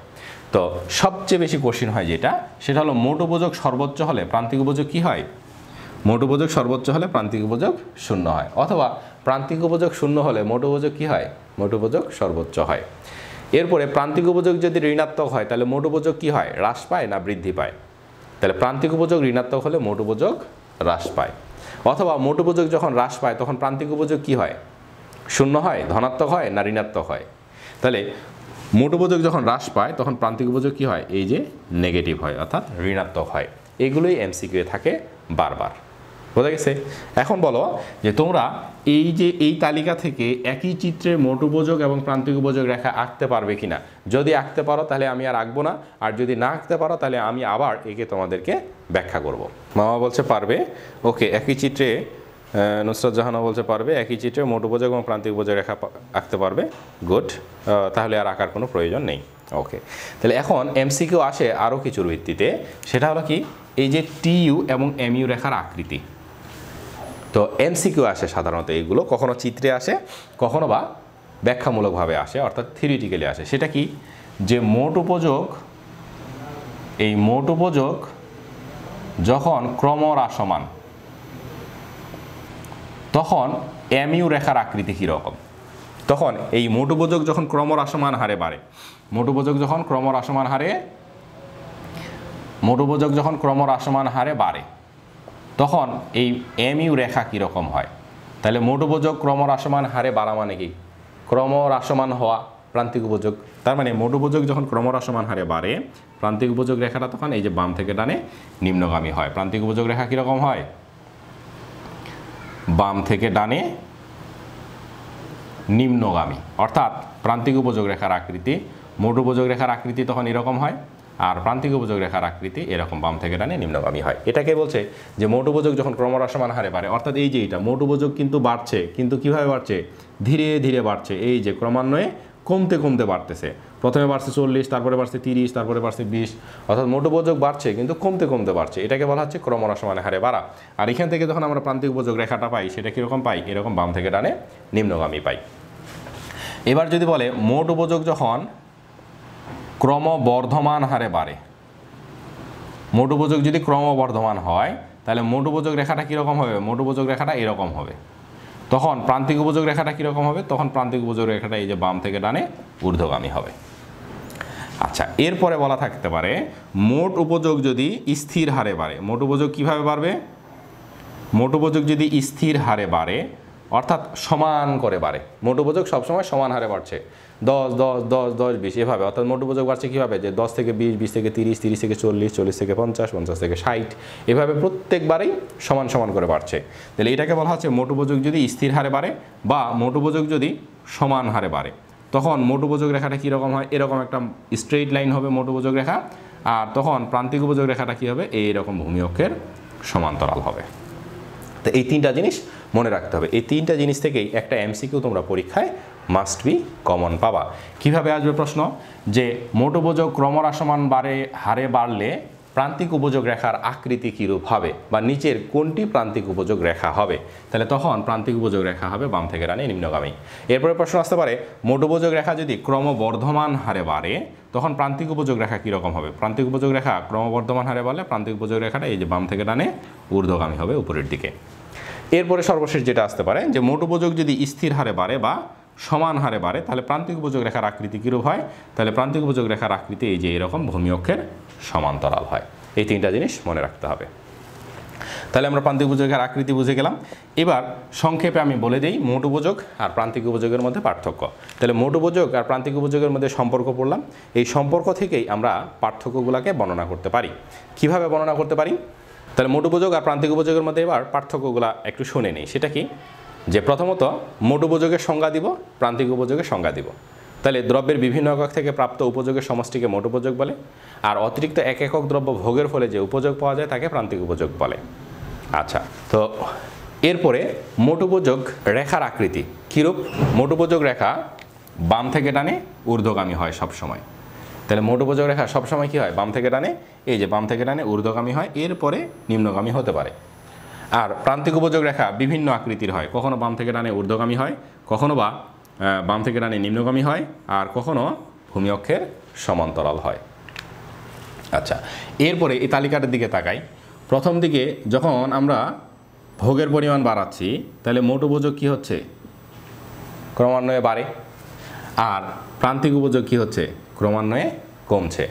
তো সবচেয়ে বেশি কোশ্চেন হয় যেটা, সেটা হলো মোট উপযোগ সর্বোচ্চ হলে প্রান্তিক উপযোগ কী হয়, মোট উপযোগ সর্বোচ্চ হলে প্রান্তিক উপযোগ শূন্য হয়, অথবা প্রান্তিক উপযোগ শূন্য হলে মোট উপযোগ কী হয়, মোট উপযোগ সর্বোচ্চ হয়। এরপরে প্রান্তিক উপযোগ যদি ঋণাত্মক হয় তাহলে মোট উপযোগ কী হয়, হ্রাস পায় না বৃদ্ধি পায়। তাহলে প্রান্তিক উপযোগ ঋণাত্মক হলে মোট উপযোগ হ্রাস পায়, অথবা মোট উপযোগ যখন হ্রাস পায় তখন প্রান্তিক উপযোগ কী হয়, শূন্য হয়, ধনাত্মক হয় না ঋণাত্মক হয়। তাহলে মোট উপযোগ যখন হ্রাস পায় তখন প্রান্তিক উপযোগ কী হয়, এই যে নেগেটিভ হয়, অর্থাৎ ঋণাত্মক হয়। এগুলোই এমসিকিউ থাকে বারবার, বোঝা গেছে। এখন বলো যে তোমরা এই যে এই তালিকা থেকে একই চিত্রে মোট উপযোগ এবং প্রান্তিক উপযোগ রেখা আঁকতে পারবে কিনা। যদি আঁকতে পারো তাহলে আমি আর আঁকবো না, আর যদি না আঁকতে পারো তাহলে আমি আবার একে তোমাদেরকে ব্যাখ্যা করব। মামা বলছে পারবে, ওকে। একই চিত্রে নুসরাত জাহানও বলছে পারবে, একই চিত্রে মোট উপযোগ এবং প্রান্তিক উপযোগ রেখা আঁকতে পারবে, গুড। তাহলে আর আঁকার কোনো প্রয়োজন নেই, ওকে। তাহলে এখন এমসিকিউ আসে আরও কিছুর ভিত্তিতে, সেটা হলো কি, এই যে টিইউ এবং এমইউ রেখার আকৃতি। তো এমসিকিউ আসে সাধারণত এইগুলো, কখনো চিত্রে আসে, কখনো বা ব্যাখ্যামূলকভাবে আসে, অর্থাৎ থিওরিটিক্যালি আসে। সেটা কি, যে মোট উপযোগ, এই মোট উপযোগ যখন ক্রমহ্রাসমান তখন এমইউ রেখার আকৃতি কীরকম। তখন এই মোট উপযোগ যখন ক্রমহ্রাসমান হারে বাড়ে, মোট উপযোগ যখন ক্রমহ্রাসমান হারে বাড়ে তখন এই এমইউ রেখা কীরকম হয়। তাহলে মোট উপযোগ ক্রমহ্রাসমান হারে বাড়া মানে কি, ক্রমহ্রাসমান হওয়া প্রান্তিক উপযোগ। তার মানে মোট উপযোগ যখন ক্রমহ্রাসমান হারে বাড়ে প্রান্তিক উপযোগ রেখাটা তখন এই যে বাম থেকে ডানে নিম্নগামী হয়। প্রান্তিক উপযোগ রেখা কীরকম হয়, বাম থেকে ডানে নিম্নগামী, অর্থাৎ প্রান্তিক উপযোগ রেখার আকৃতি, মোট উপযোগ রেখার আকৃতি তখন এরকম হয়, আর প্রান্তিক উপযোগ রেখার আকৃতি এরকম বাম থেকে ডানে নিম্নগামী হয়। এটাকে বলছে যে মোট উপযোগ যখন ক্রমহ্রাসমান হারে বাড়ে, অর্থাৎ এই যে এটা মোট উপযোগ কিন্তু বাড়ছে, কিন্তু কিভাবে বাড়ছে, ধীরে ধীরে বাড়ছে, এই যে ক্রমান্বয়ে কমতে কমতে বাড়তেছে। প্রথমে বাড়ছে 40, তারপরে বাড়ছে 30, তারপরে বাড়ছে 20, অর্থাৎ মোট উপযোগ বাড়ছে কিন্তু কমতে কমতে বাড়ছে। এটাকে বলা হচ্ছে ক্রমহ্রাসমান হারে বাড়া। আর এখান থেকে যখন আমরা প্রান্তিক উপযোগ রেখাটা পাই সেটা কীরকম পাই? এরকম বাম থেকে ডানে নিম্নগামী পাই। এবার যদি বলে মোট উপযোগ যখন ক্রমবর্ধমান হারে বাড়ে, মোট উপযোগ যদি ক্রমবর্ধমান হয় তাহলে মোট উপযোগ রেখাটা কীরকম হবে? মোট উপযোগ রেখাটা এরকম হবে। তখন প্রান্তিক উপযোগ রেখাটা কীরকম হবে? তখন প্রান্তিক উপযোগ রেখাটা এই যে বাম থেকে ডানে ঊর্ধ্বগামী হবে। আচ্ছা, এরপরে বলা থাকতে পারে মোট উপযোগ যদি স্থির হারে বাড়ে। মোট উপযোগ কীভাবে বাড়বে? মোট উপযোগ যদি স্থির হারে বাড়ে অর্থাৎ সমান করে বাড়ে। মোট উপযোগ সবসময় সমান হারে বাড়ছে, 10, 10, 10, 10, 20 এভাবে। অর্থাৎ মোট উপযোগ বাড়ছে কীভাবে? যে 10 থেকে 20, 20 থেকে 30, 30 থেকে 40, 40 থেকে 50, 50 থেকে 60, এভাবে প্রত্যেকবারেই সমান সমান করে বাড়ছে। তাহলে এটাকে বলা হচ্ছে মোট উপযোগ যদি স্থির হারে বাড়ে বা মোট উপযোগ যদি সমান হারে বাড়ে। তখন মোট উপযোগ রেখাটা কীরকম হয়? এরকম একটা স্ট্রেইট লাইন হবে মোট উপযোগ রেখা। আর তখন প্রান্তিক উপযোগ রেখাটা কী হবে? এইরকম ভূমি অক্ষের সমান্তরাল হবে। তো এই তিনটা জিনিস মনে রাখতে হবে। এই তিনটা জিনিস থেকেই একটা এমসিকিউ তোমরা পরীক্ষায় মাস্ট বি কমন পাবা। কিভাবে আসবে প্রশ্ন? যে মোট উপযোগ ক্রমহ্রাসমান হারে বাড়লে প্রান্তিক উপযোগ রেখার আকৃতি কীরূপ হবে, বা নিচের কোনটি প্রান্তিক উপযোগ রেখা হবে? তাহলে তখন প্রান্তিক উপযোগ রেখা হবে বাম থেকে ডানে নিম্নগামী। এরপরে প্রশ্ন আসতে পারে মোট উপযোগ রেখা যদি ক্রমবর্ধমান হারে বাড়ে তখন প্রান্তিক উপযোগ রেখা কীরকম হবে? প্রান্তিক উপযোগ রেখা ক্রমবর্ধমান হারে বাড়লে প্রান্তিক উপযোগ রেখাটা এই যে বাম থেকে ডানে ঊর্ধ্বগামী হবে উপরের দিকে। এরপরে সর্বশেষ যেটা আসতে পারে যে মোট উপযোগ যদি স্থির হারে বাড়ে বা সমান হারে বাড়ে তাহলে প্রান্তিক উপযোগ রেখার আকৃতি কীরূপ হয়? তাহলে প্রান্তিক উপযোগ রেখার আকৃতি এই যে এরকম ভূমি অক্ষের সমান্তরাল হয়। এই তিনটা জিনিস মনে রাখতে হবে। তাহলে আমরা প্রান্তিক উপযোগ রেখার আকৃতি বুঝে গেলাম। এবার সংক্ষেপে আমি বলে দিই মোট উপযোগ আর প্রান্তিক উপযোগের মধ্যে পার্থক্য। তাহলে মোট উপযোগ আর প্রান্তিক উপযোগের মধ্যে সম্পর্ক পড়লাম। এই সম্পর্ক থেকেই আমরা পার্থক্যগুলোকে বর্ণনা করতে পারি। কিভাবে বর্ণনা করতে পারি? তাহলে মোট উপযোগ আর প্রান্তিক উপযোগের মধ্যে এবার পার্থক্যগুলো একটু শুনে নিই। সেটা কি? যে প্রথমত মোট উপযোগের সংজ্ঞা দিব, প্রান্তিক উপযোগের সংজ্ঞা দিব। তাহলে দ্রব্যের বিভিন্ন একক থেকে প্রাপ্ত উপযোগের সমষ্টিকে মোট উপযোগ বলে, আর অতিরিক্ত এক একক দ্রব্য ভোগের ফলে যে উপযোগ পাওয়া যায় তাকে প্রান্তিক উপযোগ বলে। আচ্ছা, তো এরপরে মোট উপযোগ রেখার আকৃতি কীরূপ? মোট উপযোগ রেখা বাম থেকে ডানে ঊর্ধ্বগামী হয় সবসময়। তাহলে মোট উপযোগ রেখা সবসময় কী হয়? বাম থেকে ডানে, এই যে বাম থেকে ডানে ঊর্ধ্বগামী হয়, এরপরে নিম্নগামী হতে পারে। আর প্রান্তিক উপযোগ রেখা বিভিন্ন আকৃতির হয়, কখনো বাম থেকে ডানে ঊর্ধ্বগামী হয়, কখনো বা বাম থেকে ডানে নিম্নগামী হয়, আর কখনো ভূমি অক্ষের সমান্তরাল হয়। আচ্ছা, এরপরে এই তালিকাটার দিকে তাকাই। প্রথম দিকে যখন আমরা ভোগের পরিমাণ বাড়াচ্ছি তাহলে মোট উপযোগ কী হচ্ছে? ক্রমান্বয়ে বাড়ে। আর প্রান্তিক উপযোগ কী হচ্ছে? ক্রমান্বয়ে কমছে।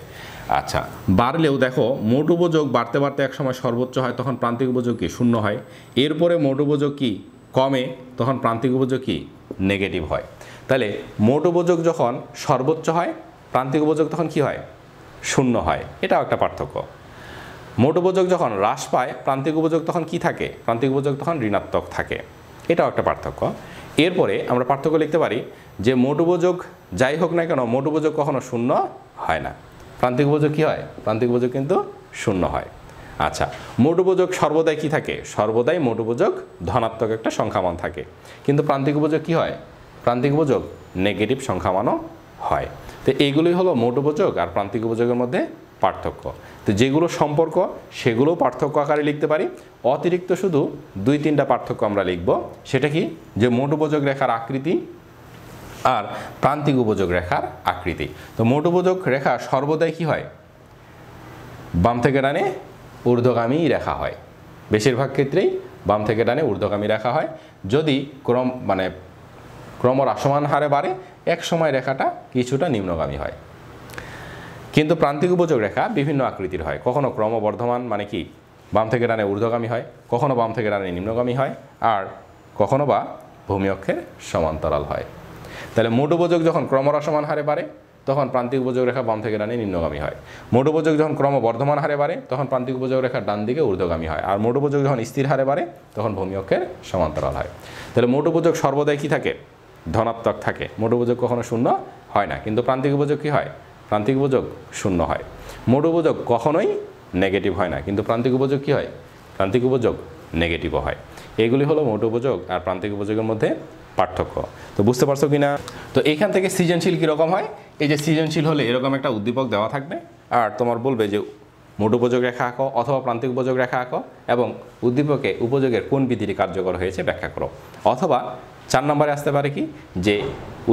আচ্ছা, বাড়লেও দেখো মোট উপযোগ বাড়তে বাড়তে এক সময় সর্বোচ্চ হয়, তখন প্রান্তিক উপযোগ কি? শূন্য হয়। এরপরে মোট উপযোগ কি? কমে, তখন প্রান্তিক উপযোগ কি? নেগেটিভ হয়। তাহলে মোট উপযোগ যখন সর্বোচ্চ হয় প্রান্তিক উপযোগ তখন কি হয়? শূন্য হয়। এটাও একটা পার্থক্য। মোট উপযোগ যখন হ্রাস পায় প্রান্তিক উপযোগ তখন কি থাকে? প্রান্তিক উপযোগ তখন ঋণাত্মক থাকে। এটাও একটা পার্থক্য। এরপরে আমরা পার্থক্য লিখতে পারি যে মোট উপযোগ যাই হোক না কেন মোট উপযোগ কখনো শূন্য হয় না। প্রান্তিক উপযোগ কী হয়? প্রান্তিক উপযোগ কিন্তু শূন্য হয়। আচ্ছা, মোট উপযোগ সর্বদাই কি থাকে? সর্বদাই মোট উপযোগ ধনাত্মক একটা সংখ্যামান থাকে। কিন্তু প্রান্তিক উপযোগ কি হয়? প্রান্তিক উপযোগ নেগেটিভ সংখ্যামানও হয়। তো এইগুলোই হলো মোট উপযোগ আর প্রান্তিক উপযোগের মধ্যে পার্থক্য। তো যেগুলো সম্পর্ক সেগুলোও পার্থক্য আকারে লিখতে পারি। অতিরিক্ত শুধু 2-3টা পার্থক্য আমরা লিখব। সেটা কি? যে মোট উপযোগ রেখার আকৃতি আর প্রান্তিক উপযোগ রেখার আকৃতি। তো মোট উপযোগ রেখা সর্বদাই কি হয়? বাম থেকে ডানে ঊর্ধ্বগামী রেখা হয়। বেশিরভাগ ক্ষেত্রেই বাম থেকে ডানে ঊর্ধ্বগামী রেখা হয়। যদি ক্রমহ্রাসমান হারে বাড়ে এক সময় রেখাটা কিছুটা নিম্নগামী হয়। কিন্তু প্রান্তিক উপযোগ রেখা বিভিন্ন আকৃতির হয়। কখনো ক্রমবর্ধমান মানে কি? বাম থেকে ডানে ঊর্ধ্বগামী হয়, কখনো বাম থেকে ডানে নিম্নগামী হয়, আর কখনো বা ভূমি অক্ষের সমান্তরাল হয়। তাহলে মোট উপযোগ যখন ক্রমহ্রাসমান হারে বাড়ে তখন প্রান্তিক উপযোগ রেখা বাম থেকে ডানে নিম্নগামী হয়। মোট উপযোগ যখন ক্রমবর্ধমান হারে বাড়ে তখন প্রান্তিক উপযোগ রেখা ডান দিকে ঊর্ধ্বগামী হয়। আর মোট উপযোগ যখন স্থির হারে বাড়ে তখন ভূমি অক্ষের সমান্তরাল হয়। তাহলে মোট উপযোগ সর্বদাই কি থাকে? ধনাত্মক থাকে। মোট উপযোগ কখনো শূন্য হয় না। কিন্তু প্রান্তিক উপযোগ কি হয়? প্রান্তিক উপযোগ শূন্য হয়। মোট উপযোগ কখনোই নেগেটিভ হয় না। কিন্তু প্রান্তিক উপযোগ কি হয়? প্রান্তিক উপযোগ নেগেটিভও হয়। এগুলি হলো মোট উপযোগ আর প্রান্তিক উপযোগের মধ্যে পার্থক্য। তো বুঝতে পারছো কিনা? তো এইখান থেকে সৃজনশীল কীরকম হয়, এই যে সৃজনশীল হলে এরকম একটা উদ্দীপক দেওয়া থাকবে আর তোমার বলবে যে মোট উপযোগ রেখা আঁকো অথবা প্রান্তিক উপযোগ রেখা আঁকো এবং উদ্দীপকে উপযোগের কোন বিধিটি কার্যকর হয়েছে ব্যাখ্যা করো। অথবা 4 নম্বরে আসতে পারে কি যে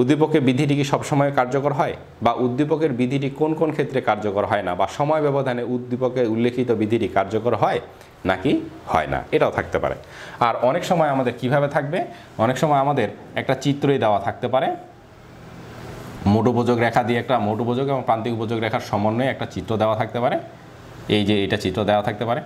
উদ্দীপকের বিধিটি কি সবসময় কার্যকর হয়, বা উদ্দীপকের বিধিটি কোন কোন ক্ষেত্রে কার্যকর হয় না, বা সময় ব্যবধানে উদ্দীপকে উল্লেখিত বিধিটি কার্যকর হয় নাকি হয় না, এটাও থাকতে পারে। আর অনেক সময় আমাদের কিভাবে থাকবে, অনেক সময় আমাদের একটা চিত্রই দেওয়া থাকতে পারে, মোট উপযোগ রেখা দিয়ে একটা মোট উপযোগ এবং প্রান্তিক উপযোগ রেখার সমন্বয়ে একটা চিত্র দেওয়া থাকতে পারে, এই যে এটা চিত্র দেওয়া থাকতে পারে।